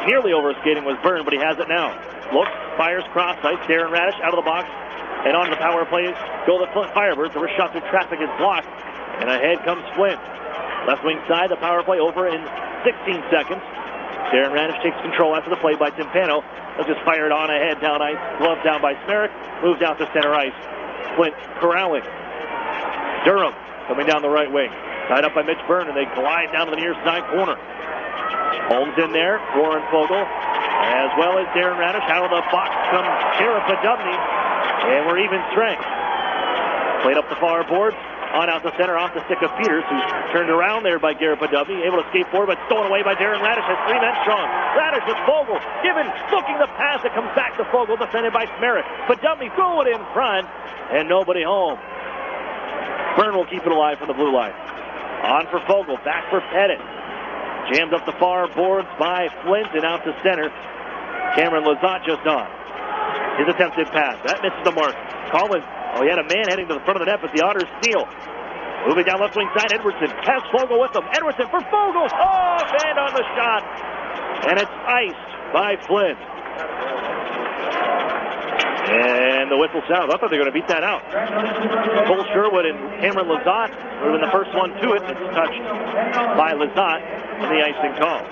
Nearly over skating was Byrne, but he has it now. Looks, fires cross ice. Darren Radish out of the box. And on the power play go the Flint Firebirds. The wrist shot through traffic is blocked. And ahead comes Flint. Left wing side, the power play over in 16 seconds. Darren Radish takes control after the play by Timpano. They'll just fire it on ahead, down ice. Glove down by Smerrick. Moves out to center ice. Flint corralling. Durham coming down the right wing. Tied up by Mitch Byrne, and they glide down to the near side corner. Holmes in there. Warren Fogle, as well as Darren Radish. Out of the box comes Sheriff Padubny. And we're even strength. Played up the far boards. On out the center, off the stick of Peters, who's turned around there by Garrett Padubny. Able to skate forward, but stolen away by Darren Radish. Has 3 men strong. Radish with Fogle. Given, looking the pass. It comes back to Fogle, defended by Smerrick. Padubny threw it in front, and nobody home. Byrne will keep it alive from the blue line. On for Fogle, back for Pettit. Jammed up the far boards by Flint and out to center. Cameron Lazat just on. His attempted pass. That misses the mark. Collins. Oh, he had a man heading to the front of the net, but the Otters steal. Moving down left wing side, Edwardson has Fogle with him. Edwardson for Fogle. Oh, band on the shot. And it's iced by Flint. And the whistle sounds. I thought they were going to beat that out. Cole Sherwood and Cameron Lazat would have been the first one to it. It's touched by Lazat in the icing call.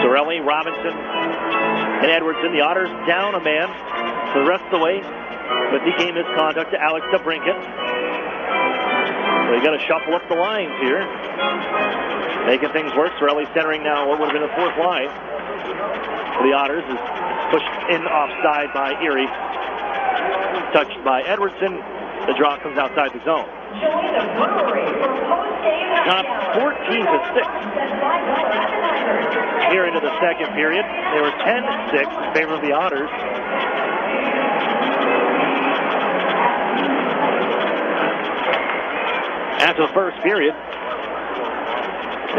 Sorelli, Robinson, and Edwardson. The Otters down a man for the rest of the way, but the game misconduct to Alex DeBrinket. So you got to shuffle up the lines here, making things work. Sorelli centering now what would have been the fourth line for the Otters is pushed in offside by Erie. Touched by Edwardson. The draw comes outside the zone. Top 14-6. Here into the second period. They were 10-6 in favor of the Otters. After the first period,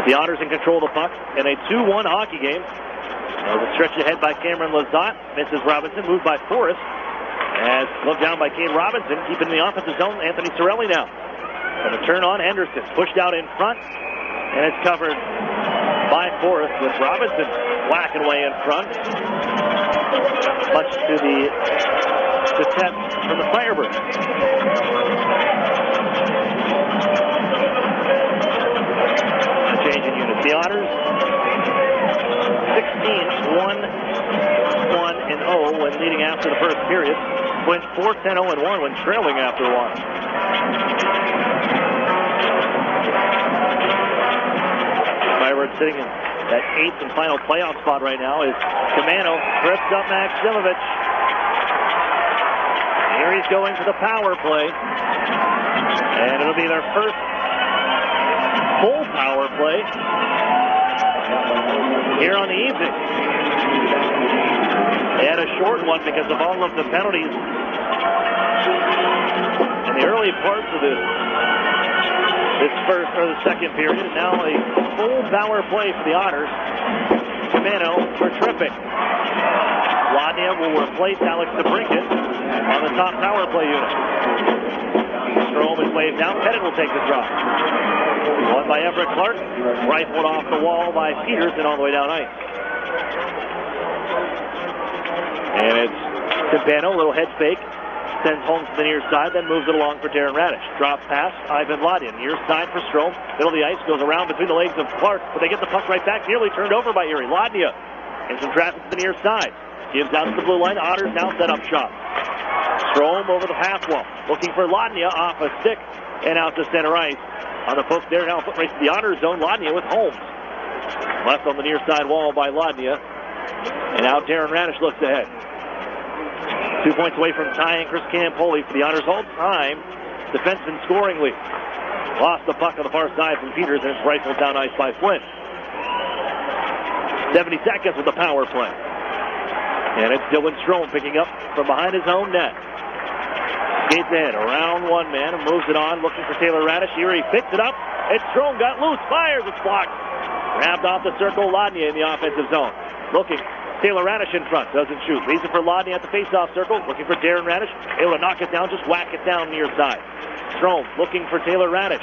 The Otters in control of the puck in a 2-1 hockey game. The stretch ahead by Cameron Lazat. Misses Robinson. Moved by Forrest. As looked down by Kane Robinson. Keeping the offensive zone. Anthony Sorelli now. And a turn on Henderson. Pushed out in front. And it's covered by Forrest with Robinson whacking away in front. Much to the success from the Firebirds. Changing units. The Otters 16-1-1-0 when leading after the first period. Went 4-10-0-1 when trailing after one. Firebirds sitting in that 8th and final playoff spot right now is Camano. Trips up Maximovic. Here he's going for the power play. And it'll be their first full power play here on the evening. They had a short one because of all of the penalties in the early parts of this first or the second period. And now a full power play for the Otters. Camano for tripping. Wadnia will replace Alex DeBrincat on the top power play unit. Strom is waved down. Pettit will take the drop. Won by Everett Clark. Rifled off the wall by Peterson all the way down ice. And it's Campano, a little head fake. Sends Holmes to the near side, then moves it along for Darren Radish. Drop pass, Ivan Ladin. Near side for Strom. Middle of the ice, goes around between the legs of Clark, but they get the puck right back. Nearly turned over by Erie. Ladnia in some traffic to the near side. Gives out to the blue line. Otters now set up shop. Strom over the half wall. Looking for Ladnia off a stick and out to center ice. On the post there now, foot race to the Otters zone. Ladnia with Holmes. Left on the near side wall by Ladnia. And now Darren Radish looks ahead. 2 points away from tying Chris Campoli for the Otters all-time defenseman scoring lead. Lost the puck on the far side from Peters, and it's rifled down ice by Flint. 70 seconds with the power play. And it's Dylan Strom picking up from behind his own net. Skates ahead, around one man, and moves it on, looking for Taylor Radish. Erie picks it up, and Strom got loose, fires, it's blocked. Grabbed off the circle, Ladnia in the offensive zone. Looking, Taylor Radish in front, doesn't shoot. Leaves it for Ladnia at the face-off circle, looking for Darren Radish. Able to knock it down, just whack it down near side. Strom looking for Taylor Radish.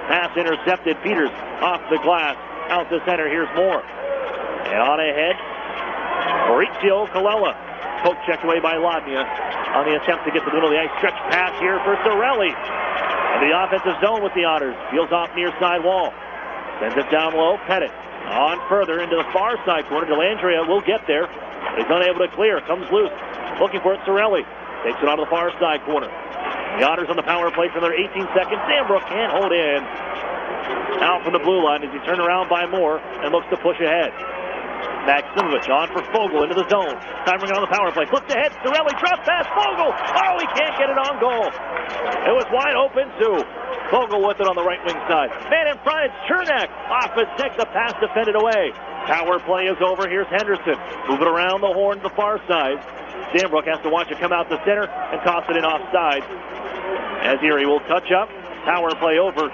Pass intercepted, Peters off the glass, out to center, here's more. And on ahead, Mauricio Colella. Poke checked away by Ladnia on the attempt to get to the middle of the ice. Stretch pass here for Sorelli. And the offensive zone with the Otters. Peels off near side wall. Sends it down low. Pettit on further into the far side corner. Delandria will get there. He's unable to clear. Comes loose. Looking for it, Sorelli. Takes it on the far side corner. The Otters on the power play for their 18 seconds. Sandbrook can't hold in. Out from the blue line as he turned around by Moore and looks to push ahead. Maximovic on for Fogle into the zone. Time ringing on the power play. Flips ahead. Sorelli drop pass. Fogle. Oh, he can't get it on goal. It was wide open too. Fogle with it on the right wing side. Man in front, it's Chernak. Off his stick, the pass defended away. Power play is over. Here's Henderson. Moving around the horn to the far side. Sandbrook has to watch it come out the center and toss it in offside. As Erie will touch up. Power play over.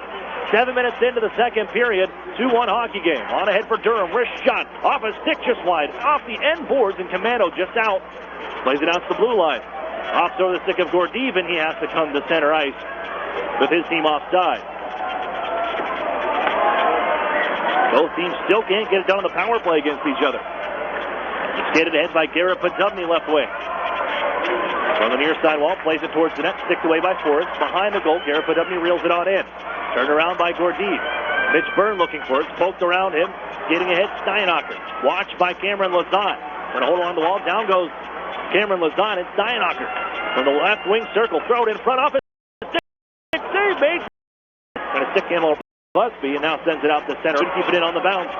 7 minutes into the second period. 2-1 hockey game. On ahead for Durham. Wrist shot. Off a stick just wide. Off the end boards and Commando just out. Plays it out to the blue line. Off over the stick of Gordeven. He has to come to center ice with his team offside. Both teams still can't get it done on the power play against each other. It's skated ahead by Garrett Podubny left wing. From the near side wall, plays it towards the net, sticked away by Forrest. Behind the goal, Garrett Podubny reels it on in. Turned around by Gordeven. Mitch Byrne looking for it, poked around him. Skating ahead, Steinacher. Watched by Cameron Lazat. Gonna hold on the wall, down goes Cameron Lazat and Steinacher. From the left wing circle, throw it in front off it. Save made. Gonna stick handle Busby and now sends it out to center. Couldn't keep it in on the bounce.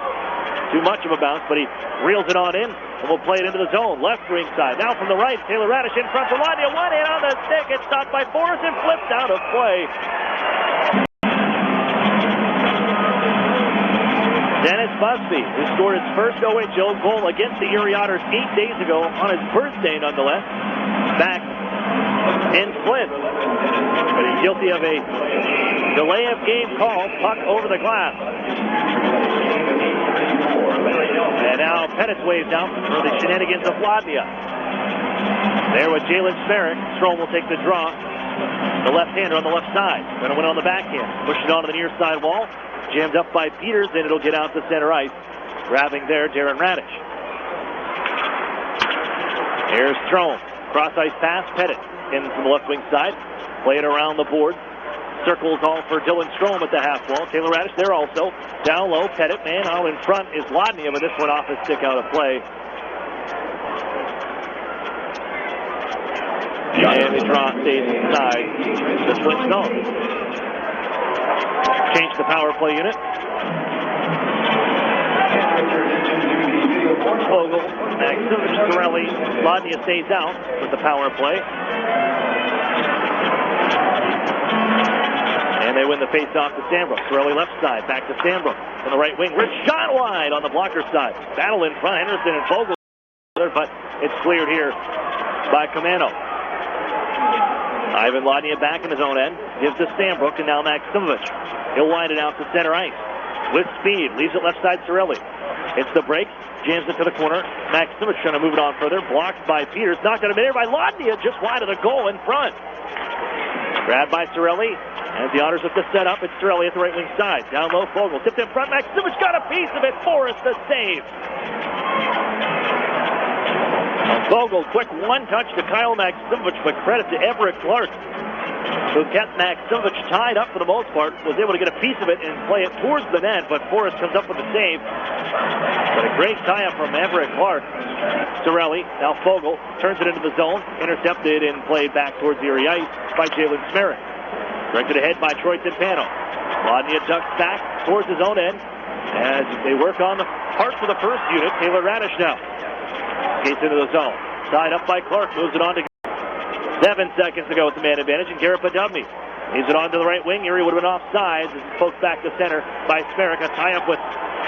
Too much of a bounce, but he reels it on in and will play it into the zone. Left wing side. Now from the right, Taylor Radish in front for Ladnia. One in on the stick. It's stopped by Forrest and flipped out of play. Dennis Busby, who scored his first OHL goal against the Erie Otters 8 days ago on his birthday, nonetheless, back in Flint. But he's guilty of a Delay of game call. Puck over the glass. And now Pettit's waved out for the shenanigans of Ladnia. There with Jalen Smerrick. Strom will take the draw. The left-hander on the left side. Going to win on the backhand. Push it onto the near side wall. Jammed up by Peters, and it'll get out to center ice. Grabbing there, Darren Radish. Here's Strom. Cross-ice pass, Pettit. In from the left wing side. Play it around the board. Circles all for Dylan Strom at the half wall. Taylor Radish there also. Down low, Pettit. Man out in front is Ladnia, but this one off his stick out of play. And the draw stays inside the Flint zone. Change the power play unit. Vogel, Maximовich, Sorelli, Ladnia stays out with the power play. And they win the face-off to Sandbrook. Sorelli left side, back to Sandbrook. On the right wing, rich shot wide on the blocker side. Battle in front, Henderson and Vogel. But it's cleared here by Camano. Ivan Ladnia back in his own end. Gives to Sandbrook, and now Maximовich. He'll wind it out to center ice. With speed, leaves it left side Sorelli. It's the break, jams it to the corner. Maximovich trying to move it on further. Blocked by Peters, knocked out of midair by Ladnia, just wide of the goal in front. Grabbed by Sorelli. As the Otters look to set up, it's Sorelli at the right wing side. Down low, Vogel tipped in front. Maximovich got a piece of it. Forrest the save. Vogel, quick one-touch to Kyle Maximovich, but credit to Everett Clark, who kept Maximovich tied up for the most part, was able to get a piece of it and play it towards the net, but Forrest comes up with the save. But a great tie-up from Everett Clark. Sorelli, now Vogel, turns it into the zone, intercepted and played back towards the Erie ice by Jalen Smerrick. Directed ahead by Troy Timpano. Ladnia ducks back towards his own end as they work on the parts of the first unit. Taylor Radish now skates into the zone. Tied up by Clark, moves it on to 7 seconds to go with the man advantage, and Garrett Badubny leaves it on to the right wing. Erie would have been offsides. It's poked back to center by Smerrick. A tie-up with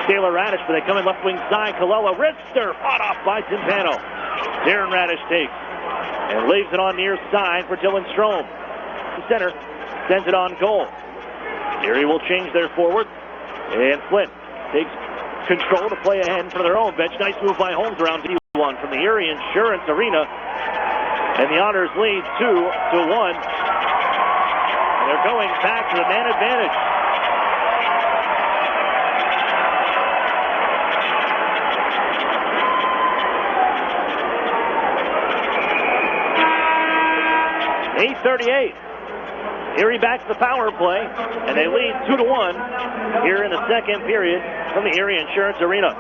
Taylor Radish, but they come in left wing side. Colella, wrister, fought off by Timpano. Darren Radish takes and leaves it on near side for Dylan Strom. Center sends it on goal. Erie will change their forward, and Flint takes control to play ahead for their own bench. Nice move by Holmes around D1 from the Erie Insurance Arena. And the Otters lead 2-1. And they're going back to the man advantage. .8:38. Erie backs the power play, and they lead 2-1 here in the second period from the Erie Insurance Arena.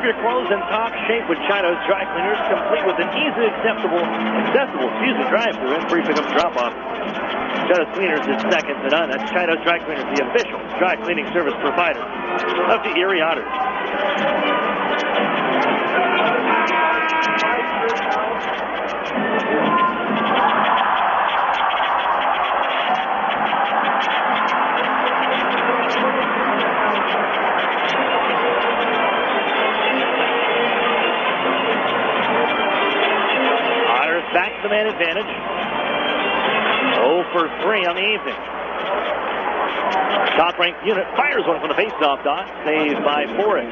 Your clothes in top shape with Chino's Dry Cleaners, complete with an easy, accessible drive-through and free pickup drop-off. Chino's Cleaners is second to none. That's Chino's Dry Cleaners, the official dry cleaning service provider of the Erie Otters. Back to the man advantage. 0 for 3 on the evening. Top-ranked unit fires one from the face-off dot. Saved by Forrest.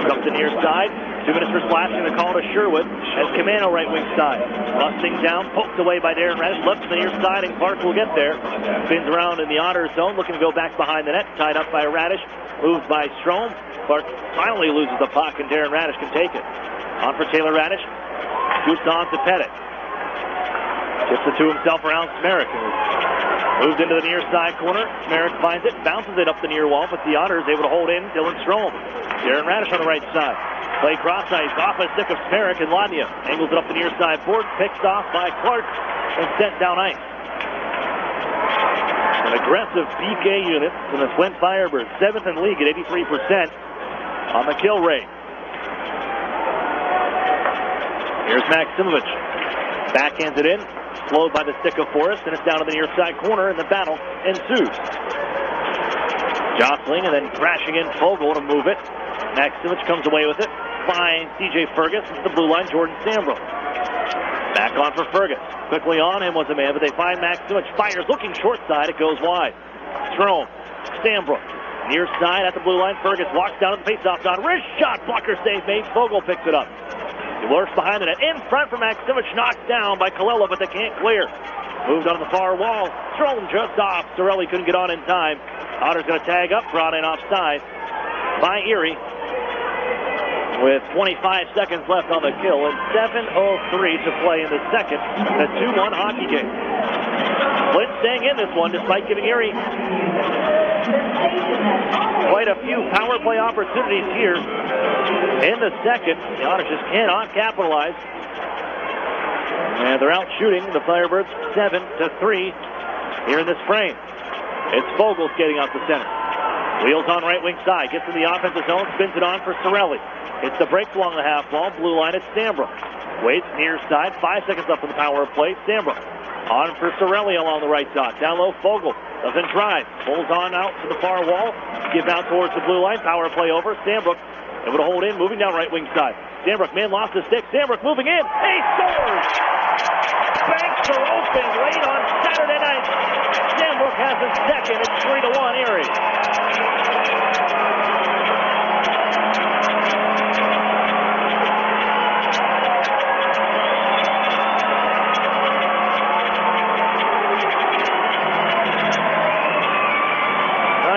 Comes to near side. 2 minutes for splashing. The call to Sherwood as Camano right wing side. Busting down, poked away by Darren Radish. Left to the near side, and Clark will get there. Spins around in the Otters zone, looking to go back behind the net. Tied up by Radish. Moved by Strom. Clark finally loses the puck, and Darren Radish can take it. On for Taylor Radish. Scoops on to Pettit. Chips it to himself around Smerrick. Moved into the near side corner. Smerrick finds it, bounces it up the near wall, but the Otters able to hold in Dylan Strom. Darren Radish on the right side. Play cross ice off a stick of Smerrick, and Ladnia angles it up the near side board, picked off by Clark, and sent down ice. An aggressive PK unit from the Flint Firebirds, 7th in the league at 83% on the kill rate. Here's Maximovich. Backhands it in. Slowed by the stick of Forrest, and it's down to the near side corner, and the battle ensues. Jostling and then crashing in Fogle to move it. Maximovich comes away with it. Finds C.J. Fergus at the blue line, Jordan Stambrook. Back on for Fergus. Quickly on him was a man, but they find Maximovich. Fires looking short side. It goes wide. Strome. Stambrook. Near side at the blue line. Fergus walks down to the faceoff dot. Wrist shot. Blocker save made. Fogle picks it up. He lurks behind the net. In front for Maximovich. Knocked down by Colella, but they can't clear. Moved on the far wall. Strome just off. Sorelli couldn't get on in time. Otters going to tag up. Brought in offside by Erie. With 25 seconds left on the kill and 7:03 to play in the second. A 2-1 hockey game. Flint staying in this one despite giving Erie quite a few power play opportunities here in the second. The Otters just cannot capitalize. And they're out shooting the Firebirds 7-3 here in this frame. It's Fogle skating out the center. Wheels on right wing side. Gets in the offensive zone. Spins it on for Sorelli. It's the break along the half wall. Blue line at Stambrook. Waits near side. 5 seconds left on the power play. Stambrook. On for Sorelli along the right dot. Down low, Fogle. Doesn't drive. Pulls on out to the far wall. Give out towards the blue line. Power play over. Stambrook able to hold in. Moving down right wing side. Stambrook, man lost his stick. Stambrook moving in. He scores! Banks are open late on Saturday night. Stambrook has his second. It's 3-1 Erie.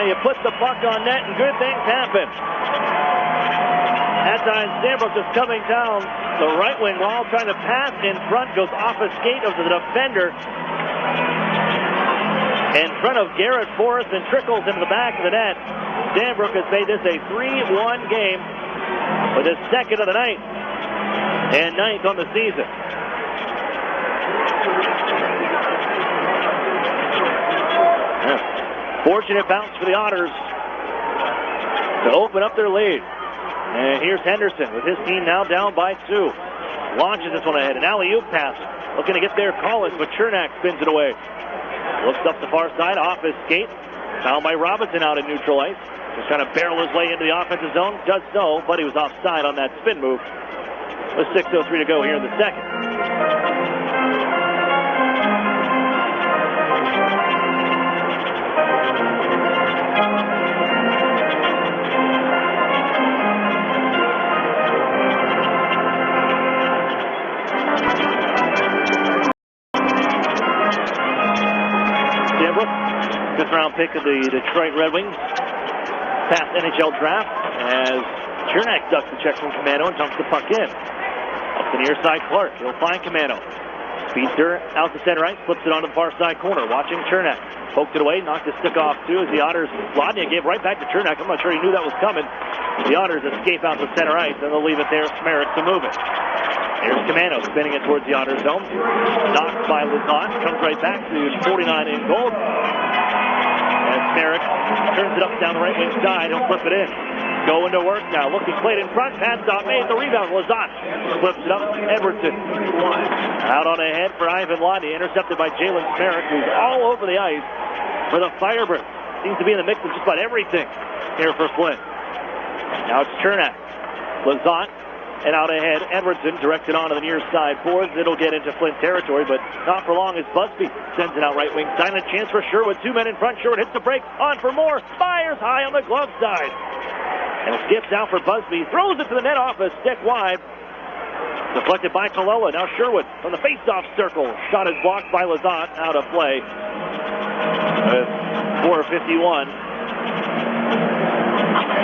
You put the puck on net and good things happen. That time Stambrook is coming down the right wing wall, trying to pass in front, goes off a skate of the defender in front of Garrett Forrest and trickles into the back of the net. Stambrook has made this a 3-1 game with his second of the night and ninth on the season. Fortunate bounce for the Otters to open up their lead. And here's Henderson with his team now down by 2. Launches this one ahead. An alley-oop pass. Looking to get there, Collins, but Chernak spins it away. Looks up the far side, off his skate. Found by Robinson out in neutral ice. Just trying to barrel his way into the offensive zone. Does so, but he was offside on that spin move. With 6:03 to go here in the second. Round pick of the Detroit Red Wings past NHL draft as Chernak ducks the check from Camano and dumps the puck in. Up the near side, Clark. He'll find Camano. Feeds her out to center ice, flips it onto the far side corner. Watching Chernak. Poked it away, knocked his stick off too as the Otters. Lodnia gave right back to Chernak. I'm not sure he knew that was coming. The Otters escape out to center ice and they'll leave it there. Smerrick to move it. Here's Camano spinning it towards the Otters zone. Knocked by Lazat. Comes right back to 49 in goal. Merrick turns it up down the right wing side. He'll flip it in. Going to work now. Looking played in front. Pass stop made. The rebound. Lazat flips it up. Edwardson out on ahead for Ivan Lodny. Intercepted by Jalen Merrick, who's all over the ice for the Firebirds. Seems to be in the mix of just about everything here for Flint. Now it's Chernak. Lazat. And out ahead, Edwardson directed onto the near side boards. It'll get into Flint territory, but not for long as Busby sends it out right wing. Silent chance for Sherwood. 2 men in front. Sherwood hits the break. On for more. Fires high on the glove side. And it skips out for Busby. Throws it to the net off a stick wide. Deflected by Colella. Now Sherwood from the face-off circle. Shot is blocked by Lazat. Out of play. 4:51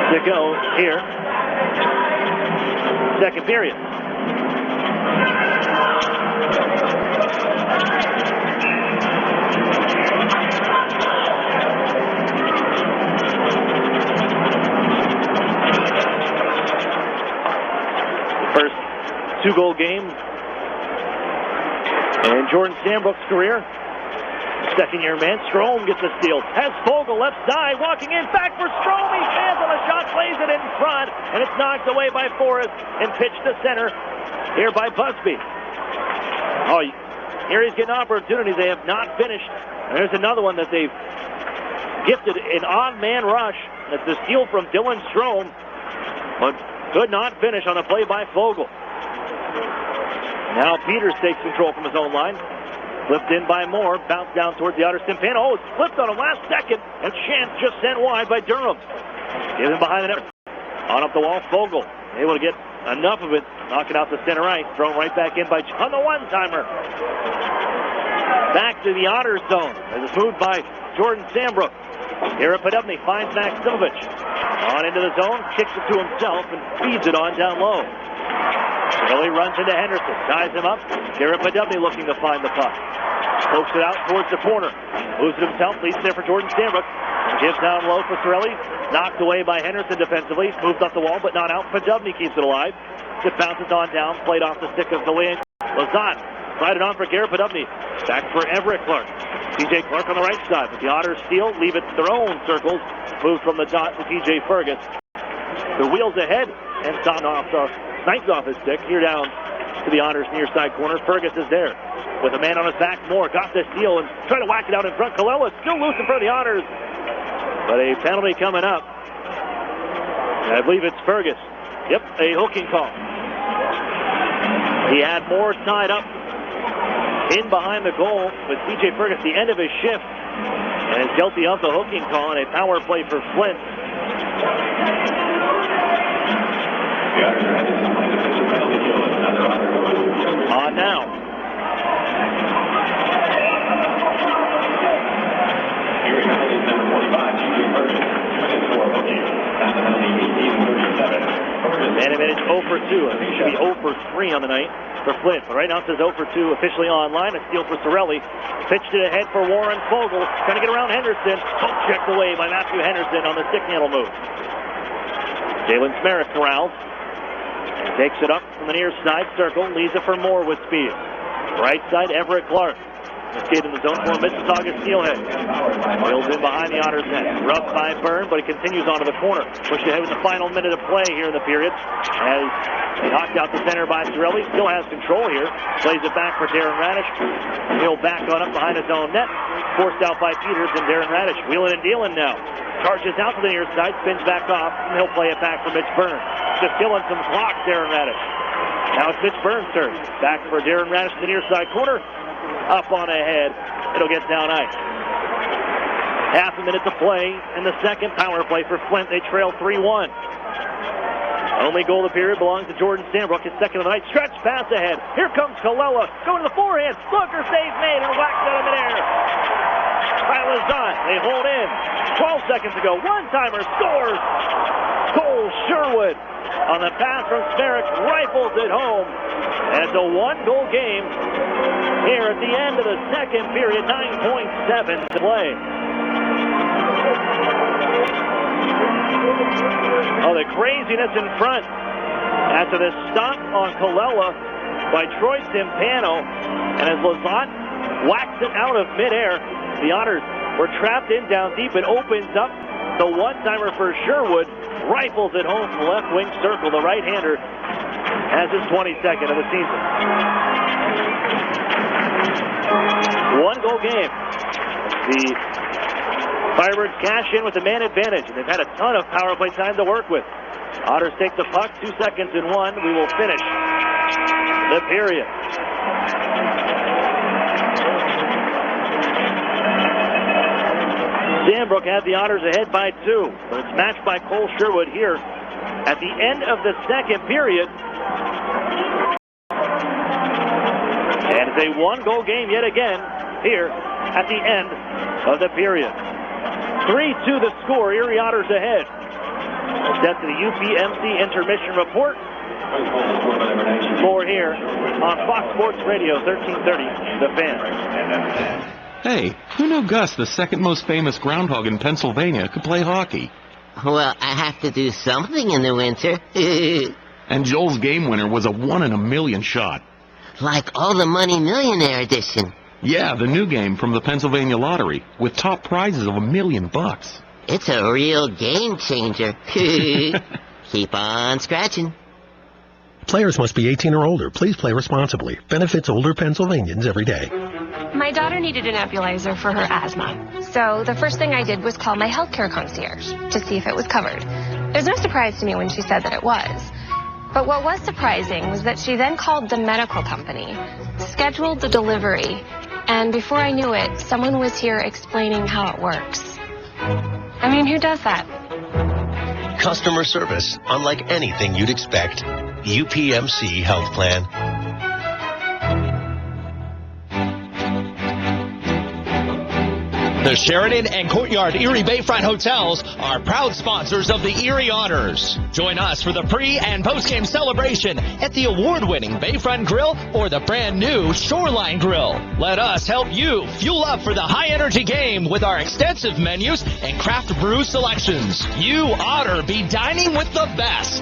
to go here. Second period. First 2-goal game in Jordan Stambrook's career. Second-year man, Strome gets a steal. Has Fogle left side, walking in, back for Strome. He stands on the shot, plays it in front, and it's knocked away by Forrest and pitched to center here by Busby. Oh, Erie's getting opportunities. They have not finished. And there's another one that they've gifted an on-man rush. That's the steal from Dylan Strom, but could not finish on a play by Fogle. Now Peters takes control from his own line. Flipped in by Moore, bounced down towards the outer Stimpano. Oh, it's flipped on him last second, and Chance just sent wide by Durham. Gives him behind the net. On up the wall, Fogle. Able to get enough of it, knock it out to center right, thrown right back in by on the one-timer. Back to the Otters zone as it's moved by Jordan Sambrook. Garrett Podubny finds Maximovich. On into the zone, kicks it to himself and feeds it on down low. Billy runs into Henderson, ties him up. Garrett Podubny looking to find the puck. Pokes it out towards the corner. Moves it himself, leads there for Jordan Sambrook. Gives down low for Sorelli. Knocked away by Henderson defensively. Moved off the wall, but not out. Podubny keeps it alive. It bounces on down, played off the stick of DeLeon. Lazat slided on for Garrett Podubny. Back for Everett Clark. TJ Clark on the right side, but the Otters steal, leave it to their own circles. Moved from the dot to TJ Fergus. The wheels ahead, and sniped off his stick. Here down to the Otters near side corner. Fergus is there with a man on his back. Moore got the steal and tried to whack it out in front. Colella still loose in front of the Otters, but a penalty coming up. I believe it's Fergus. Yep, a hooking call. He had Moore tied up in behind the goal with TJ Fergus, the end of his shift, and is guilty of the hooking call and a power play for Flint. On now. And advantage 0 for 2. I think it should be 0 for 3 on the night for Flint. But right now it says 0 for 2 officially online. A steal for Sorelli. Pitched it ahead for Warren Fogle. Trying to get around Henderson. Checked away by Matthew Henderson on the stick handle move. Jalen Smerrick corrals. Takes it up from the near side circle. Leaves it for Moore with speed. Right side, Everett Clark. Skate in the zone for Mississauga Steelhead. Wheels in behind the Otters net. Rough by Byrne, but he continues onto the corner. Pushed ahead with the final minute of play here in the period. As he knocked out the center by Sorelli. Still has control here. Plays it back for Darren Radish. He'll back on up behind his own net. Forced out by Peters and Darren Radish. Wheeling and dealing now. Charges out to the near side. Spins back off. And he'll play it back for Mitch Byrne. Just killing some clock, Darren Radish. Now it's Mitch Byrne's turn. Back for Darren Radish to the near side corner. Up on ahead. It'll get down ice. Half a minute to play in the second power play for Flint. They trail 3-1. Only goal of the period belongs to Jordan Sambrook, his second of the night. Stretch pass ahead. Here comes Colella. Going to the forehand. Slugger save made and whacked out of midair. Tyler's done. They hold in. 12 seconds to go. One-timer scores. Cole Sherwood on the pass from Smerrick. Rifles it home. And it's a one-goal game here at the end of the second period. 9.7 to play. Oh, the craziness in front after the stop on Colella by Troy Timpano. And as Lazat whacks it out of midair, the Otters were trapped in down deep. It opens up. The one-timer for Sherwood rifles it home from the left wing circle. The right-hander has his 22nd of the season. One-goal game. The Firebirds cash in with the man advantage, and they've had a ton of power play time to work with. Otters take the puck, 2 seconds and 1. We will finish the period. Sambrook had the Otters ahead by 2, but it's matched by Cole Sherwood here at the end of the second period. And it's a one-goal game yet again here at the end of the period. 3-2 the score. Erie Otters ahead. Set to the UPMC intermission report. More here on Fox Sports Radio 1330, The Fan. Hey, who knew Gus, the second most famous groundhog in Pennsylvania, could play hockey? Well, I have to do something in the winter. And Joel's game winner was a 1 in a million shot. Like All the Money Millionaire edition. Yeah, the new game from the Pennsylvania Lottery, with top prizes of $1 million. It's a real game changer. Keep on scratching. Players must be 18 or older. Please play responsibly. Benefits older Pennsylvanians every day. My daughter needed a nebulizer for her asthma, so the first thing I did was call my healthcare concierge to see if it was covered. There's no surprise to me when she said that it was. But what was surprising was that she then called the medical company, scheduled the delivery, and before I knew it, someone was here explaining how it works. I mean, who does that? Customer service, unlike anything you'd expect. UPMC Health Plan. The Sheridan and Courtyard Erie Bayfront Hotels are proud sponsors of the Erie Otters. Join us for the pre- and post-game celebration at the award-winning Bayfront Grill or the brand-new Shoreline Grill. Let us help you fuel up for the high-energy game with our extensive menus and craft brew selections. You Otter be dining with the best.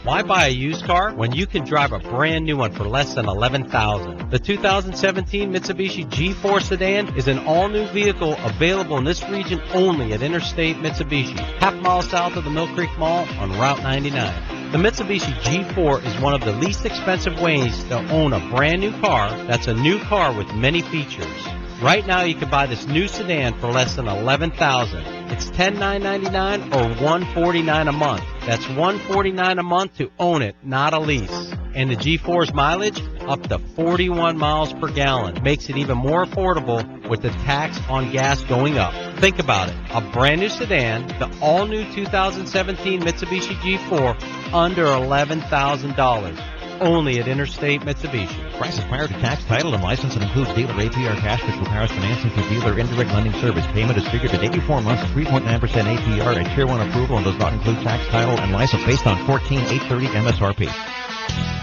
Why buy a used car when you can drive a brand new one for less than $11,000? The 2017 Mitsubishi G4 sedan is an all-new vehicle available in this region only at Interstate Mitsubishi, half mile south of the Mill Creek Mall on Route 99. The Mitsubishi G4 is one of the least expensive ways to own a brand new car that's a new car with many features. Right now you can buy this new sedan for less than $11,000. It's $10,999 or $149 a month. That's $149 a month to own it, not a lease. And the G4's mileage, up to 41 miles per gallon. Makes it even more affordable with the tax on gas going up. Think about it. A brand new sedan, the all-new 2017 Mitsubishi G4, under $11,000. Only at Interstate Mitsubishi. Prices prior to tax, title, and license and includes dealer APR cash, which requires financing through dealer indirect lending service. Payment is figured at 84 months, 3.9% APR, and Tier 1 approval, and does not include tax, title, and license based on 14,830 MSRP.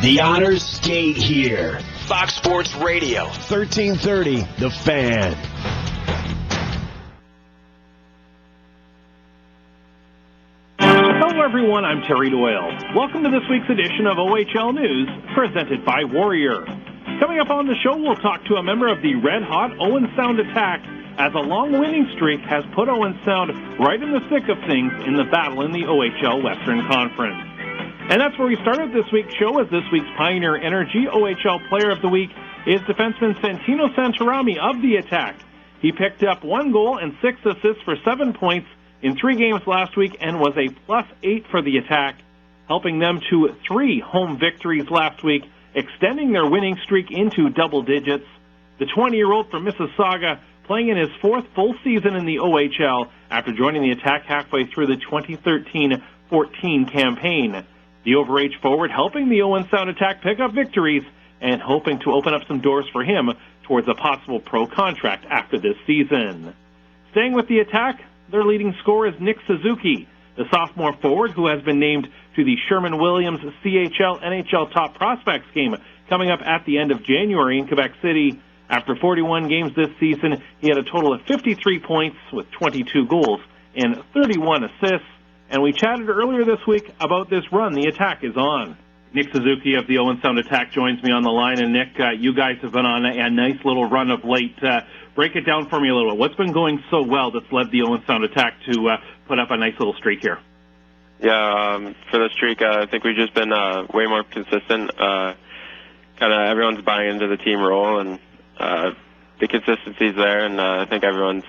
The Otters skate here. Fox Sports Radio. 1330, The Fan. Hello everyone, I'm Terry Doyle. Welcome to this week's edition of OHL News, presented by Warrior. Coming up on the show, we'll talk to a member of the red-hot Owen Sound attack, as a long winning streak has put Owen Sound right in the thick of things in the battle in the OHL Western Conference. And that's where we started this week's show, as this week's Pioneer Energy OHL Player of the Week is defenseman Santino Santarami of the Attack. He picked up 1 goal and 6 assists for 7 points in 3 games last week and was a +8 for the Attack, helping them to 3 home victories last week, extending their winning streak into double digits. The 20-year-old from Mississauga playing in his 4th full season in the OHL after joining the Attack halfway through the 2013-14 campaign. The overage forward helping the Owen Sound Attack pick up victories and hoping to open up some doors for him towards a possible pro contract after this season. Staying with the Attack, their leading scorer is Nick Suzuki, the sophomore forward who has been named to the Sherman-Williams CHL NHL Top Prospects game coming up at the end of January in Quebec City. After 41 games this season, he had a total of 53 points with 22 goals and 31 assists. And we chatted earlier this week about this run the Attack is on. Nick Suzuki of the Owen Sound Attack joins me on the line. And Nick, you guys have been on a nice little run of late. Break it down for me a little bit. What's been going so well that's led the Owen Sound Attack to put up a nice little streak here? Yeah, for the streak, I think we've just been way more consistent. Kind of everyone's buying into the team role, and the consistency's there, and I think everyone's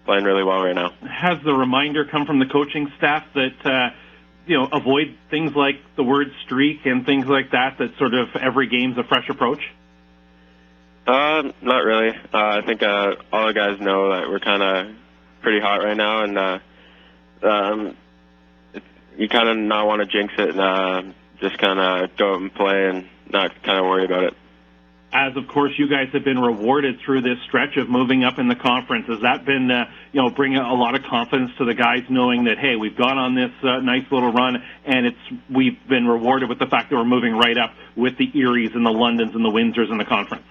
playing really well right now. Has the reminder come from the coaching staff that, avoid things like the word streak and things like that sort of every game's a fresh approach? Not really. I think all the guys know that we're kind of pretty hot right now, and you kind of not want to jinx it and just kind of go out and play and not kind of worry about it. As, of course, you guys have been rewarded through this stretch of moving up in the conference. Has that been, bringing a lot of confidence to the guys knowing that, hey, we've gone on this nice little run, and we've been rewarded with the fact that we're moving right up with the Eries and the Londons and the Windsors in the conference?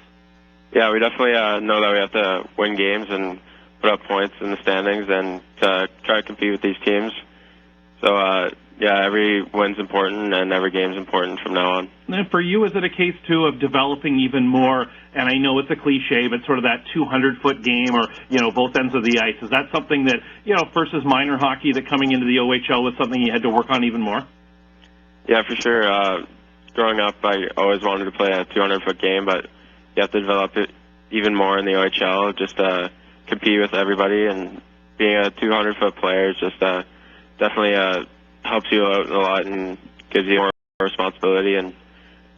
Yeah, we definitely know that we have to win games and put up points in the standings and try to compete with these teams. So, every win's important and every game's important from now on. And for you, is it a case, too, of developing even more, and I know it's a cliche, but sort of that 200-foot game or, both ends of the ice? Is that something that, versus minor hockey, that coming into the OHL was something you had to work on even more? Yeah, for sure. Growing up, I always wanted to play a 200-foot game, but you have to develop it even more in the OHL, just compete with everybody, and being a 200-foot player is just definitely helps you out a lot and gives you more responsibility, and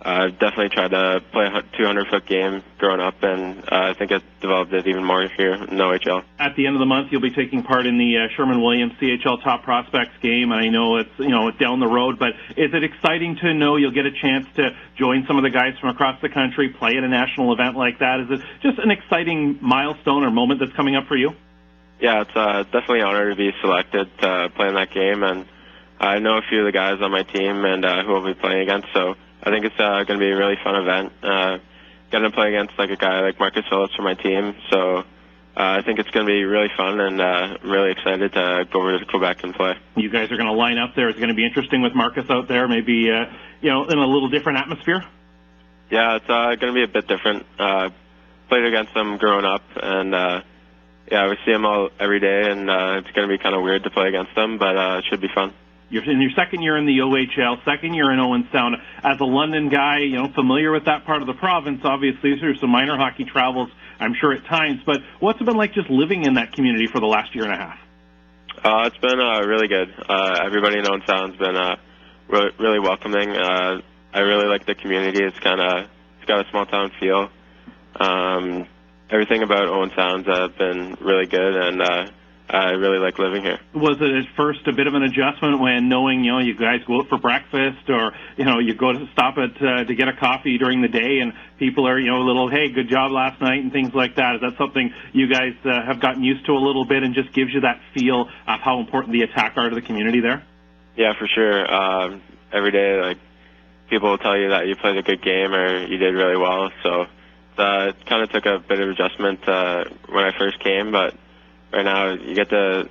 I've definitely tried to play a 200-foot game growing up, and I think I've developed it even more here in the OHL. At the end of the month, you'll be taking part in the Sherman-Williams CHL Top Prospects game. I know it's down the road, but is it exciting to know you'll get a chance to join some of the guys from across the country, play at a national event like that? Is it just an exciting milestone or moment that's coming up for you? Yeah, it's definitely an honor to be selected to play in that game, and I know a few of the guys on my team and who I'll be playing against, so I think it's going to be a really fun event. Getting to play against a guy like Marcus Phillips from my team, so I think it's going to be really fun, and I'm really excited to go over to Quebec and play. You guys are going to line up there. It's going to be interesting with Marcus out there, maybe in a little different atmosphere. Yeah, it's going to be a bit different. Played against him growing up, and we see him every day, and it's going to be kind of weird to play against them, but it should be fun. You're in your second year in the OHL, second year in Owen Sound. As a London guy, familiar with that part of the province, obviously through some minor hockey travels, I'm sure at times, but what's it been like just living in that community for the last year and a half? It's been really good. Everybody in Owen Sound's been really welcoming. I really like the community. It's got a small town feel. Everything about Owen Sound's been really good, and I really like living here. Was it at first a bit of an adjustment when knowing, you guys go out for breakfast or, you go to stop at to get a coffee during the day and people are, a little, hey, good job last night and things like that? Is that something you guys have gotten used to a little bit and just gives you that feel of how important the attack are to the community there? Yeah, for sure. Every day, people will tell you that you played a good game or you did really well. So it kind of took a bit of adjustment when I first came, but right now, you get to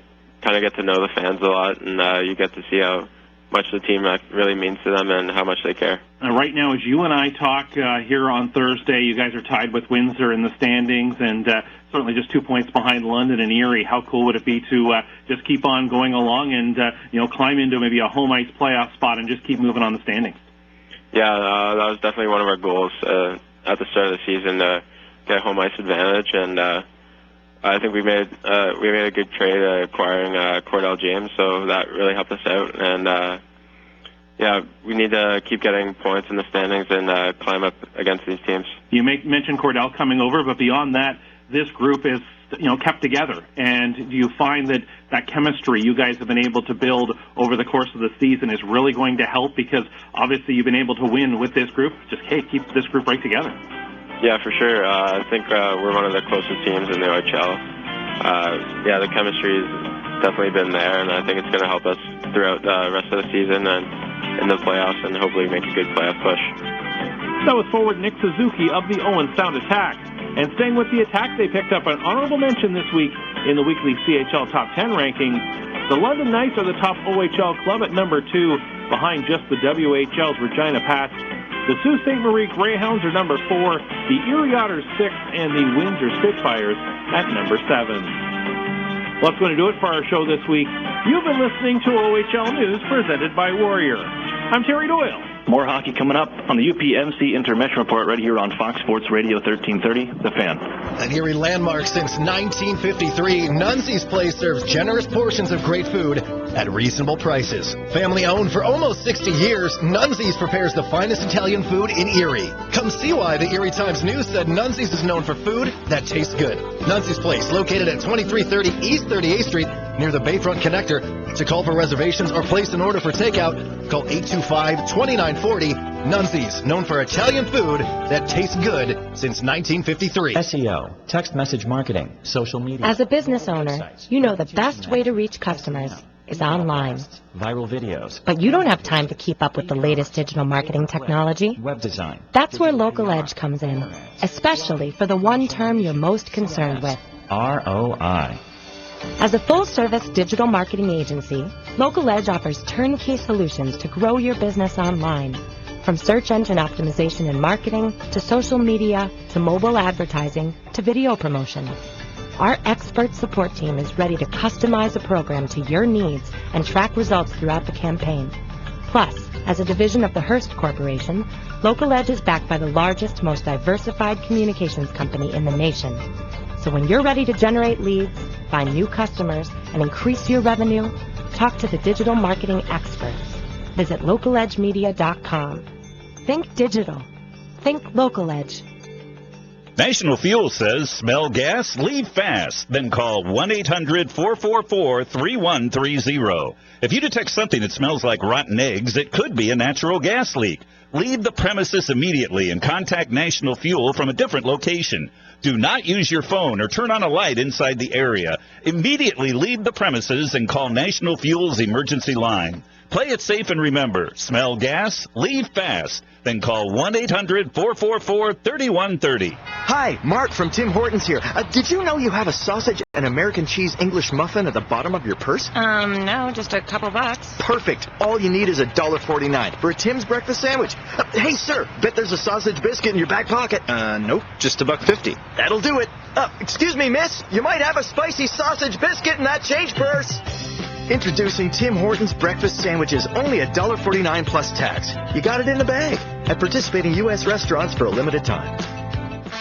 know the fans a lot, and you get to see how much the team really means to them and how much they care. Right now, as you and I talk here on Thursday, you guys are tied with Windsor in the standings, and certainly just 2 points behind London and Erie. How cool would it be to just keep on going along and climb into maybe a home ice playoff spot and just keep moving on the standings? Yeah, that was definitely one of our goals at the start of the season to get home ice advantage, and I think we made a good trade acquiring Cordell James, so that really helped us out. And we need to keep getting points in the standings and climb up against these teams. You mentioned Cordell coming over, but beyond that, this group is kept together. And do you find that chemistry you guys have been able to build over the course of the season is really going to help? Because obviously you've been able to win with this group. Just keep this group right together. Yeah, for sure. I think we're one of the closest teams in the OHL. The chemistry's definitely been there, and I think it's going to help us throughout the rest of the season and in the playoffs, and hopefully make a good playoff push. That was forward Nick Suzuki of the Owen Sound Attack. And staying with the Attack, they picked up an honorable mention this week in the weekly CHL Top 10 rankings. The London Knights are the top OHL club at number 2, behind just the WHL's Regina Pats. The Sault Ste. Marie Greyhounds are number 4, the Erie Otters 6, and the Windsor Spitfires at number 7. Well, that's going to do it for our show this week. You've been listening to OHL News presented by Warrior. I'm Terry Doyle. More hockey coming up on the UPMC Intermission Report right here on Fox Sports Radio 1330, The Fan. An Erie landmark since 1953, Nunzi's Place serves generous portions of great food at reasonable prices. Family owned for almost 60 years, Nunzi's prepares the finest Italian food in Erie. Come see why the Erie Times-News said Nunzi's is known for food that tastes good. Nunzi's Place, located at 2330 East 38th Street, near the Bayfront Connector. To call for reservations or place an order for takeout, call 825-2940. Nunzi's, known for Italian food that tastes good since 1953. SEO, text message marketing, social media. As a business owner, you know the best way to reach customers is online. Viral videos. But you don't have time to keep up with the latest digital marketing technology. Web design. That's where Local Edge comes in, especially for the one term you're most concerned with. ROI. As a full-service digital marketing agency, Local Edge offers turnkey solutions to grow your business online. From search engine optimization and marketing, to social media, to mobile advertising, to video promotion. Our expert support team is ready to customize a program to your needs and track results throughout the campaign. Plus, As a division of the Hearst Corporation, Local Edge is backed by the largest, most diversified communications company in the nation. So when you're ready to generate leads, find new customers, and increase your revenue, talk to the digital marketing experts. Visit localedgemedia.com. Think digital. Think Local Edge. National Fuel says, smell gas, leave fast. Then call 1-800-444-3130. If you detect something that smells like rotten eggs, it could be a natural gas leak. Leave the premises immediately and contact National Fuel from a different location. Do not use your phone or turn on a light inside the area. Immediately leave the premises and call National Fuel's emergency line. Play it safe and remember, smell gas, leave fast. Then call 1-800-444-3130. Hi, Mark from Tim Hortons here. Did you know you have a sausage and American cheese English muffin at the bottom of your purse? No, just a couple bucks. Perfect. All you need is $1.49 for a Tim's breakfast sandwich. Hey, sir, bet there's a sausage biscuit in your back pocket. Nope, just $1.50. That'll do it. Excuse me, miss. You might have a spicy sausage biscuit in that change purse. Introducing Tim Hortons breakfast sandwiches, only $1.49 plus tax. You got it in the bag at participating U.S. restaurants for a limited time.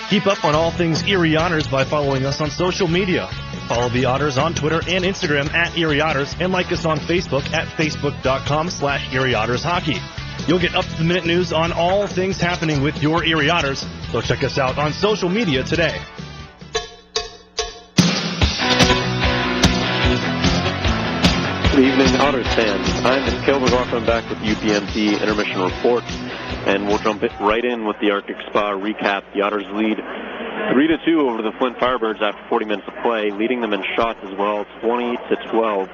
Keep up on all things Erie Otters by following us on social media. Follow the Otters on Twitter and Instagram at Erie Otters, and like us on Facebook at facebook.com/Erie Otters Hockey. You'll get up-to-the-minute news on all things happening with your Erie Otters, so check us out on social media today. Good evening, Otters fans. I'm Cale McLaughlin back with UPMC Intermission Report, and we'll jump right in with the Arctic Spa recap. The Otters lead 3-2 over the Flint Firebirds after 40 minutes of play, leading them in shots as well, 20-12.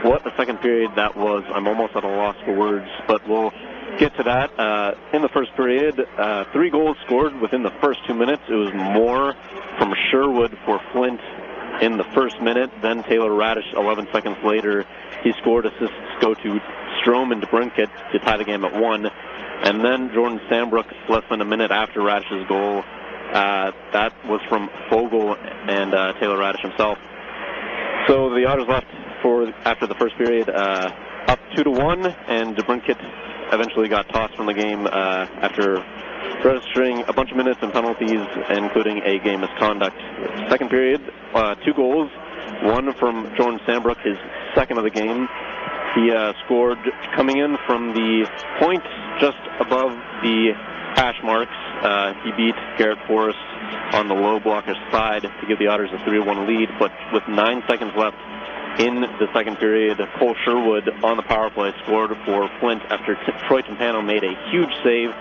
What a second period that was. I'm almost at a loss for words, but we'll get to that. In the first period, 3 goals scored within the first 2 minutes. It was more from Sherwood for Flint in the first minute, then Taylor Radish 11 seconds later. He scored. Assists go to Strome and DeBrincat to tie the game at 1. And then Jordan Sambrook less than a minute after Radish's goal. That was from Fogle and Taylor Radish himself. So the Otters left after the first period up 2-1, and DeBrincat eventually got tossed from the game after registering a bunch of minutes and penalties, including a game misconduct. Second period, 2 goals. One from Jordan Sambrook, his second of the game. He scored coming in from the point just above the hash marks. He beat Garrett Forrest on the low blocker side to give the Otters a 3-1 lead, but with 9 seconds left in the second period, Cole Sherwood on the power play scored for Flint after Troy Timpano made a huge save.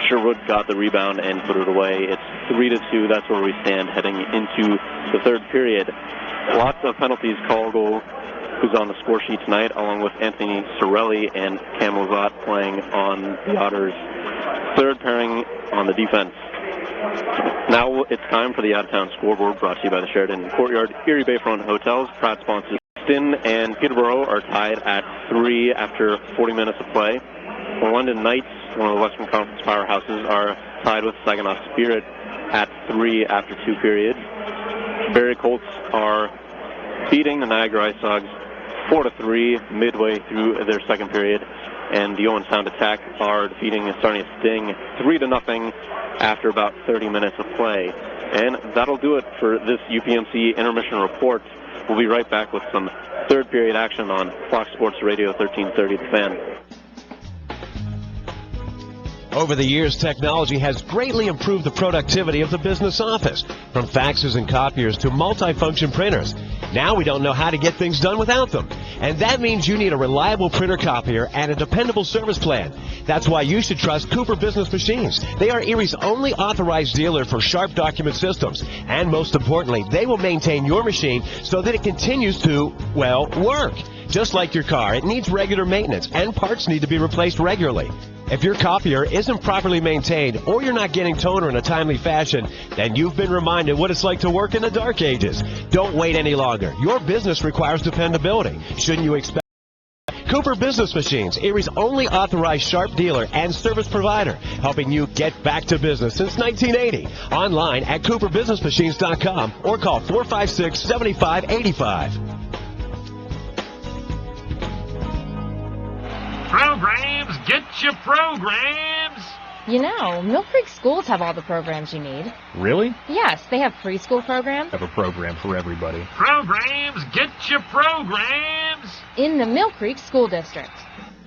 Sherwood got the rebound and put it away. It's 3-2. That's where we stand heading into the third period. Lots of penalties. Colgo, who's on the score sheet tonight, along with Anthony Sorelli and Cam Lazat playing on the Otters' third pairing on the defense. Now it's time for the Out-of-Town Scoreboard, brought to you by the Sheraton Courtyard Erie Bayfront Hotels, proud sponsors. Houston and Peterborough are tied at 3 after 40 minutes of play. The London Knights, one of the Western Conference powerhouses, are tied with Saginaw Spirit at 3 after 2 periods. Barrie Colts are beating the Niagara Ice Dogs 4-3 midway through their second period, and the Owen Sound Attack are defeating Sarnia Sting 3-0 after about 30 minutes of play. And that'll do it for this UPMC Intermission Report. We'll be right back with some third period action on Fox Sports Radio 1330 The Fan. Over the years, technology has greatly improved the productivity of the business office, from faxes and copiers to multifunction printers. Now we don't know how to get things done without them. And that means you need a reliable printer copier and a dependable service plan. That's why you should trust Cooper Business Machines. They are Erie's only authorized dealer for Sharp document systems. And most importantly, they will maintain your machine so that it continues to, well, work. Just like your car, it needs regular maintenance and parts need to be replaced regularly. If your copier isn't properly maintained or you're not getting toner in a timely fashion, then you've been reminded what it's like to work in the dark ages. Don't wait any longer. Your business requires dependability. Shouldn't you expect Cooper Business Machines, Erie's only authorized Sharp dealer and service provider, helping you get back to business since 1980. Online at cooperbusinessmachines.com or call 456-7585. Programs, get your programs. You know, Mill Creek schools have all the programs you need. Really? Yes, they have preschool programs. Have a program for everybody. Programs, get your programs. In the Mill Creek School District.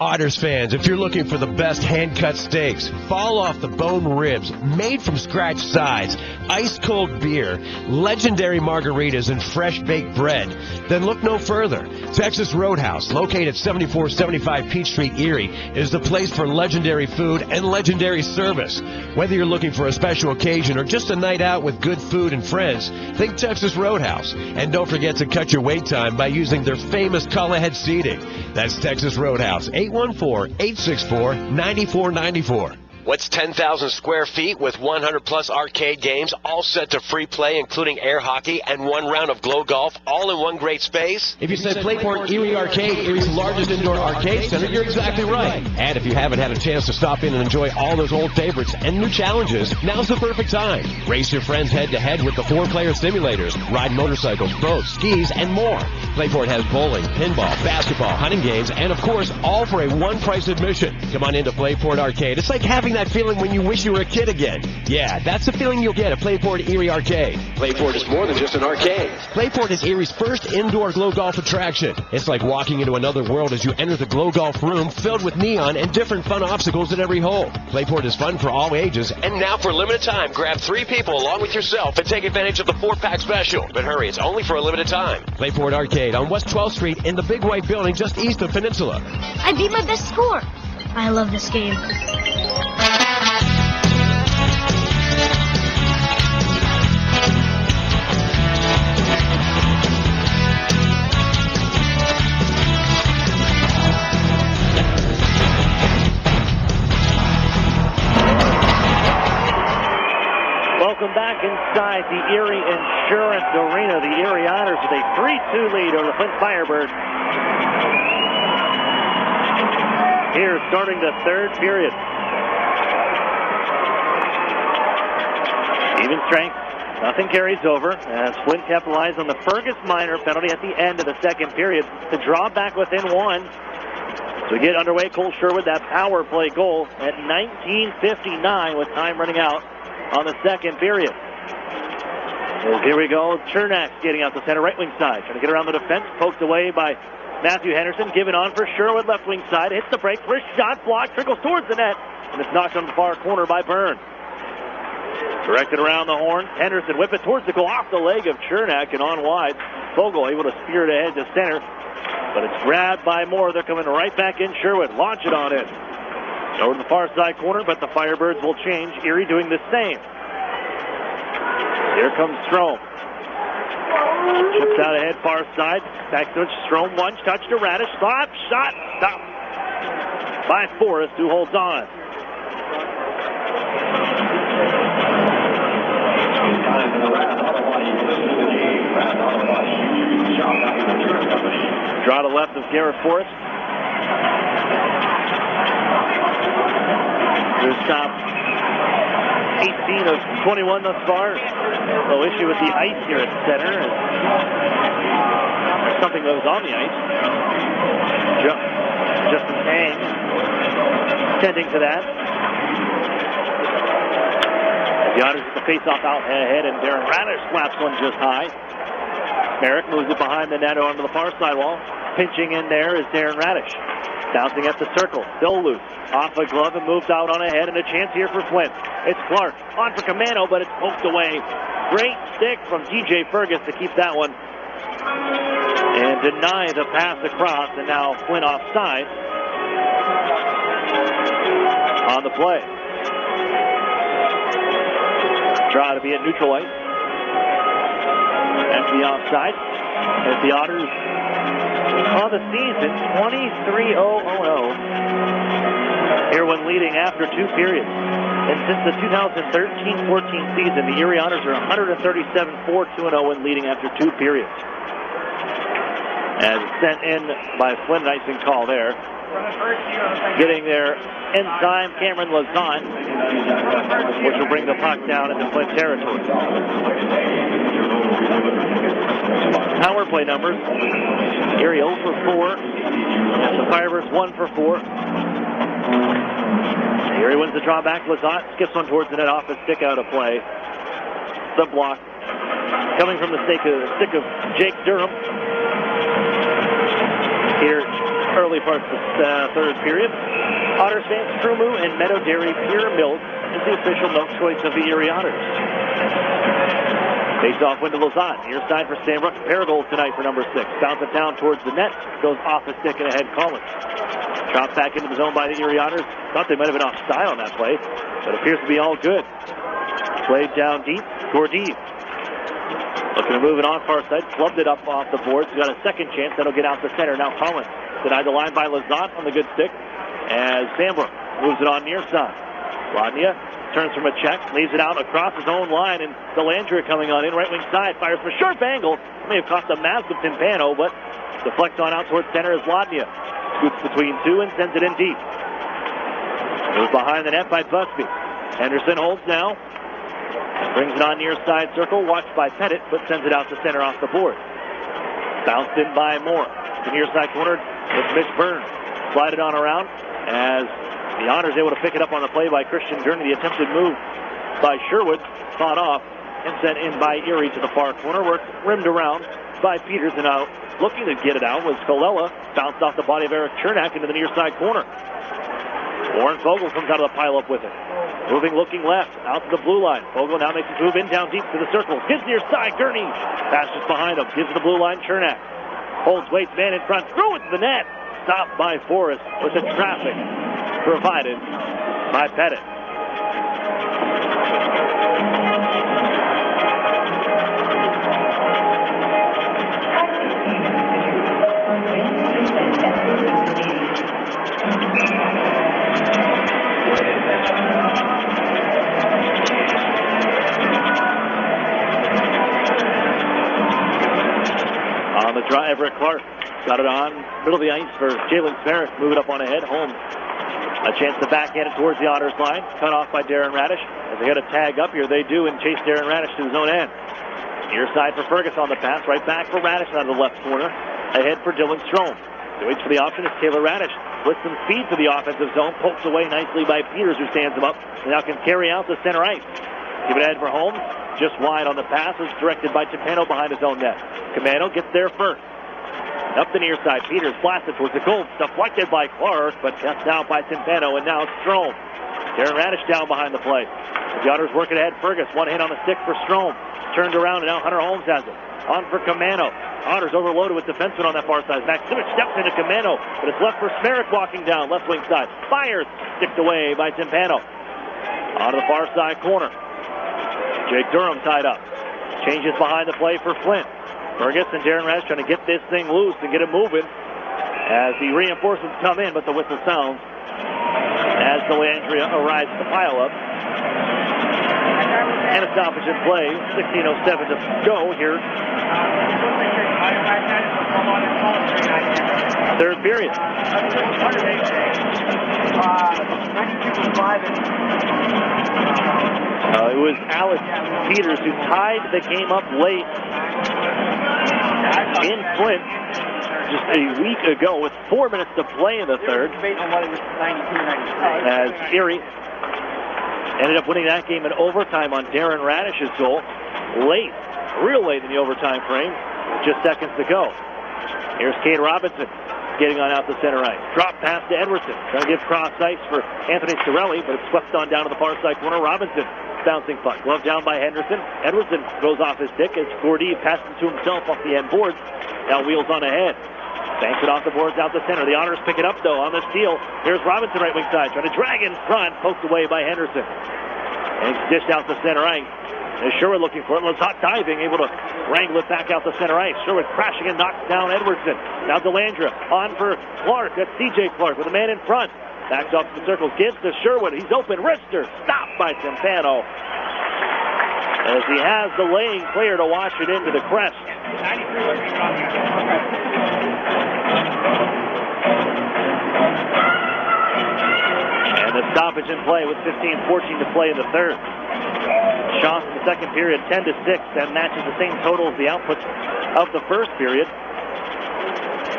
Otters fans, if you're looking for the best hand-cut steaks, fall off the bone ribs, made from scratch sides, ice-cold beer, legendary margaritas, and fresh-baked bread, then look no further. Texas Roadhouse, located at 7475 Peach Street, Erie, is the place for legendary food and legendary service. Whether you're looking for a special occasion or just a night out with good food and friends, think Texas Roadhouse. And don't forget to cut your wait time by using their famous call-ahead seating. That's Texas Roadhouse, 814-864-9494. What's 10,000 square feet with 100-plus arcade games, all set to free play, including air hockey and one round of glow golf, all in one great space? If you said Playport Erie Arcade, Erie's largest indoor arcade center, you're exactly right. And if you haven't had a chance to stop in and enjoy all those old favorites and new challenges, now's the perfect time. Race your friends head-to-head with the 4-player simulators, ride motorcycles, boats, skis, and more. Playport has bowling, pinball, basketball, hunting games, and of course, all for a one-price admission. Come on into Playport Arcade. It's like having that feeling when you wish you were a kid again. Yeah, that's the feeling you'll get at Playport Erie Arcade. Playport is more than just an arcade. Playport is Erie's first indoor glow golf attraction. It's like walking into another world as you enter the glow golf room filled with neon and different fun obstacles at every hole. Playport is fun for all ages. And now for a limited time, grab 3 people along with yourself and take advantage of the 4-pack special. But hurry, it's only for a limited time. Playport Arcade on West 12th Street in the Big White Building just east of Peninsula. I beat my best score. I love this game. Welcome back inside the Erie Insurance Arena. The Erie Otters with a 3-2 lead over the Flint Firebirds. Here, starting the third period. Even strength. Nothing carries over as Flint capitalized on the Fergus Minor penalty at the end of the second period to draw back within 1. To get underway, Cole Sherwood, that power play goal at 19:59 with time running out on the second period. Well, here we go. Chernak getting out the center right wing side. Trying to get around the defense. Poked away by Matthew Henderson. Given on for Sherwood left wing side. Hits the break. First shot blocked. Trickles towards the net. And it's knocked on the far corner by Byrne. Directed around the horn. Henderson whip it towards the goal off the leg of Chernak and on wide. Vogel able to spear it ahead to center. But it's grabbed by Moore. They're coming right back in. Sherwood launch it on it. Over to the far side corner, but the Firebirds will change. Erie doing the same. Here comes Strom. Chips out ahead, far side. Back to Strom, one touch to Radish. Stop, shot, stop. By Forrest, who holds on. Draw to left of Garrett Forrest. There's stop 18 of 21 thus far. No issue with the ice here at center. There's something that was on the ice. Justin Tang tending to that. The Otters get the face-off out ahead, and Darren Radish slaps one just high. Merrick moves it behind the net onto the far sidewall. Pinching in there is Darren Radish. Bouncing at the circle, still loose. Off a glove and moved out on ahead, and a chance here for Flint. It's Clark on for Camano, but it's poked away. Great stick from DJ Fergus to keep that one and deny the pass across, and now Flint offside on the play. Try to be at neutral ice. That's the offside. As the Otters on the season, 23-0-0. Here when leading after 2 periods. And since the 2013-14 season, the Erie Otters are 137-4-2-0 when leading after 2 periods. As sent in by Flint, icing call there. Getting there in time, Cameron Lazant, which will bring the puck down into Flint territory. Power play numbers. Erie 0 for 4. The Firebirds 1 for 4. Erie wins the draw back. Lazat skips one towards the net off his stick out of play. The block coming from the stick of Jake Durham. Here, early parts of the third period. Otters fans, Trumu and Meadow Dairy Pure Milk is the official milk choice of the Erie Otters. Face off win to Lazat. Near side for Stanbrook. Pair of goals tonight for number 6. Bounce it down towards the net. Goes off the stick and ahead Collins. Dropped back into the zone by the Erie Otters. Thought they might have been offside on that play, but appears to be all good. Played down deep. Gordy looking to move it on far side. Flubbed it up off the boards. Got a second chance. That'll get out the center. Now Collins denied the line by Lazat on the good stick as Stanbrook moves it on near side. Rodnia turns from a check, leaves it out across his own line, and Delandria coming on in right wing side, fires from a sharp angle. May have cost a mask of Timpano, but deflects on out towards center as Lodnia scoops between two and sends it in deep. Moves behind the net by Busby. Henderson holds now, brings it on near side circle, watched by Pettit, but sends it out to center off the board. Bounced in by Moore. The near side corner with Mitch Burns. Slide it on around as the Otters able to pick it up on the play by Christian Gurney. The attempted move by Sherwood caught off and sent in by Erie to the far corner where it's rimmed around by Peters, and out looking to get it out was Colella. Bounced off the body of Eric Chernak into the near side corner. Warren Vogel comes out of the pile-up with it. Moving, looking left, out to the blue line. Vogel now makes his move in down deep to the circle. Gives near side, Gurney. Pass just behind him. Gives to the blue line, Chernak. Holds, waits, man in front. Throw it to the net. Stopped by Forrest with the traffic provided by Pettit. On the draw, Everett Clark got it on middle of the ice for Jalen Sparrow. Move it up on ahead, home. A chance to backhand it towards the Otters line. Cut off by Darren Radish. As they got a tag up here, they do, and chase Darren Radish to his own end. Near side for Fergus on the pass. Right back for Radish out of the left corner. Ahead for Dylan Strome. He waits for the option as Taylor Radish with some speed to the offensive zone. Pokes away nicely by Peters, who stands him up. And now can carry out the center ice. Give it ahead for Holmes. Just wide on the pass. Was directed by Timpano behind his own net. Camano gets there first. Up the near side, Peters blasted towards the goal. Deflected by Clark, but kept out by Timpano, and now Strome. Darren Radish down behind the play. The Otters working ahead. Fergus, one hit on the stick for Strome. Turned around, and now Hunter Holmes has it. On for Camano. Otters overloaded with defensemen on that far side. Maximic steps into Camano, but it's left for Smerrick walking down, left wing side. Fires, sticked away by Timpano. On to the far side corner. Jake Durham tied up. Changes behind the play for Flint. Fergus and Darren Radish trying to get this thing loose and get it moving as the reinforcements come in, but the whistle sounds as Delandria arrives at the pile-up. And a stoppage in play. 16:07 to go here. Third period. It was Alex Peters who tied the game up late in Flint just a week ago with 4 minutes to play in the third. As Erie ended up winning that game in overtime on Darren Radish's goal. Late, real late in the overtime frame. Just seconds to go. Here's Cade Robinson getting on out the center ice. Drop pass to Edwardson. Trying to give cross ice for Anthony Cirelli, but it's swept on down to the far side corner. Robinson bouncing puck. Glove down by Henderson. Edwardson goes off his stick as Gordy passes to himself off the end boards. Now wheels on ahead. Banks it off the boards out the center. The Otters pick it up, though, on the steal. Here's Robinson right wing side. Trying to drag in front. Poked away by Henderson. And it's dished out the center ice. As Sherwood looking for it. Lazat diving, able to wrangle it back out the center ice. Sherwood crashing and knocks down Edwardson. Now Delandria on for Clark. That's C.J. Clark with a man in front. Backs off the circle. Gives to Sherwood. He's open. Wrister. Stopped by Timpano. As he has the laying player to wash it into the crest. And the stoppage in play with 15:14 to play in the third. Shots in the second period, 10-6. That matches the same total as the output of the first period.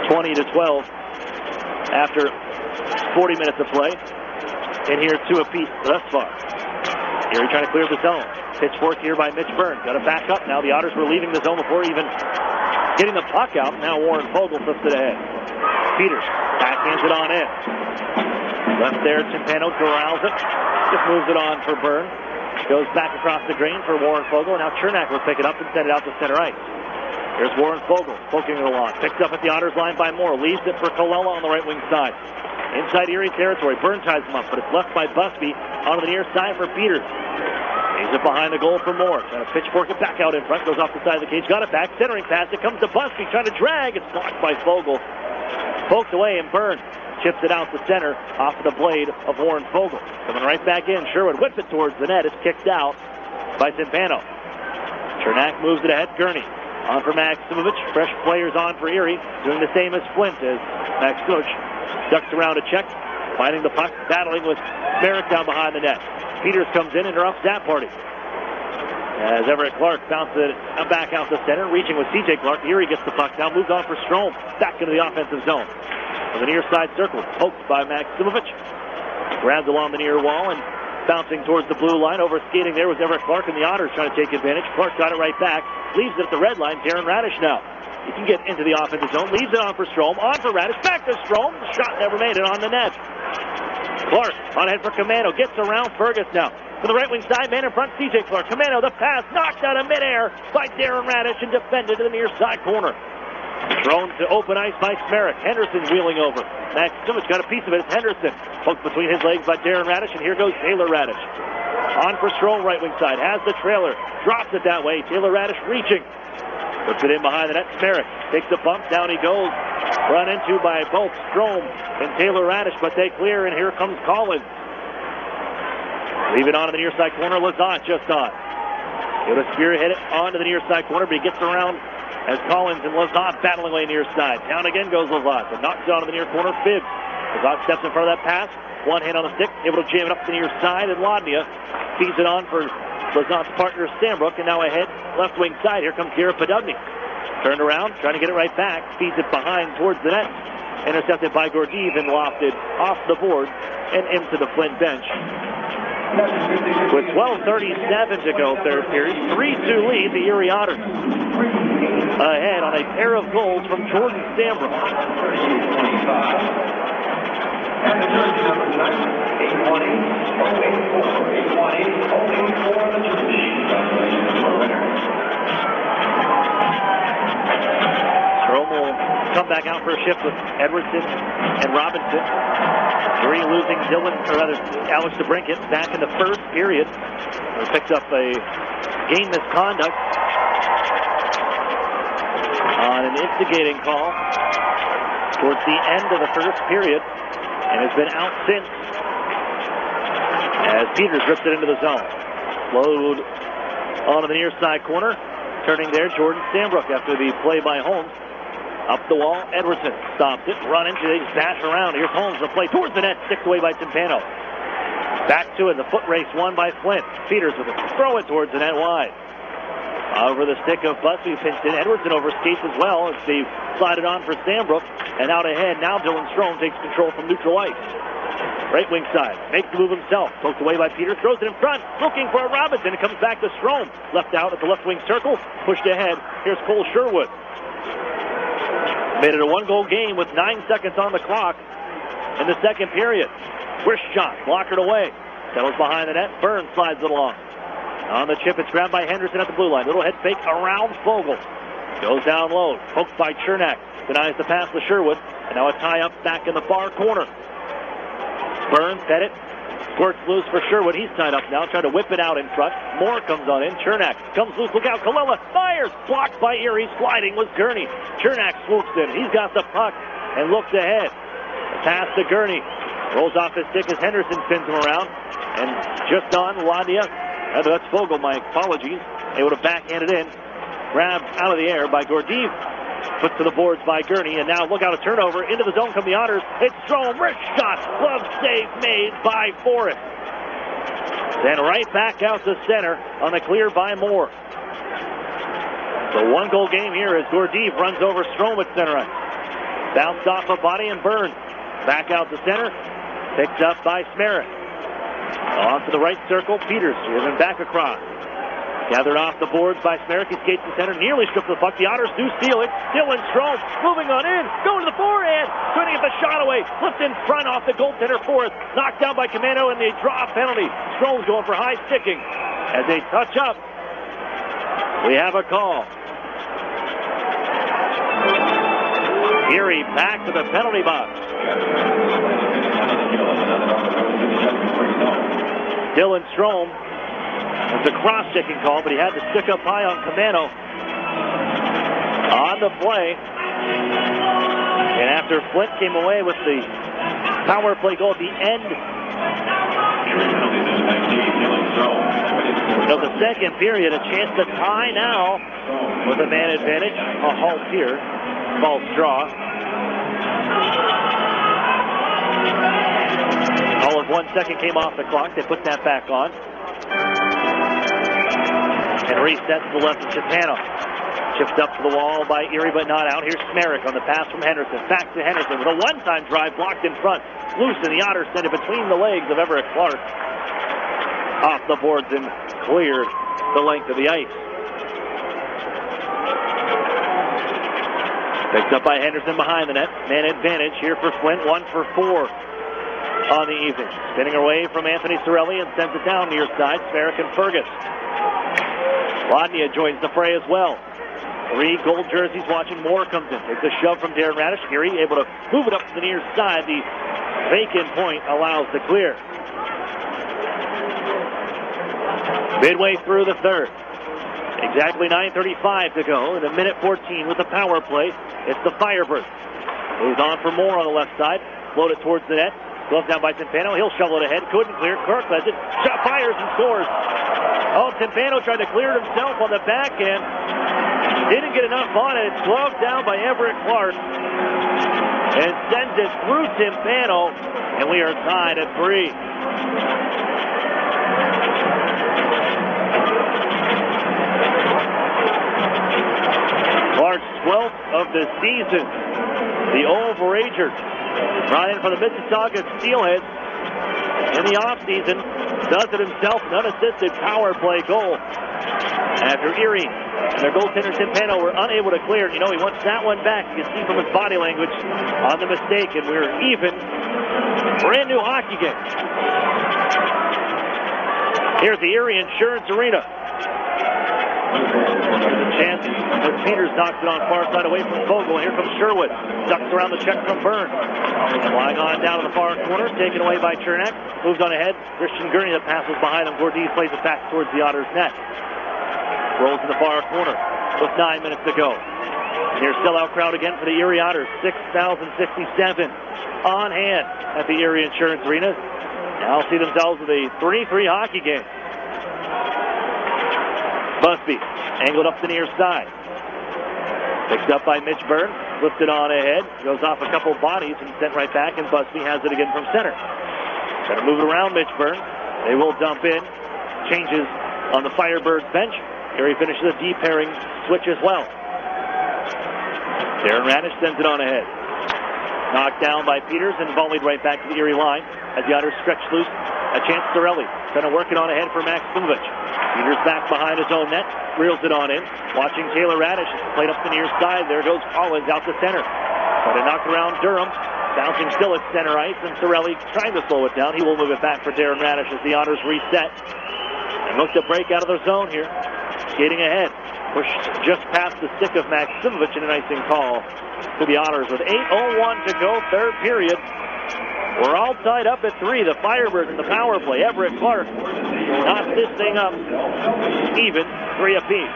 20-12 after 40 minutes of play. in here, 2 apiece thus far. Erie trying to clear the zone. Pitchfork here by Mitch Byrne. Got to back up now. The Otters were leaving the zone before even getting the puck out. Now Warren Fogle flips it ahead. Peters backhands it on in. Left there, Timpano corrals it. Just moves it on for Byrne. Goes back across the green for Warren Fogle. Now Chernak will pick it up and send it out to center ice. Here's Warren Fogle poking it along. Picked up at the Otters line by Moore. Leaves it for Colella on the right wing side. Inside Erie territory. Byrne ties him up, but it's left by Busby onto the near side for Peters. He's it behind the goal for Moore. Trying to pitchfork it back out in front. Goes off the side of the cage. Got it back. Centering pass. It comes to Busby. Trying to drag. It's blocked by Fogle. Poked away, and Byrne chips it out to center off of the blade of Warren Fogle. Coming right back in. Sherwood whips it towards the net. It's kicked out by Timpano. Chernak moves it ahead. Gurney on for Maximovich. Fresh players on for Erie. Doing the same as Flint as Maximovich ducks around to check. Finding the puck. Battling with Merrick down behind the net. Peters comes in and interrupts that party. As Everett Clark bounces it back out to center. Reaching with C.J. Clark. Erie gets the puck down. Moves on for Strome. Back into the offensive zone. On the near side circle. Poked by Maximovich. Grabs along the near wall and bouncing towards the blue line. Over skating there was Everett Clark, and the Otters trying to take advantage. Clark got it right back. Leaves it at the red line. Darren Radish now. He can get into the offensive zone. Leaves it on for Strome. On for Radish. Back to Strome. The shot never made it on the net. Clark on ahead for Commando. Gets around Fergus now. To the right wing side, man in front, C.J. Clark. Commando, the pass knocked out of midair by Darren Radish and defended to the near side corner. Thrown to open ice by Smerrick. Henderson wheeling over. Maximovich got a piece of it. It's Henderson. Poked between his legs by Darren Radish, and here goes Taylor Radish. On for Strome, right wing side. Has the trailer. Drops it that way. Taylor Radish reaching. Puts it in behind the net. Smerrick takes a bump. Down he goes. Run into by both Strome and Taylor Radish, but they clear, and here comes Collins. Leave it on to the near side corner. Lazat just on. He'll spearhead it onto the near side corner, but he gets around as Collins and Lazat battling away near side. Down again goes Lazat, but knocks it onto the near corner. Fibbs. Lazat steps in front of that pass. One hand on the stick, able to jam it up the near side, and Lodnia feeds it on for Lazat's partner Sambrook, and now ahead, left wing side. Here comes Garrett Podubny. Turned around, trying to get it right back. Feeds it behind towards the net. Intercepted by Gordeev and lofted off the board and into the Flint bench. With 12:37 to go, third period, 3-2 lead, the Erie Otters ahead on a pair of goals from Jordan Sambrook. And the jersey number 9, 820, 084 for the jersey. Congratulations to our winner. Strome will come back out for a shift with Edwardson and Robinson. Erie losing Alex DeBrincat back in the first period. He picked up a game misconduct on an instigating call towards the end of the first period, and has been out since as Peters rips it into the zone. Load onto the near side corner. Turning there, Jordan Sambrook after the play by Holmes. Up the wall, Edwardson stops it, run into it, dash around. Here's Holmes, the play towards the net, sticked away by Timpano. Back to it, the foot race won by Flint. Peters with it, throw it towards the net wide. Over the stick of Busby, pinched in. Edwardson over skates as well as they slide it on for Sambrook. And out ahead, now Dylan Strome takes control from neutral ice. Right wing side, makes the move himself. Poked away by Peters, throws it in front, looking for Robinson. It comes back to Strome. Left out at the left wing circle, pushed ahead. Here's Cole Sherwood. Made it a one-goal game with 9 seconds on the clock in the second period. Wrist shot, blockered away. Settles behind the net. Burns slides it along. On the chip, it's grabbed by Henderson at the blue line. Little head fake around Fogle. Goes down low. Poked by Chernak. Denies the pass to Sherwood. And now a tie-up back in the far corner. Burns fed it. Squirts loose for Sherwood. He's tied up now, trying to whip it out in front. Moore comes on in. Chernak comes loose. Look out. Colella fires. Blocked by Erie. Sliding was Gurney. Chernak swoops in. He's got the puck and looks ahead. The pass to Gurney. Rolls off his stick as Henderson spins him around. And just on Ladia. That's Fogle, my apologies. Able to backhand it in. Grabbed out of the air by Gordeev. Put to the boards by Gurney, and now look out, a turnover. Into the zone come the Otters. It's Strome, wrist shot, glove save made by Forrest. Then right back out to center on the clear by Moore. The one-goal game here as Gordeev runs over Strome at center ice. Bounced off a body and Burns. Back out to center. Picked up by Smerrick. Off to the right circle, Peters driven back across. Gathered off the boards by Smerrick. He skates to center, nearly stripped the puck. The Otters do steal it. Dylan Strom moving on in, going to the forehand, trying to get the shot away. Flipped in front off the goaltender fourth. Knocked down by Commando, and they draw a penalty. Strom's going for high sticking. As they touch up, we have a call. Erie back to the penalty box. Dylan Strom. It's a cross-checking call, but he had to stick up high on Commando on the play. And after Flint came away with the power play goal at the end of the second period, a chance to tie now with a man advantage. A halt here. False draw. All of 1 second came off the clock. They put that back on. And resets to the left of Chipano. Chipped up to the wall by Erie, but not out. Here's Smerrick on the pass from Henderson. Back to Henderson with a one-time drive blocked in front. Loose, and the Otters send it between the legs of Everett Clark. Off the boards and cleared the length of the ice. Picked up by Henderson behind the net. Man advantage here for Flint. 1 for 4 on the evening. Spinning away from Anthony Sorelli and sends it down near side. Smerrick and Fergus. Wadnia joins the fray as well. 3 gold jerseys watching. Moore comes in. Takes a shove from Darren Radish. Erie able to move it up to the near side. The vacant point allows the clear. Midway through the third. Exactly 9:35 to go in a minute 14 with the power play. It's the Firebirds. Moves on for Moore on the left side. Float it towards the net. Glove down by Timpano. He'll shovel it ahead. Couldn't clear. Kirk has it. Shot fires and scores. Oh, Timpano tried to clear it himself on the backhand. Didn't get enough on it. It's gloved down by Everett Clark. And sends it through Timpano. And we are tied at 3. Clark's 12th of the season. The Overager. Ryan for the Mississauga Steelheads in the offseason does it himself, an unassisted power play goal. After Erie and their goaltender Timpano were unable to clear. You know, he wants that one back. You can see from his body language on the mistake, and we're even. Brand new hockey game. Here's the Erie Insurance Arena. Chance as Peters knocks it on far side away from Vogel. And here comes Sherwood. Ducks around the check from Byrne. Flying on down to the far corner. Taken away by Chernak. Moves on ahead. Christian Gurney that passes behind him. Gordiz plays it back towards the Otters net. Rolls in the far corner with 9 minutes to go. Here's sellout crowd again for the Erie Otters. 6,067 on hand at the Erie Insurance Arena. Now see themselves with a 3-3 hockey game. Busby angled up the near side. Picked up by Mitch Byrne. Lifted on ahead. Goes off a couple bodies and sent right back, and Busby has it again from center. Gonna move it around Mitch Byrne. They will dump in. Changes on the Firebirds bench. Erie finishes a deep pairing switch as well. Darren Radish sends it on ahead. Knocked down by Peters and volleyed right back to the Erie line as the Otters stretch loose. A chance Sorelli. Trying to work it on ahead for Max Simovich. Peters back behind his own net. Reels it on in. Watching Taylor Radish. Played up the near side. There goes Collins out to center. Trying to knock around Durham. Bouncing still at center ice. And Sorelli trying to slow it down. He will move it back for Darren Radish as the Otters reset. And look to break out of their zone here. Skating ahead. Pushed just past the stick of Max Simovich, and an icing call to the Otters with 8:01 to go, third period. We're all tied up at 3. The Firebirds in the power play. Everett Clark knocks this thing up even, 3 apiece.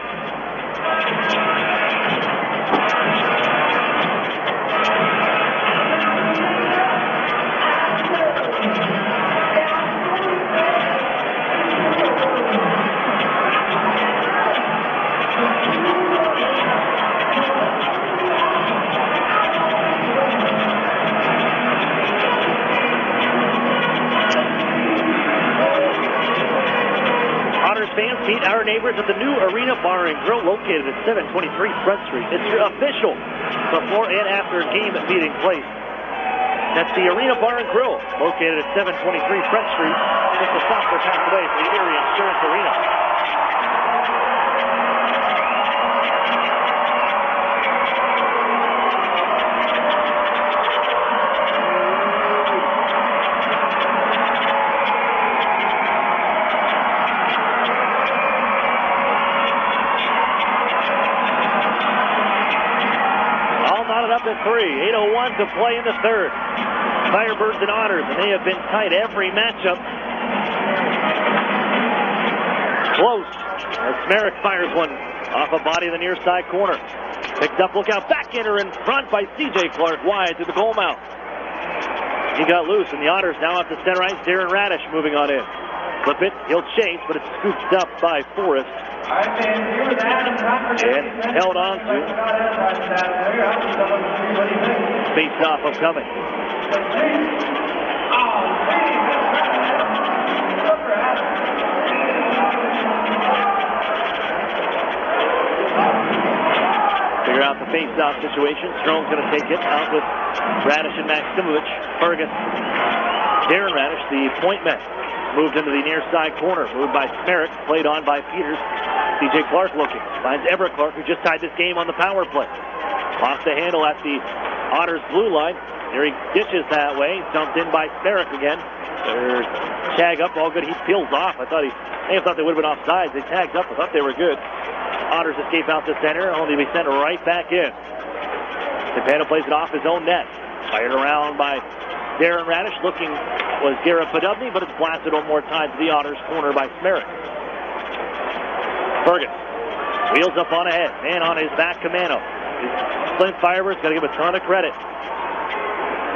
Fans meet our neighbors at the new Arena Bar and Grill located at 723 Front Street. It's your official before and after game meeting place. That's the Arena Bar and Grill, located at 723 Front Street, just a stop or pass away from the Erie Insurance Arena. Up at 3, 8:01 to play in the third. Firebirds and Otters, and they have been tight every matchup. Close as Merrick fires one off a body in the near side corner. Picked up, look out, backhander in front by C.J. Clark wide to the goal mouth. He got loose, and the Otters now up to center ice. Darren Radish moving on in. Flip it, he'll chase, but it's scooped up by Forrest. And held on to. Face-off upcoming. Figure out the face-off situation. Strome's going to take it out with Radish and Maximovich. Fergus. Darren Radish, the point man. Moved into the near side corner. Moved by Merrick. Played on by Peters. C.J. Clark looking. Finds Everett Clark, who just tied this game on the power play. Off the handle at the Otters blue line. There he dishes that way. Dumped in by Merrick again. Their tag up. All good. He peels off. I thought they would have been offsides. They tagged up. I thought they were good. Otters escape out to center. Only to be sent right back in. Cepeda plays it off his own net. Fired around by Darren Radish. Looking was Garrett Podubny, but it's blasted one more time to the Otters corner by Smerrick. Fergus wheels up on ahead. Man on his back, Camano. Flint Firebirds got to give a ton of credit.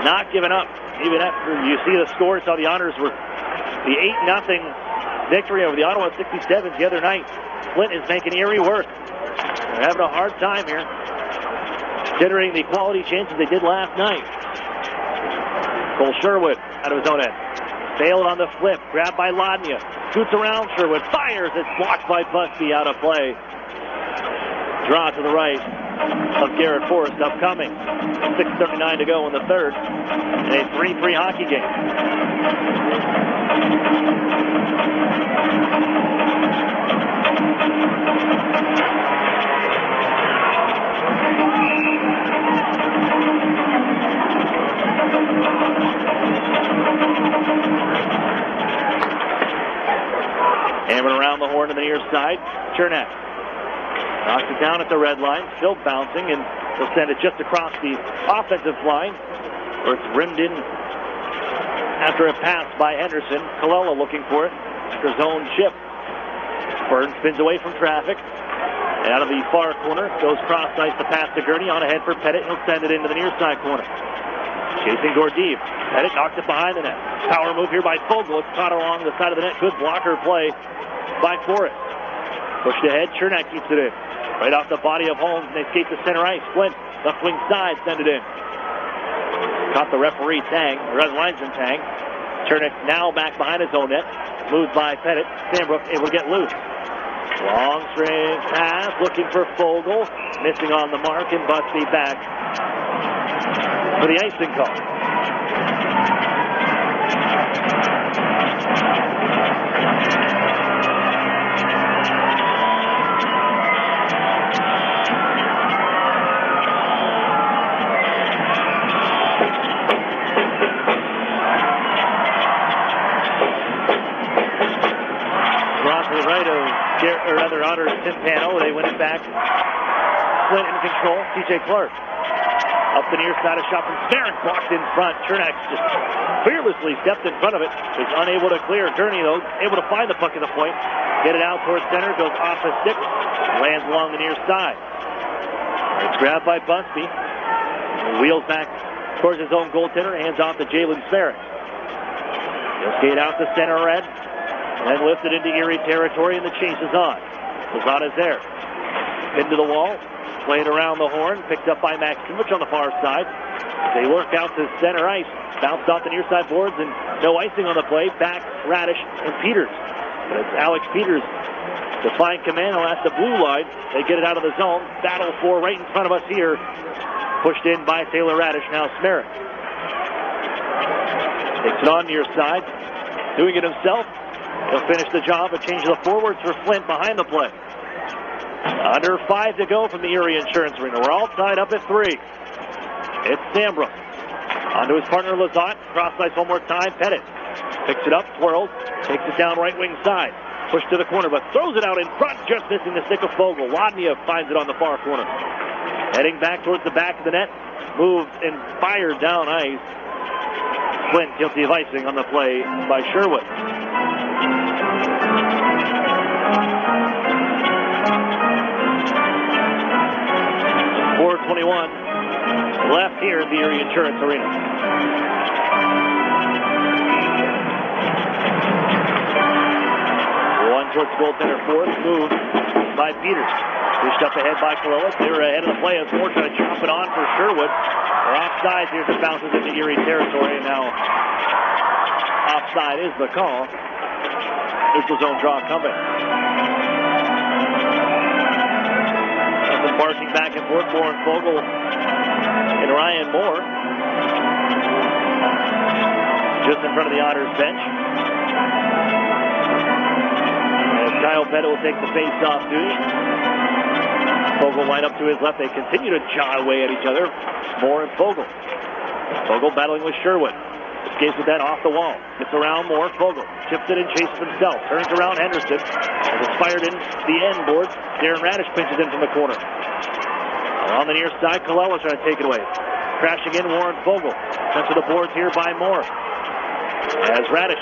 Not giving up. Even after you see the score, saw the Otters were the 8-0 victory over the Ottawa 67s the other night. Flint is making Erie work. They're having a hard time here, considering the quality chances they did last night. Cole Sherwood out of his own end. Failed on the flip. Grabbed by Ladnia. Scoots around Sherwood. Fires. It's blocked by Busby out of play. Draw to the right of Garrett Forrest upcoming. 6:39 to go in the third. In a 3-3 hockey game. Hammering around the horn to the near side. Chernak knocks it down at the red line. Still bouncing, and will send it just across the offensive line, where it's rimmed in after a pass by Henderson. Colella looking for it after his own chip. Burns spins away from traffic. And out of the far corner, goes cross ice to pass to Gurney. On ahead for Pettit. He'll send it into the near side corner. Chasing Gordeev. Pettit knocks it behind the net. Power move here by Fogel. It's caught along the side of the net. Good blocker play by Forrest. Pushed ahead. Chernak keeps it in. Right off the body of Holmes, and they escape to center ice. Flint, left wing side, send it in. Caught the referee Tang, or linesman Tang. Chernak now back behind his own net. Moved by Pettit. Sandbrook able to get loose. Long string pass, looking for Fogel. Missing on the mark, and Busby back for the icing call. Otters Timpano. They win it back. Flint in control. C.J. Clark up the near side of shot from Smerrick. Blocked in front. Chernak just fearlessly stepped in front of it. Was unable to clear. Gurney, though, able to find the puck at the point. Get it out towards center. Goes off the stick. Lands along the near side. It's grabbed by Busby. Wheels back towards his own goaltender. Hands off to Jalen Smerrick. He'll skate out to center red. And then lifted into Erie territory, and the chase is on. Lozada's there. Pinned to the wall. Played around the horn. Picked up by Maximovich on the far side. They work out to center ice. Bounced off the near side boards, and no icing on the play. Back, Radish, and Peters. But it's Alex Peters to find Camano at the blue line. They get it out of the zone. Battle for right in front of us here. Pushed in by Taylor Radish. Now Smerrick. Takes it on near side. Doing it himself. He'll finish the job and change the forwards for Flint behind the play. Under 5 to go from the Erie Insurance Arena. We're all tied up at 3. It's Sambrook. Onto his partner Lazat. Cross ice one more time. Pettit picks it up, twirls, takes it down right wing side. Pushed to the corner, but throws it out in front, just missing the stick of Fogle. Wadnia finds it on the far corner. Heading back towards the back of the net. Moved and fired down ice. Flint guilty of icing on the play by Sherwood. .421 left here at the Erie Insurance Arena. One towards the goaltender, fourth move by Peters. Pushed up ahead by Corellis. They were ahead of the play as Moore trying to chop it on for Sherwood. They're offside here as it bounces into Erie territory, and now offside is the call. Neutral zone draw coming. Nothing barking back and forth. Lauren Fogle and Ryan Moore just in front of the Otters bench. As Kyle Pettit will take the face-off duty. Fogle line up to his left. They continue to jaw away at each other. Moore and Fogle. Fogle battling with Sherwood. Escapes with that off the wall. Gets around Moore. Fogle chips it and chases himself. Turns around Henderson. As it's fired in the end boards. Darren Radish pinches in from the corner. On the near side, Colella trying to take it away. Crashing in, Warren Fogle. Sent to the boards here by Moore. As Radish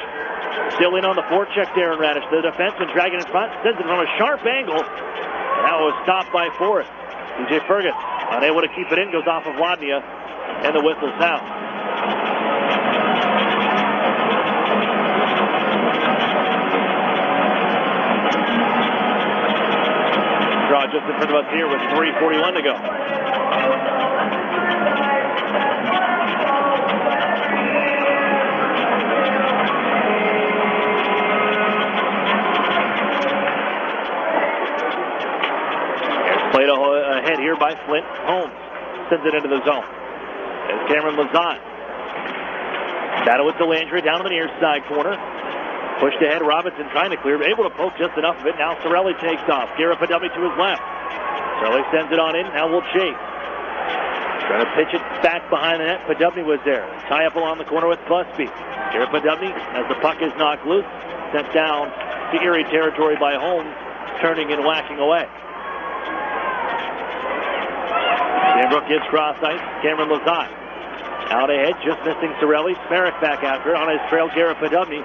still in on the forecheck, Darren Radish. The defenseman dragging in front. Sends it from a sharp angle. That was stopped by Forrest. DJ Fergus unable to keep it in. Goes off of Wadnia. And the whistle's out. Draw just in front of us here with 3:41 to go. Played ahead here by Flint. Holmes sends it into the zone. As Cameron Lazat. Battle with Delandry down to the near side corner. Pushed ahead, Robinson trying to clear, able to poke just enough of it. Now Sorelli takes off. Garrett Padubny to his left. Sorelli sends it on in. Now we'll chase. Trying to pitch it back behind the net. Padubny was there. Tie up along the corner with Busby. Garrett Padubny, as the puck is knocked loose, sent down to Erie territory by Holmes, turning and whacking away. Sambrook gives cross ice. Cameron Lazat out ahead, just missing Sorelli. Smerrick back after it. On his trail, Garrett Padubny.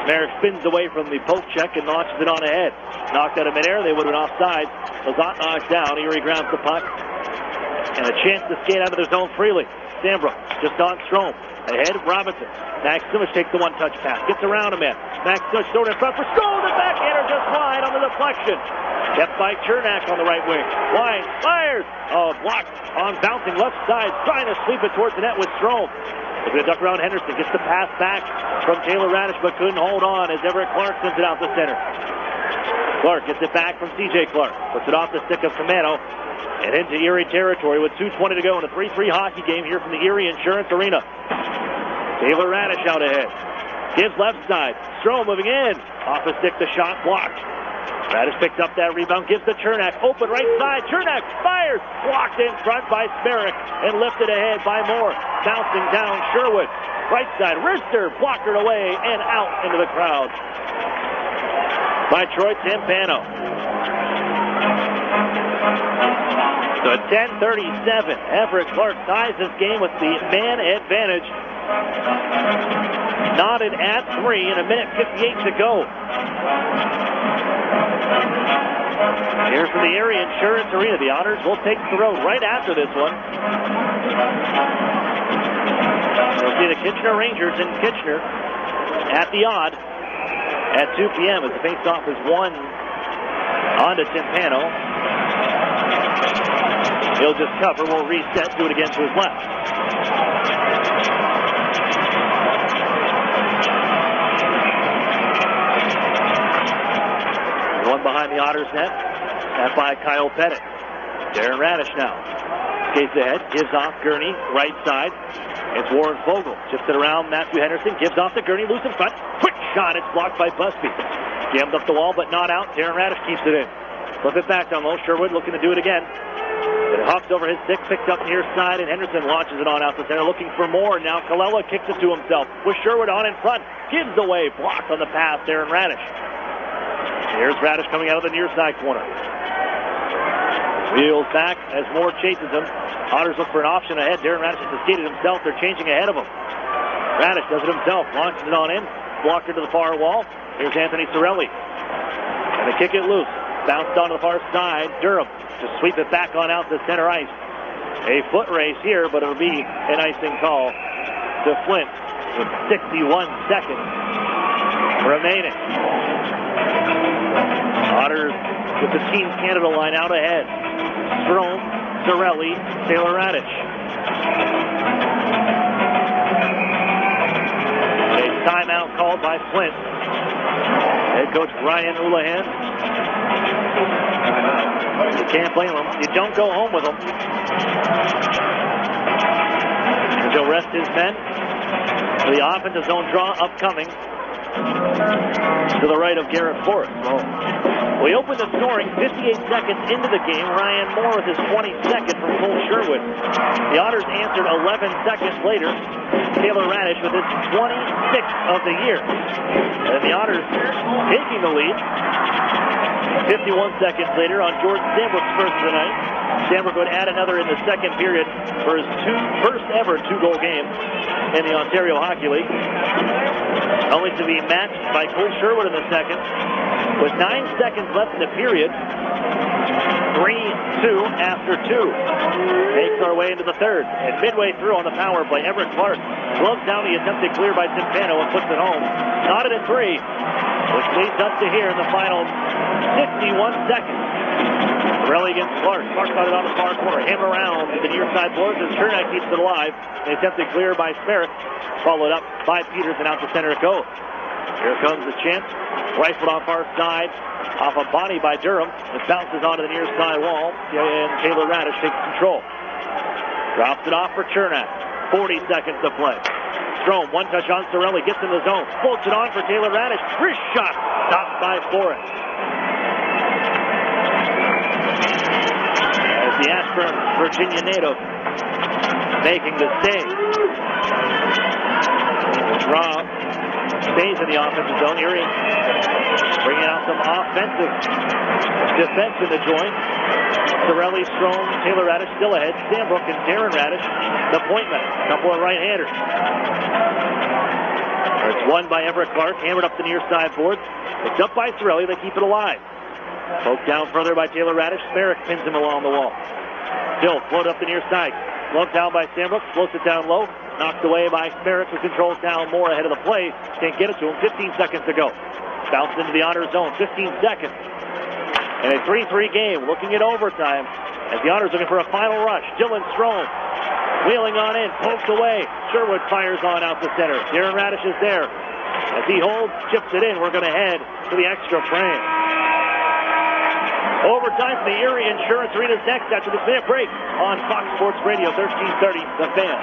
Smerrick spins away from the poke check and launches it on ahead. Knocked out of midair, they would have been offside. Lazat knocks down. Erie grounds the puck. And a chance to skate out of their zone freely. Sambrook just on Strome. Ahead, Robinson. Max Simic takes the one-touch pass. Gets around a man. Max Simic thrown in front for Strome. The backhander just wide on the deflection. Kept by Chernak on the right wing. Line fires. Blocked on bouncing left side. Trying to sweep it towards the net with Strome. Looking to duck around Henderson. Gets the pass back from Taylor Radish, but couldn't hold on as Everett Clark sends it out the center. Clark gets it back from C.J. Clark. Puts it off the stick of Camano and into Erie territory with 2:20 to go in a 3-3 hockey game here from the Erie Insurance Arena. Taylor Radish out ahead. Gives left side. Strome moving in. Off the stick, the shot blocked. Radish picked up that rebound, gives to Chernak. Open right side. Chernak fires. Blocked in front by Smerrick and lifted ahead by Moore. Bouncing down Sherwood. Right side. Rister blockered away and out into the crowd by Troy Timpano. So at 10:37, Everett Clark ties this game with the man advantage. Knotted at 3 in a minute 58 to go. Here's from the Erie Insurance Arena. The Otters will take the road right after this one. We'll see the Kitchener Rangers in Kitchener at the Odd at 2 p.m. as the faceoff is won onto Timpano. He'll just cover, will reset, do it again to his left. One behind the Otters net. That by Kyle Pettit. Darren Radish now. Skates ahead, gives off Gurney, right side. It's Warren Fogle. Shifts it around, Matthew Henderson, gives off to Gurney, loose in front. Quick shot, it's blocked by Busby. Jammed up the wall, but not out. Darren Radish keeps it in. Flip it back down low. Sherwood looking to do it again. It hops over his stick, picked up near side, and Henderson launches it on out the center, looking for more. Now Kalella kicks it to himself, with Sherwood on in front. Gives away, blocked on the pass, Darren Radish. Here's Radish coming out of the near side corner. Wheels back as Moore chases him. Otters look for an option ahead. Darren Radish has skated himself. They're changing ahead of him. Radish does it himself. Launches it on in. Blocker to the far wall. Here's Anthony Sorelli. And they kick it loose. Bounced onto the far side. Durham to sweep it back on out to center ice. A foot race here, but it'll be an icing call to Flint with 61 seconds remaining. Otters with the Team Canada line out ahead. Strome, Sorelli, Taylor Radish. A timeout called by Flint. Head coach Ryan Houlihan. You can't blame him. You don't go home with him. And he'll rest his men. The offensive zone draw upcoming to the right of Garrett Forrest. We opened the scoring 58 seconds into the game. Ryan Moore with his 22nd from Cole Sherwood. The Otters answered 11 seconds later. Taylor Radish with his 26th of the year. And the Otters taking the lead 51 seconds later on Jordan Sambrook's first of the night. Sambrook would add another in the second period for his first ever two-goal game in the Ontario Hockey League. Only to be matched by Cole Sherwood in the second. With 9 seconds left in the period, 3-2 after 2. Makes our way into the third. And midway through on the power play, Everett Clark gloves down the attempted clear by Timpano and puts it home. Knotted at 3, which leads us to here in the final 61 seconds. Sorelli against Clark. Clark got it on the far corner. Hammer around the near side boards as Chernak keeps it alive. An attempted clear by Smerrick, followed up by Peters, and out to center it goes. Here comes the chance. Rifled on far side. Off a body by Durham. It bounces onto the near side wall. And Taylor Radish takes control. Drops it off for Chernak. 40 seconds to play. Strome, one touch on Sorelli. Gets in the zone. Floats it on for Taylor Radish. Wrist shot. Stopped by Forrest. As the Ashburn, Virginia native, making the save. Draw stays in the offensive zone. Erie bringing out some offensive defense in the joint. Sorelli, Strome, Taylor Radish still ahead. Sambrook and Darren Radish, the point men. A couple of right-handers. It's won by Everett Clark, hammered up the near side boards. It's up by Sorelli. They keep it alive. Poked down further by Taylor Radish. Smerrick pins him along the wall. Still float up the near side. Gloved down by Sambrook. Floats it down low. Knocked away by Smerrick, who controls down more ahead of the play. Can't get it to him. 15 seconds to go. Bounced into the Otters zone. 15 seconds. And a 3-3 game. Looking at overtime as the Otters looking for a final rush. Dylan Strome wheeling on in. Poked away. Sherwood fires on out the center. Darren Radish is there. As he holds, chips it in. We're going to head to the extra frame. Overtime from the Erie Insurance Arena is next after this minute break on Fox Sports Radio 1330, The Fan.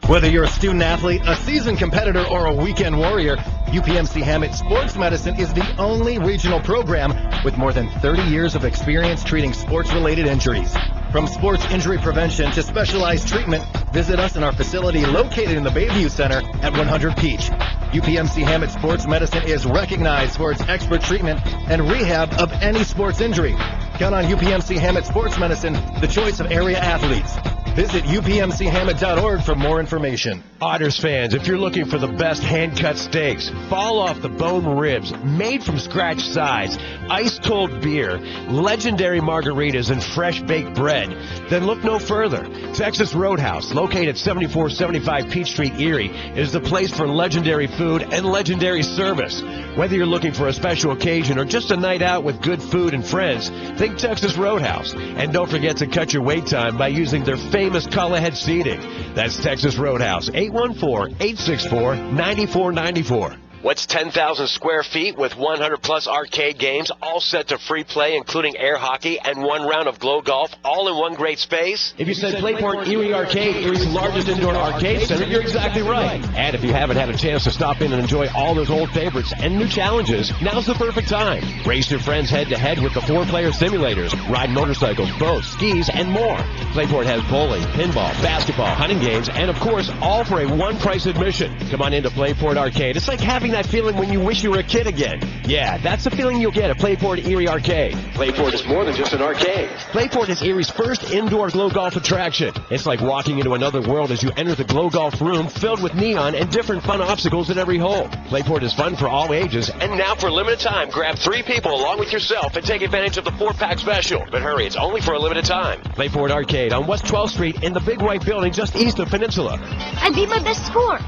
Whether you're a student athlete, a seasoned competitor, or a weekend warrior, UPMC Hammett Sports Medicine is the only regional program with more than 30 years of experience treating sports-related injuries. From sports injury prevention to specialized treatment, visit us in our facility located in the Bayview Center at 100 Peach. UPMC Hammett Sports Medicine is recognized for its expert treatment and rehab of any sports injury. Count on UPMC Hammett Sports Medicine, the choice of area athletes. Visit upmchammett.org for more information. Otters fans, if you're looking for the best hand-cut steaks, fall off the bone ribs, made from scratch sides, ice-cold beer, legendary margaritas, and fresh-baked bread, then look no further. Texas Roadhouse, located at 7475 Peach Street, Erie, is the place for legendary food and legendary service. Whether you're looking for a special occasion or just a night out with good food and friends, think Texas Roadhouse. And don't forget to cut your wait time by using their favorite famous Cullahead Seating. That's Texas Roadhouse, 814-864-9494. What's 10,000 square feet with 100-plus arcade games, all set to free play, including air hockey and one round of glow golf, all in one great space? If you said Playport Erie Arcade, Erie's largest indoor arcade center, you're exactly right. And if you haven't had a chance to stop in and enjoy all those old favorites and new challenges, now's the perfect time. Race your friends head-to-head with the 4-player simulators, ride motorcycles, boats, skis, and more. Playport has bowling, pinball, basketball, hunting games, and of course, all for a one-price admission. Come on into Playport Arcade. It's like having that feeling when you wish you were a kid again. Yeah, that's the feeling you'll get at Playport Erie Arcade. Playport is more than just an arcade. Playport is Erie's first indoor glow golf attraction. It's like walking into another world as you enter the glow golf room filled with neon and different fun obstacles at every hole. Playport is fun for all ages. And now for a limited time, grab 3 people along with yourself and take advantage of the 4-pack special. But hurry, it's only for a limited time. Playport Arcade on West 12th Street in the big white building just east of Peninsula. I beat my best score.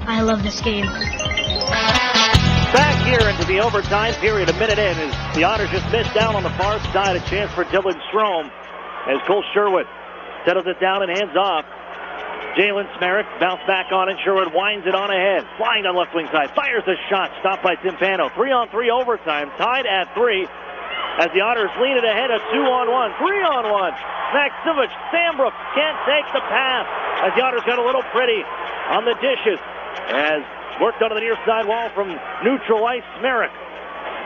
I love this game. Back here into the overtime period, a minute in, as the Otters just missed down on the far side. A chance for Dylan Strom as Cole Sherwood settles it down and hands off. Jalen Smerrick bounce back on it. Sherwood winds it on ahead. Flying on left wing side. Fires a shot. Stopped by Timpano. 3-on-3 overtime. Tied at 3 as the Otters lead it ahead of 2-on-1. 3-on-1. Maximich. Sambrook can't take the pass as the Otters got a little pretty on the dishes. As worked onto the near side wall from neutral ice, Smerrick.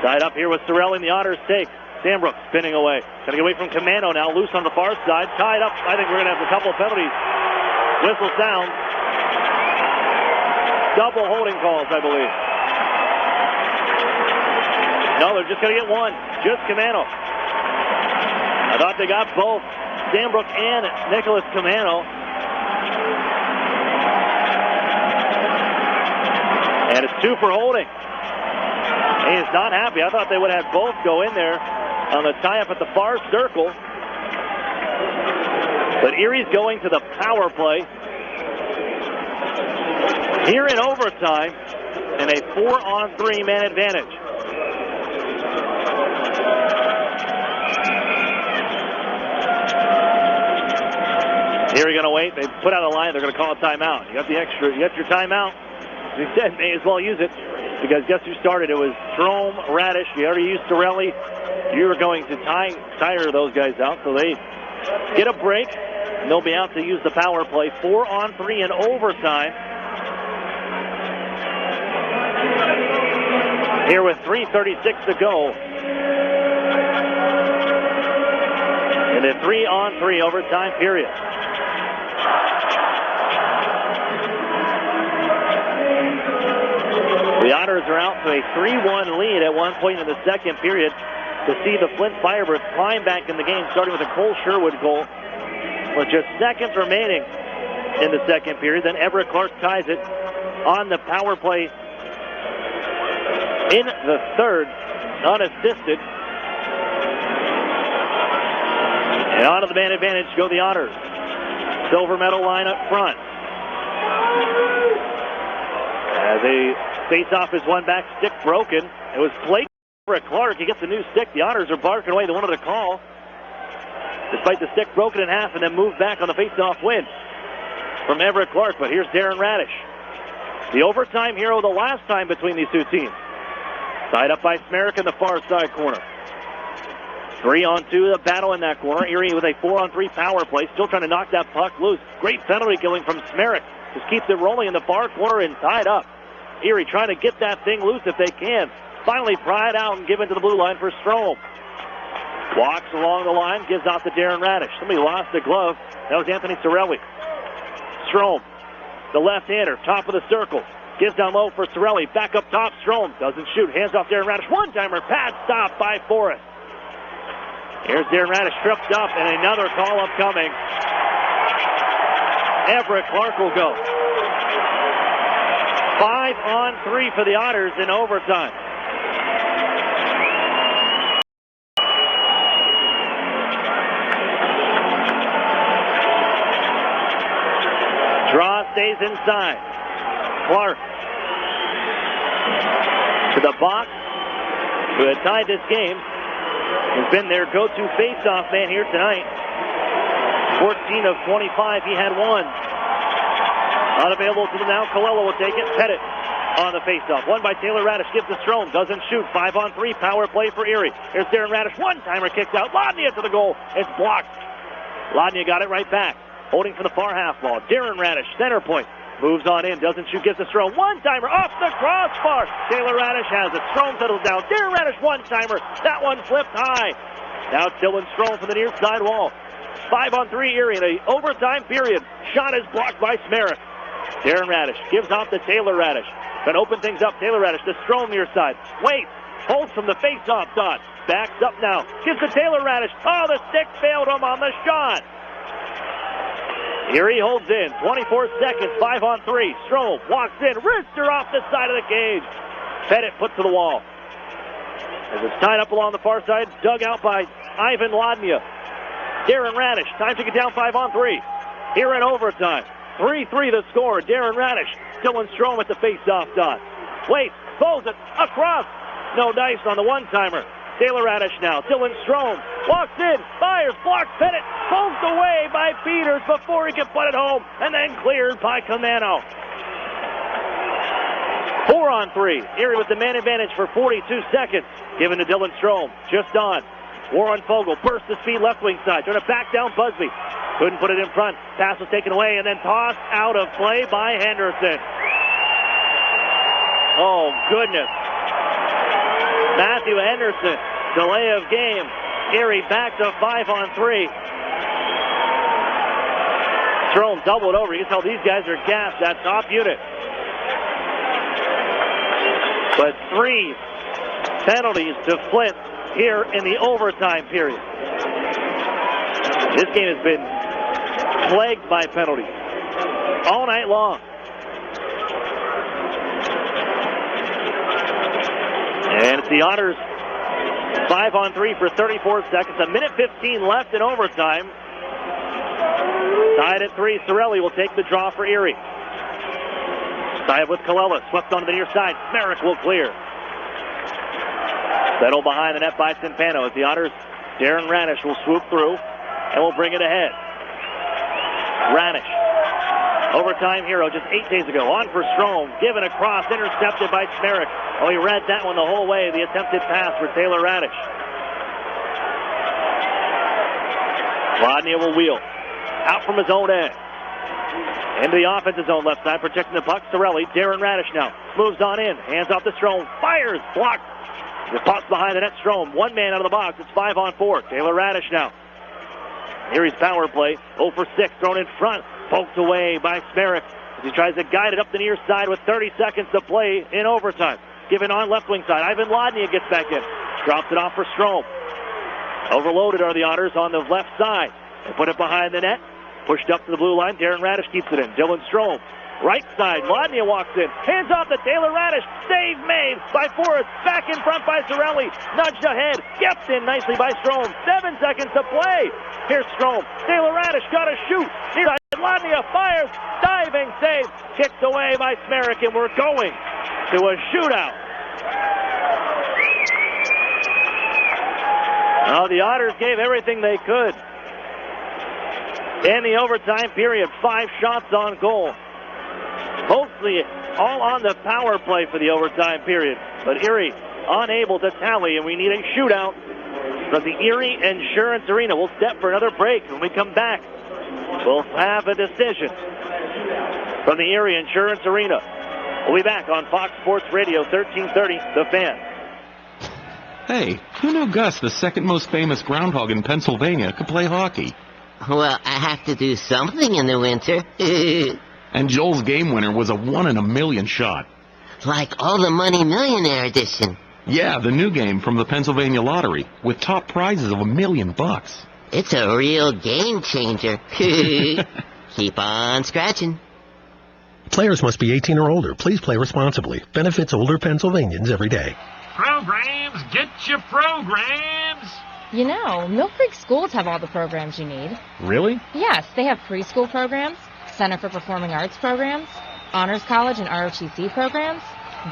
Tied up here with Sorelli, and the Otters take. Sambrook spinning away. Trying to get away from Commando now, loose on the far side. Tied up. I think we're going to have a couple of penalties. Whistle sounds. Double holding calls, I believe. No, they're just going to get one. Just Commando. I thought they got both Sambrook and Nicholas Commando. And it's 2 for holding. He is not happy. I thought they would have both go in there on the tie-up at the far circle. But Erie's going to the power play here in overtime in a 4-on-3 man advantage. Erie going to wait. They put out a line. They're going to call a timeout. You got the extra. You got your timeout. He said, may as well use it, because guess who started? It was Strom, Radish. You already used Sorelli. You were going to tire those guys out, so they get a break. And they'll be out to use the power play. 4-on-3 in overtime. Here with 3:36 to go in the 3-on-3 overtime period. The Otters are out to a 3-1 lead at one point in the second period to see the Flint Firebirds climb back in the game, starting with a Cole Sherwood goal with just seconds remaining in the second period. Then Everett Clark ties it on the power play in the third, unassisted. And out of the man advantage go the Otters. Silver medal line up front. As a face-off is one back, stick broken. It was played for Clark. He gets a new stick. The Otters are barking away. They wanted a call, despite the stick broken in half and then moved back on the face-off win from Everett Clark. But here's Darren Radish, the overtime hero the last time between these two teams. Tied up by Smerrick in the far side corner. 3-on-2, the battle in that corner. Erie with a 4-on-3 power play, still trying to knock that puck loose. Great penalty killing from Smerrick. Just keeps it rolling in the far corner and tied up. Erie trying to get that thing loose if they can. Finally pry it out and give it to the blue line for Strom. Walks along the line, gives out to Darren Radish. Somebody lost a glove. That was Anthony Sorelli. Strom, the left-hander, top of the circle. Gives down low for Sorelli. Back up top, Strom doesn't shoot. Hands off Darren Radish. One-timer, pad stop by Forrest. Here's Darren Radish tripped up, and another call upcoming. Everett Clark will go. 5-on-3 for the Otters in overtime. Draw stays inside. Clark to the box, who had tied this game, has been their go-to face-off man here tonight. 14 of 25. He had one. Unavailable to them now. Colella will take it. Pettit on the faceoff. One by Taylor Radish. Gives to Strom. Doesn't shoot. 5-on-3. Power play for Erie. Here's Darren Radish. One-timer kicked out. Lodnia to the goal. It's blocked. Lodnia got it right back. Holding for the far half ball. Darren Radish, center point. Moves on in. Doesn't shoot. Gives to Strom. One-timer off the crossbar. Taylor Radish has it. Strom settles down. Darren Radish, one-timer. That one flipped high. Now Dylan Strom from the near side wall. 5-on-3 Erie in an overtime period. Shot is blocked by Smerrick. Darren Radish gives off to Taylor Radish. Then open things up. Taylor Radish to Strom near side. Waits. Holds from the face-off dot. Backs up now. Gives to Taylor Radish. Oh, the stick failed him on the shot. Erie holds in. 24 seconds. 5-on-3. Strom walks in. Wrister off the side of the cage. Pettit put to the wall. As it's tied up along the far side. Dug out by Ivan Lodnia. Darren Radish. Time to get down 5-on-3. Here in overtime. 3-3 the score. Darren Radish. Dylan Strom at the face-off dot. Waits. Throws it across. No dice on the one-timer. Taylor Radish now. Dylan Strom walks in. Fires. Blocks. Pettit. Pulls away by Peters before he can put it home. And then cleared by Camano. 4-on-3. Erie with the man advantage for 42 seconds. Given to Dylan Strom. Just on. Warren Fogle bursts the speed left wing side. Trying to back down Busby. Couldn't put it in front. Pass was taken away and then tossed out of play by Henderson. Oh, goodness. Matthew Henderson. Delay of game. Erie back to 5-on-3. Strom doubled over. You can tell these guys are gassed. That top unit. But 3 penalties to Flint here in the overtime period. This game has been plagued by penalties all night long. And it's the Otters 5-on-3 for 34 seconds. A minute 15 left in overtime. Tied at 3. Sorelli will take the draw for Erie. Tied with Colella. Swept onto the near side. Merrick will clear. Settled behind the net by Timpano as the Otters. Darren Radish will swoop through and will bring it ahead. Radish. Overtime hero just 8 days ago. On for Strom. Given across. Intercepted by Smerrick. Oh, he read that one the whole way. The attempted pass for Taylor Radish. Lodnia will wheel. Out from his own end. Into the offensive zone left side. Protecting the puck. Sorelli. Darren Radish now. Moves on in. Hands off to Strom. Fires. Blocked. The puck's behind the net. Strom. One man out of the box. It's 5-on-4. Taylor Radish now. Erie's power play. 0 for 6. Thrown in front. Poked away by Smerrick as he tries to guide it up the near side with 30 seconds to play in overtime. Given on left wing side. Ivan Lodnia gets back in. Drops it off for Strom. Overloaded are the Otters on the left side. They put it behind the net. Pushed up to the blue line. Darren Radish keeps it in. Dylan Strom. Right side. Lodnia walks in. Hands off to Taylor Radish. Save made by Forrest. Back in front by Sorelli. Nudged ahead. Kept in nicely by Strom. 7 seconds to play. Here's Strom. Taylor Radish got to shoot. Near side. Lodnia fires. Diving save. Kicked away by Smerrick. And we're going to a shootout. Well, the Otters gave everything they could. In the overtime period, 5 shots on goal. Mostly all on the power play for the overtime period. But Erie unable to tally, and we need a shootout from the Erie Insurance Arena. We'll step for another break. When we come back, we'll have a decision from the Erie Insurance Arena. We'll be back on Fox Sports Radio 1330, The Fan. Hey, who knew Gus, the second most famous groundhog in Pennsylvania, could play hockey? Well, I have to do something in the winter. And Joel's game winner was a 1 in a million shot. Like All the Money Millionaire edition. Yeah, the new game from the Pennsylvania Lottery, with top prizes of $1 million. It's a real game changer. Keep on scratching. Players must be 18 or older. Please play responsibly. Benefits older Pennsylvanians every day. Programs, get your programs. You know, Mill Creek schools have all the programs you need. Really? Yes, they have preschool programs, Center for Performing Arts programs, Honors College and ROTC programs,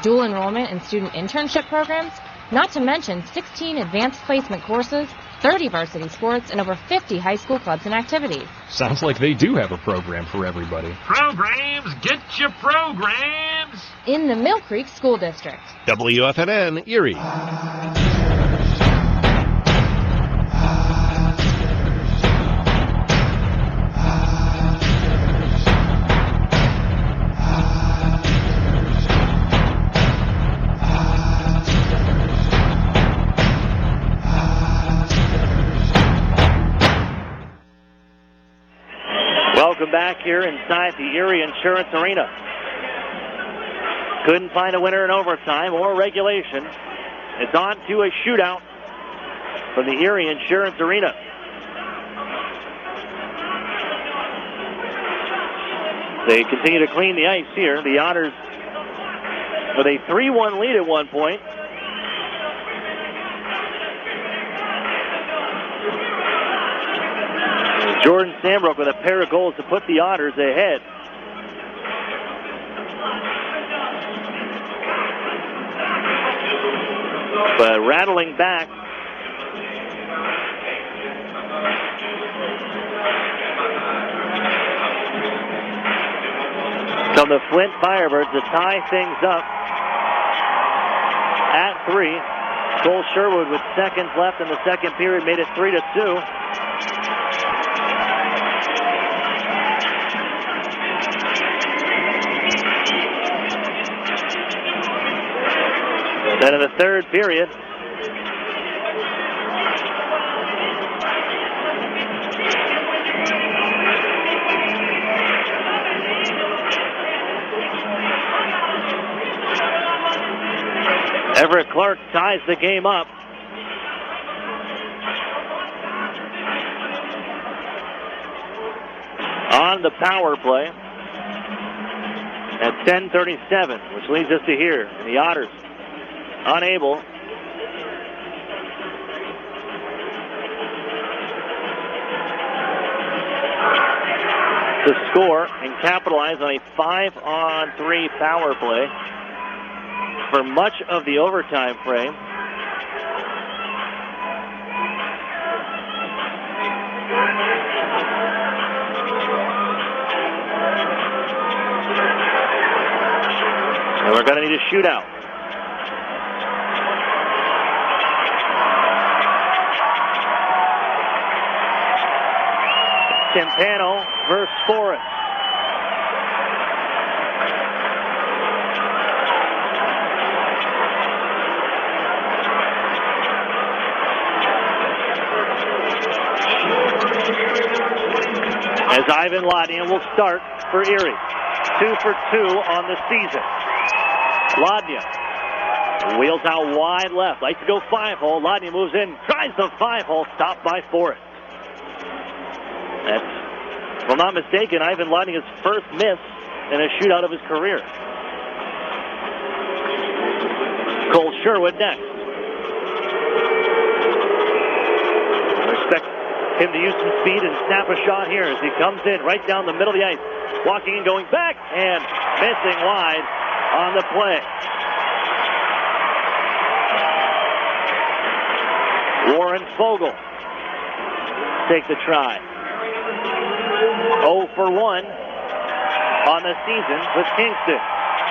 dual enrollment and student internship programs, not to mention 16 advanced placement courses, 30 varsity sports, and over 50 high school clubs and activities. Sounds like they do have a program for everybody. Programs, get your programs! In the Mill Creek School District. WFNN, Erie. Welcome back here inside the Erie Insurance Arena. Couldn't find a winner in overtime or regulation. It's on to a shootout from the Erie Insurance Arena. They continue to clean the ice here. The Otters with a 3-1 lead at one point. Jordan Sambrook with a pair of goals to put the Otters ahead. But rattling back. Come the Flint Firebirds to tie things up at 3. Cole Sherwood with seconds left in the second period made it 3-2. Then in the third period, Everett Clark ties the game up. On the power play at 10:37, which leads us to here. And the Otters unable to score and capitalize on a 5-on-3 power play for much of the overtime frame. And we're going to need a shootout. Timpano versus Forrest. As Ivan Lodnia will start for Erie. 2 for 2 on the season. Lodnia wheels out wide left. Likes to go 5-hole. Lodnia moves in. Tries the 5-hole. Stopped by Forrest. That's, if I'm not mistaken, Ivan Lodnia's first miss in a shootout of his career. Cole Sherwood next. Expect him to use some speed and snap a shot here as he comes in right down the middle of the ice. Walking and going back and missing wide on the play. Warren Fogle take the try. 0 for 1 on the season with Kingston.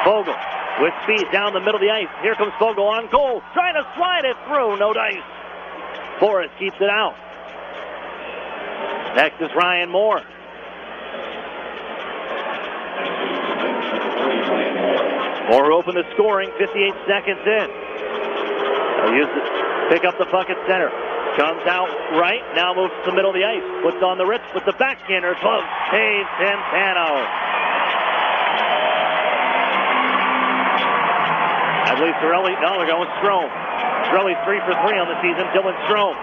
Fogle with speed down the middle of the ice. Here comes Fogle on goal. Trying to slide it through. No dice. Forrest keeps it out. Next is Ryan Moore. Moore opened the scoring 58 seconds in. He'll use it. Pick up the puck at center. Comes out right, now moves to the middle of the ice. Puts on the wrist with the backhander. Glove saves Timpano. I believe Torelli, no, they're going Strome. Torelli's 3 for 3 on the season. Dylan Strome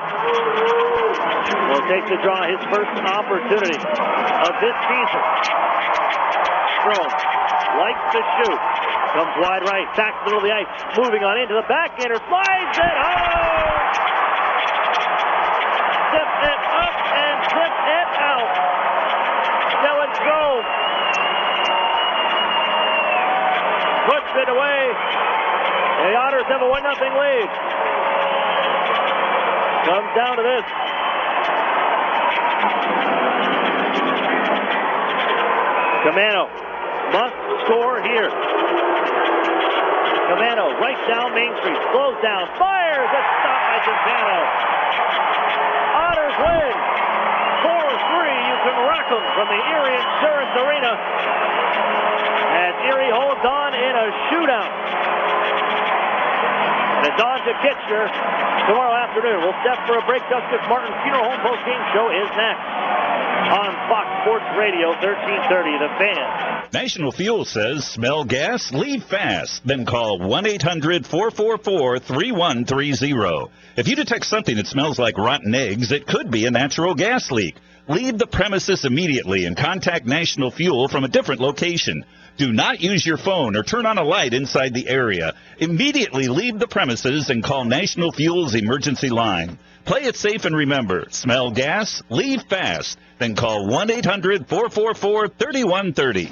will take the draw, his first opportunity of this season. Strome likes to shoot. Comes wide right, back to the middle of the ice. Moving on into the backhander, slides it home! Zip it up and zip it out. Dylan Strome puts it away. The Otters have a 1-0 lead. comes down to this. Camano must score here. Camano right down Main Street, slows down, fires, it's stopped by Quintano. Otters win 4-3. You can rock them from the Erie Insurance Arena as Erie holds on in a shootout. And it's on to Kitchener tomorrow afternoon. We'll step for a break. Duskus Martin Funeral Home Postgame Show is next on Fox Sports Radio 1330, The Fan. National Fuel says, smell gas? Leave fast. Then call 1-800-444-3130. If you detect something that smells like rotten eggs, it could be a natural gas leak. Leave the premises immediately and contact National Fuel from a different location. Do not use your phone or turn on a light inside the area. Immediately leave the premises and call National Fuel's emergency line. Play it safe and remember, smell gas? Leave fast. Then call 1-800-444-3130.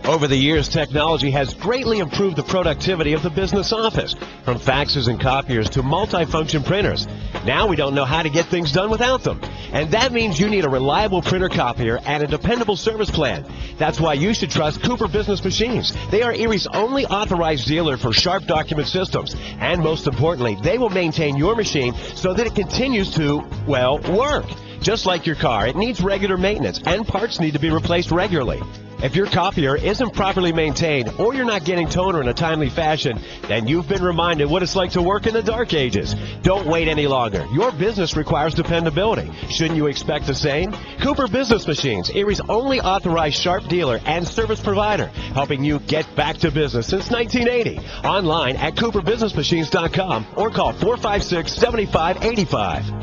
Over the years, technology has greatly improved the productivity of the business office, from faxes and copiers to multifunction printers. Now we don't know how to get things done without them. And that means you need a reliable printer copier and a dependable service plan. That's why you should trust Cooper Business Machines. They are Erie's only authorized dealer for Sharp document systems. And most importantly, they will maintain your machine so that it continues to, well, work. Just like your car, it needs regular maintenance and parts need to be replaced regularly. If your copier isn't properly maintained or you're not getting toner in a timely fashion, then you've been reminded what it's like to work in the dark ages. Don't wait any longer. Your business requires dependability. Shouldn't you expect the same? Cooper Business Machines, Erie's only authorized Sharp dealer and service provider, helping you get back to business since 1980. Online at cooperbusinessmachines.com or call 456-7585.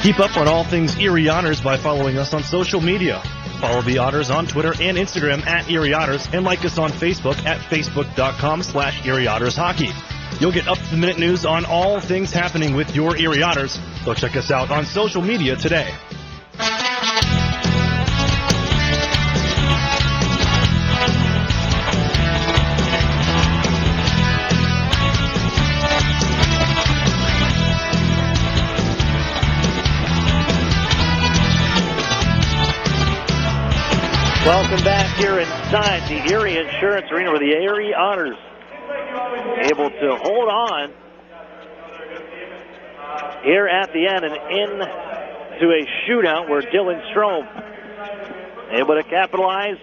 Keep up on all things Erie Otters by following us on social media. Follow the Otters on Twitter and Instagram at Erie Otters, and like us on Facebook at facebook.com/Erie Otters Hockey. You'll get up-to-the-minute news on all things happening with your Erie Otters, so check us out on social media today. Welcome back here inside the Erie Insurance Arena where the Erie Otters able to hold on here at the end and into a shootout where Dylan Strom able to capitalize,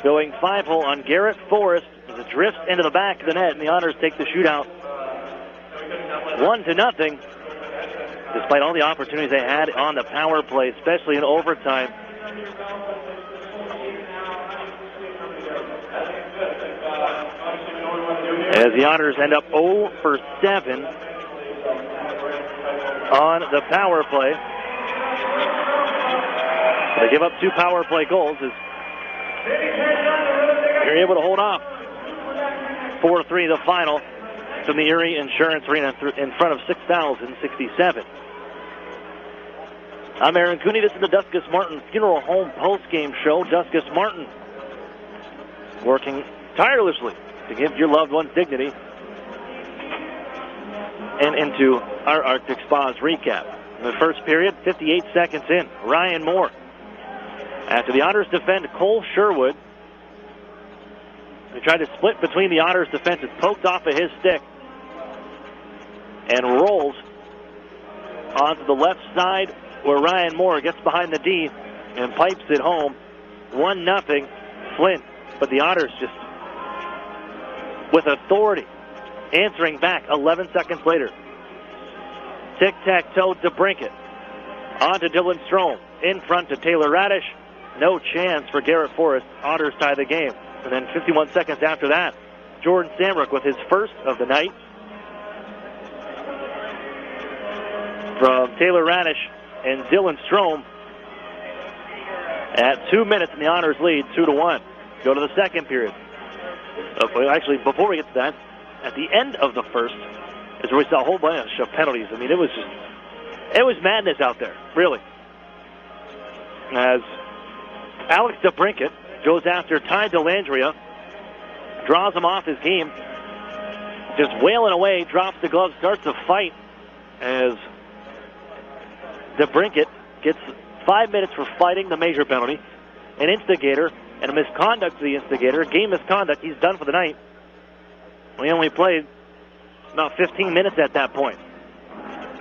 going 5-hole on Garrett Forrest as it drifts into the back of the net, and the Otters take the shootout 1-0, despite all the opportunities they had on the power play, especially in overtime. As the Otters end up 0 for 7 on the power play. They give up 2 power play goals as they're able to hold off 4-3 the final from the Erie Insurance Arena in front of 6,067. I'm Aaron Cooney. This is the Duskus Martin Funeral Home Post-Game Show. Duskus Martin working tirelessly to give your loved ones dignity. And into our Arctic Spas recap. In the first period, 58 seconds in, Ryan Moore. After the Otters defend Cole Sherwood, they tried to split between the Otters defense. It's poked off of his stick and rolls onto the left side where Ryan Moore gets behind the D and pipes it home. 1-0 Flint. But the Otters just with authority answering back 11 seconds later. Tic-tac-toe to Brinkett. On to Dylan Strom. In front to Taylor Radish. No chance for Garrett Forrest. Otters tie the game. And then 51 seconds after that, Jordan Samrock with his first of the night. From Taylor Radish and Dylan Strom. At 2 minutes in the Otters lead, 2-1. Go to the second period. Actually, before we get to that, at the end of the first is where we saw a whole bunch of penalties. I mean, it was madness out there, really. As Alex DeBrincat goes after Ty Delandria, draws him off his game, just wailing away, drops the glove, starts a fight as DeBrincat gets 5 minutes for fighting, the major penalty, an instigator, and a misconduct to the instigator, a game misconduct. He's done for the night. We only played about 15 minutes at that point.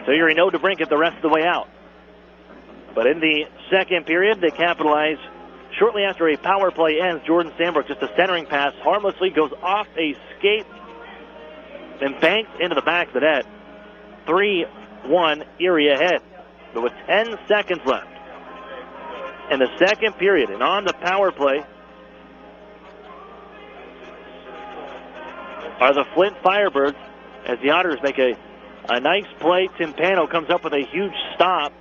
So Erie no DeBrincat the rest of the way out. But in the second period, they capitalize shortly after a power play ends. Jordan Sandbrook, just a centering pass, harmlessly goes off a skate and banks into the back of the net. 3-1 Erie ahead. But with 10 seconds left in the second period, and on the power play are the Flint Firebirds as the Otters make a nice play. Timpano comes up with a huge stop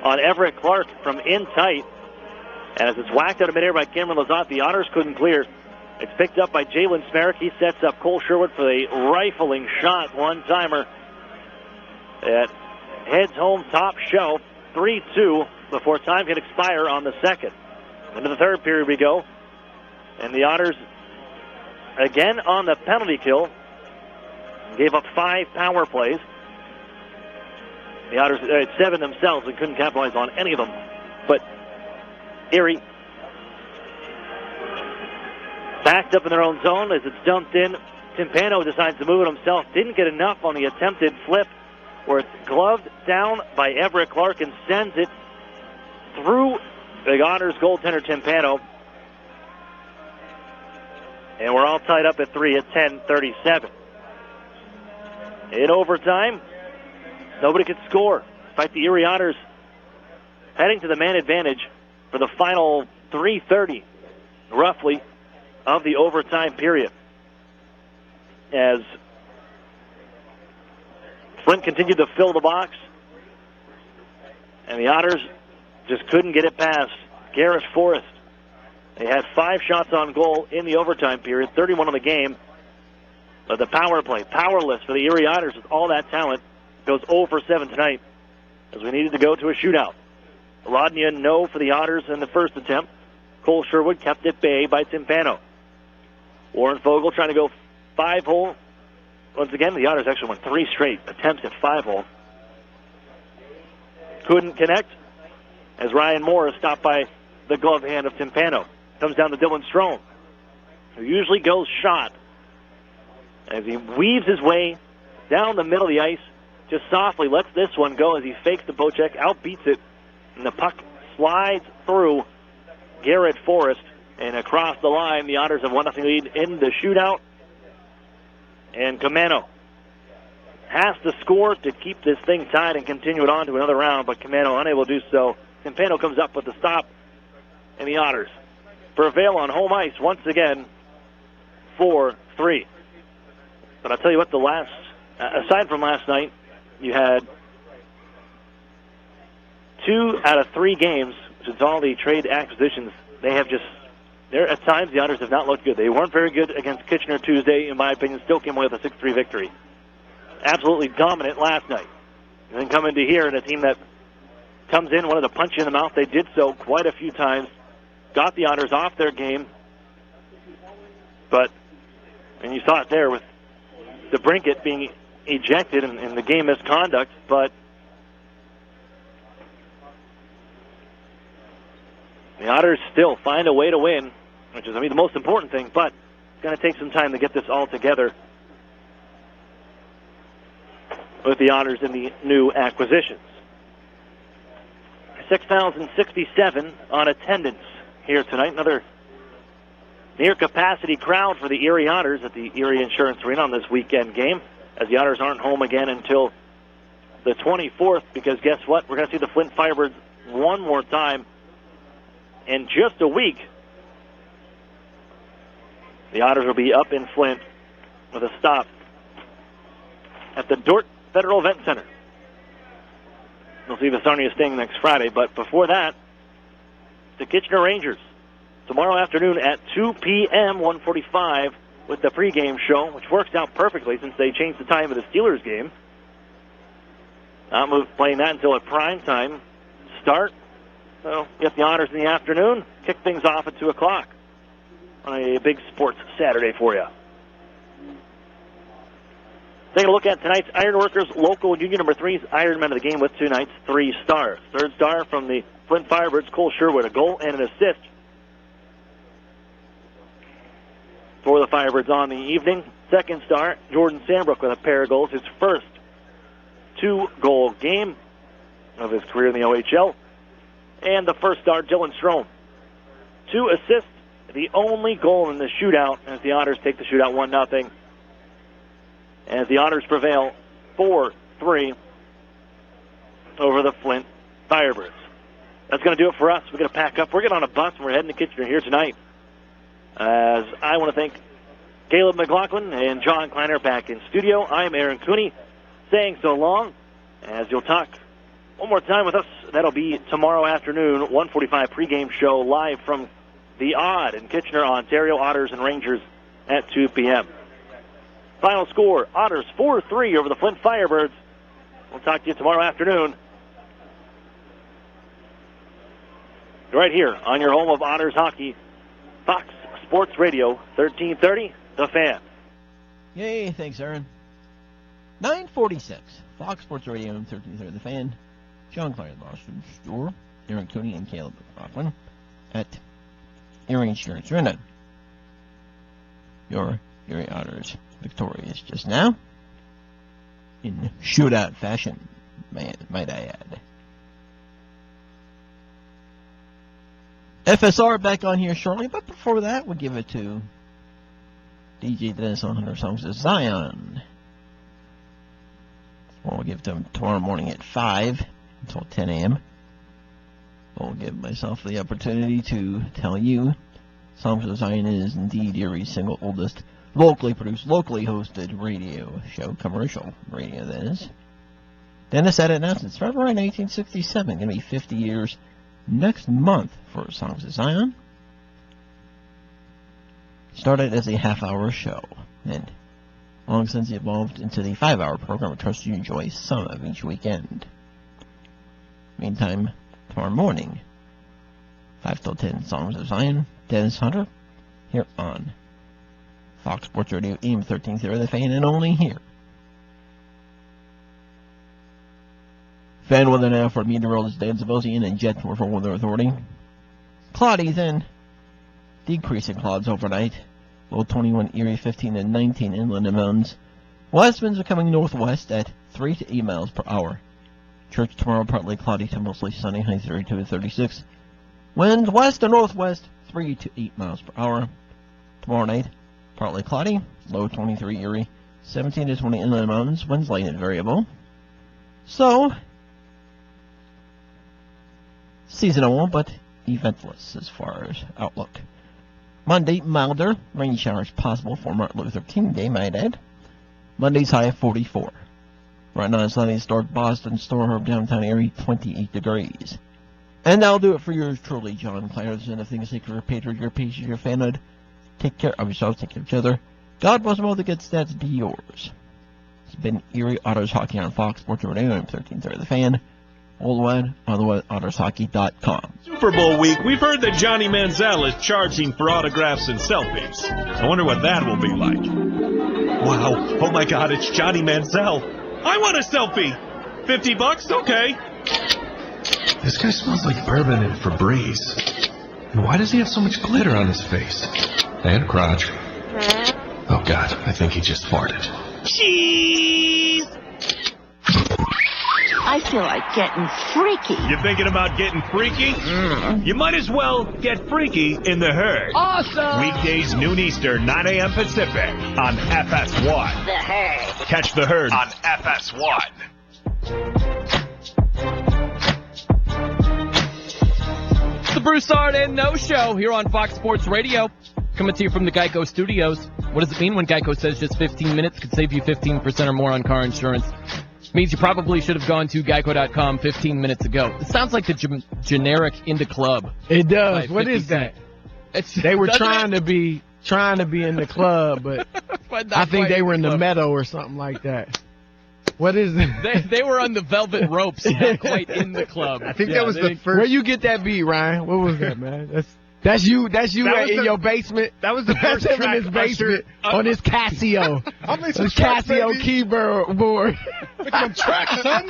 on Everett Clark from in tight. And as it's whacked out of midair by Cameron Lazat, the Otters couldn't clear. It's picked up by Jalen Smerrick. He sets up Cole Sherwood for a rifling shot, one-timer. It heads home top shelf, 3-2, before time can expire on the second. Into the third period we go. And the Otters, again on the penalty kill, gave up 5 power plays. The Otters had 7 themselves and couldn't capitalize on any of them. But Erie backed up in their own zone as it's dumped in. Timpano decides to move it himself. Didn't get enough on the attempted flip where it's gloved down by Everett Clark and sends it through the Otters goaltender Timpano. And we're all tied up at 3 at 10:37. In overtime, nobody could score. In fact, the Erie Otters heading to the man advantage for the final 3:30, roughly, of the overtime period. As Flint continued to fill the box, and the Otters just couldn't get it past Garrett Forrest. They had 5 shots on goal in the overtime period, 31 on the game. But the power play, powerless for the Erie Otters with all that talent, goes 0 for 7 tonight as we needed to go to a shootout. Lodnia no for the Otters in the first attempt. Cole Sherwood kept at bay by Timpano. Warren Fogle trying to go 5-hole. Once again, the Otters actually went 3 straight attempts at 5-hole. Couldn't connect as Ryan Moore is stopped by the glove hand of Timpano. Comes down to Dylan Strome, who usually goes shot, as he weaves his way down the middle of the ice, just softly lets this one go as he fakes the poke check, outbeats it, and the puck slides through Garrett Forrest and across the line. The Otters have 1-0 lead in the shootout, and Camano has to score to keep this thing tied and continue it on to another round, but Camano unable to do so. Timpano comes up with the stop, and the Otters prevail on home ice once again, 4-3. But I'll tell you what, aside from last night, you had 2 out of 3 games, since all the trade acquisitions, at times the Otters have not looked good. They weren't very good against Kitchener Tuesday, in my opinion, still came away with a 6-3 victory. Absolutely dominant last night. And then come into here, and a team that comes in, wanted to punch you in the mouth. They did so quite a few times. Got the Otters off their game. And you saw it there with DeBrincat being ejected in the game misconduct, but the Otters still find a way to win, which is, the most important thing, but it's going to take some time to get this all together with the Otters and the new acquisitions. 6,067 on attendance here tonight. Another near-capacity crowd for the Erie Otters at the Erie Insurance Arena on this weekend game, as the Otters aren't home again until the 24th, because guess what? We're going to see the Flint Firebirds one more time in just a week. The Otters will be up in Flint with a stop at the Dort Federal Event Center. We'll see the Sarnia Sting next Friday, but before that, the Kitchener Rangers tomorrow afternoon at 2 p.m., 1:45, with the pregame show, which works out perfectly since they changed the time of the Steelers game. Not playing that until a prime time start. So get the Otters in the afternoon, kick things off at 2 o'clock on a big sports Saturday for you. Taking a look at tonight's Ironworkers local union number 3's Ironman of the game with tonight's 3 stars. Third star from the Flint Firebirds, Cole Sherwood, a goal and an assist for the Firebirds on the evening. Second star, Jordan Sandbrook with a pair of goals, his first 2-goal game of his career in the OHL. And the first star, Dylan Strom. 2 assists, the only goal in the shootout as the Otters take the shootout 1-0. As the Otters prevail 4-3 over the Flint Firebirds. That's going to do it for us. We're going to pack up. We're getting on a bus and we're heading to Kitchener here tonight. As I want to thank Caleb McLaughlin and John Kleiner back in studio. I'm Aaron Cooney saying so long. As you'll talk one more time with us, that'll be tomorrow afternoon, 1:45 pregame show live from the Odd in Kitchener, Ontario. Otters and Rangers at 2 p.m. Final score, Otters 4-3 over the Flint Firebirds. We'll talk to you tomorrow afternoon. Right here on your home of Otters hockey, Fox Sports Radio, 1330, The Fan. Yay, thanks, Aaron. 9:46, Fox Sports Radio, 1330, The Fan. John Clary, Boston Store, Aaron Cooney and Caleb McLaughlin at Erie Insurance Arena. Your Erie Otters victorious just now in shootout fashion, might I add. FSR back on here shortly, but before that, we'll give it to DJ Dennis on 100 Songs of Zion. We'll give it to him tomorrow morning at 5 until 10 a.m. I'll give myself the opportunity to tell you Songs of Zion is indeed Erie's single oldest locally produced, locally hosted radio show, commercial radio that is. Dennis had announced it's February 1967, going to be 50 years next month for Songs of Zion. Started as a half-hour show, and long since evolved into the 5-hour program. I trust you enjoy some of each weekend. Meantime, tomorrow morning, 5 till 10, Songs of Zion, Dennis Hunter, here on Fox Sports Radio, AM 1330, The Fan, and only here. Fan weather now for meteorologist Dan Zavosian and Jet for Weather Authority. Cloudy then, decreasing clouds overnight. Low 21 Erie, 15 and 19 inland and mountains. West winds are coming northwest at 3 to 8 miles per hour. Church tomorrow partly cloudy to mostly sunny, high 32 to 36. Wind west to northwest, 3 to 8 miles per hour. Tomorrow night, partly cloudy, low 23 Erie, 17 to 20 inland mountains, winds light and variable. So, seasonal, but eventless as far as outlook. Monday, milder, rain showers possible for Martin Luther King Day, might add. Monday's high of 44. Right now, sunny historic Boston, Storehorn, downtown Erie, 28 degrees. And that'll do it for yours truly, John Clare. There's anything to say for your patriot, your patient, your fanhood. Take care of yourselves, take care of each other. God bless them all, the good stats be yours. It's been Erie Otters Hockey on Fox Sports Radio, 1330 The Fan. Worldwide on the OttersHockey.com. Super Bowl week, we've heard that Johnny Manziel is charging for autographs and selfies. I wonder what that will be like. Wow, oh my God, it's Johnny Manziel. I want a selfie. $50, okay. This guy smells like bourbon and Febreze. And why does he have so much glitter on his face? And crotch. Oh God, I think he just farted. Cheese! I feel like getting freaky. You thinking about getting freaky? You might as well get freaky in the herd. Awesome! Weekdays, noon Eastern, 9 a.m. Pacific on FS1. The herd. Catch the herd on FS1. It's the Broussard and No Show here on Fox Sports Radio. Coming to you from the Geico Studios. What does it mean when Geico says just 15 minutes could save you 15% or more on car insurance? Means you probably should have gone to Geico.com 15 minutes ago. It sounds like the generic in the club. It does. What is that? They were trying to be in the club, but I think they were in the meadow or something like that. What is it? They were on the velvet ropes, not quite in the club. I think that was the first. Where you get that beat, Ryan? What was that, man? That's you That was in the- your basement. That was the That's first him track in his basement Usher- on his Casio. I'm in some His tracks, Casio baby. keyboard. Making them tracks, son.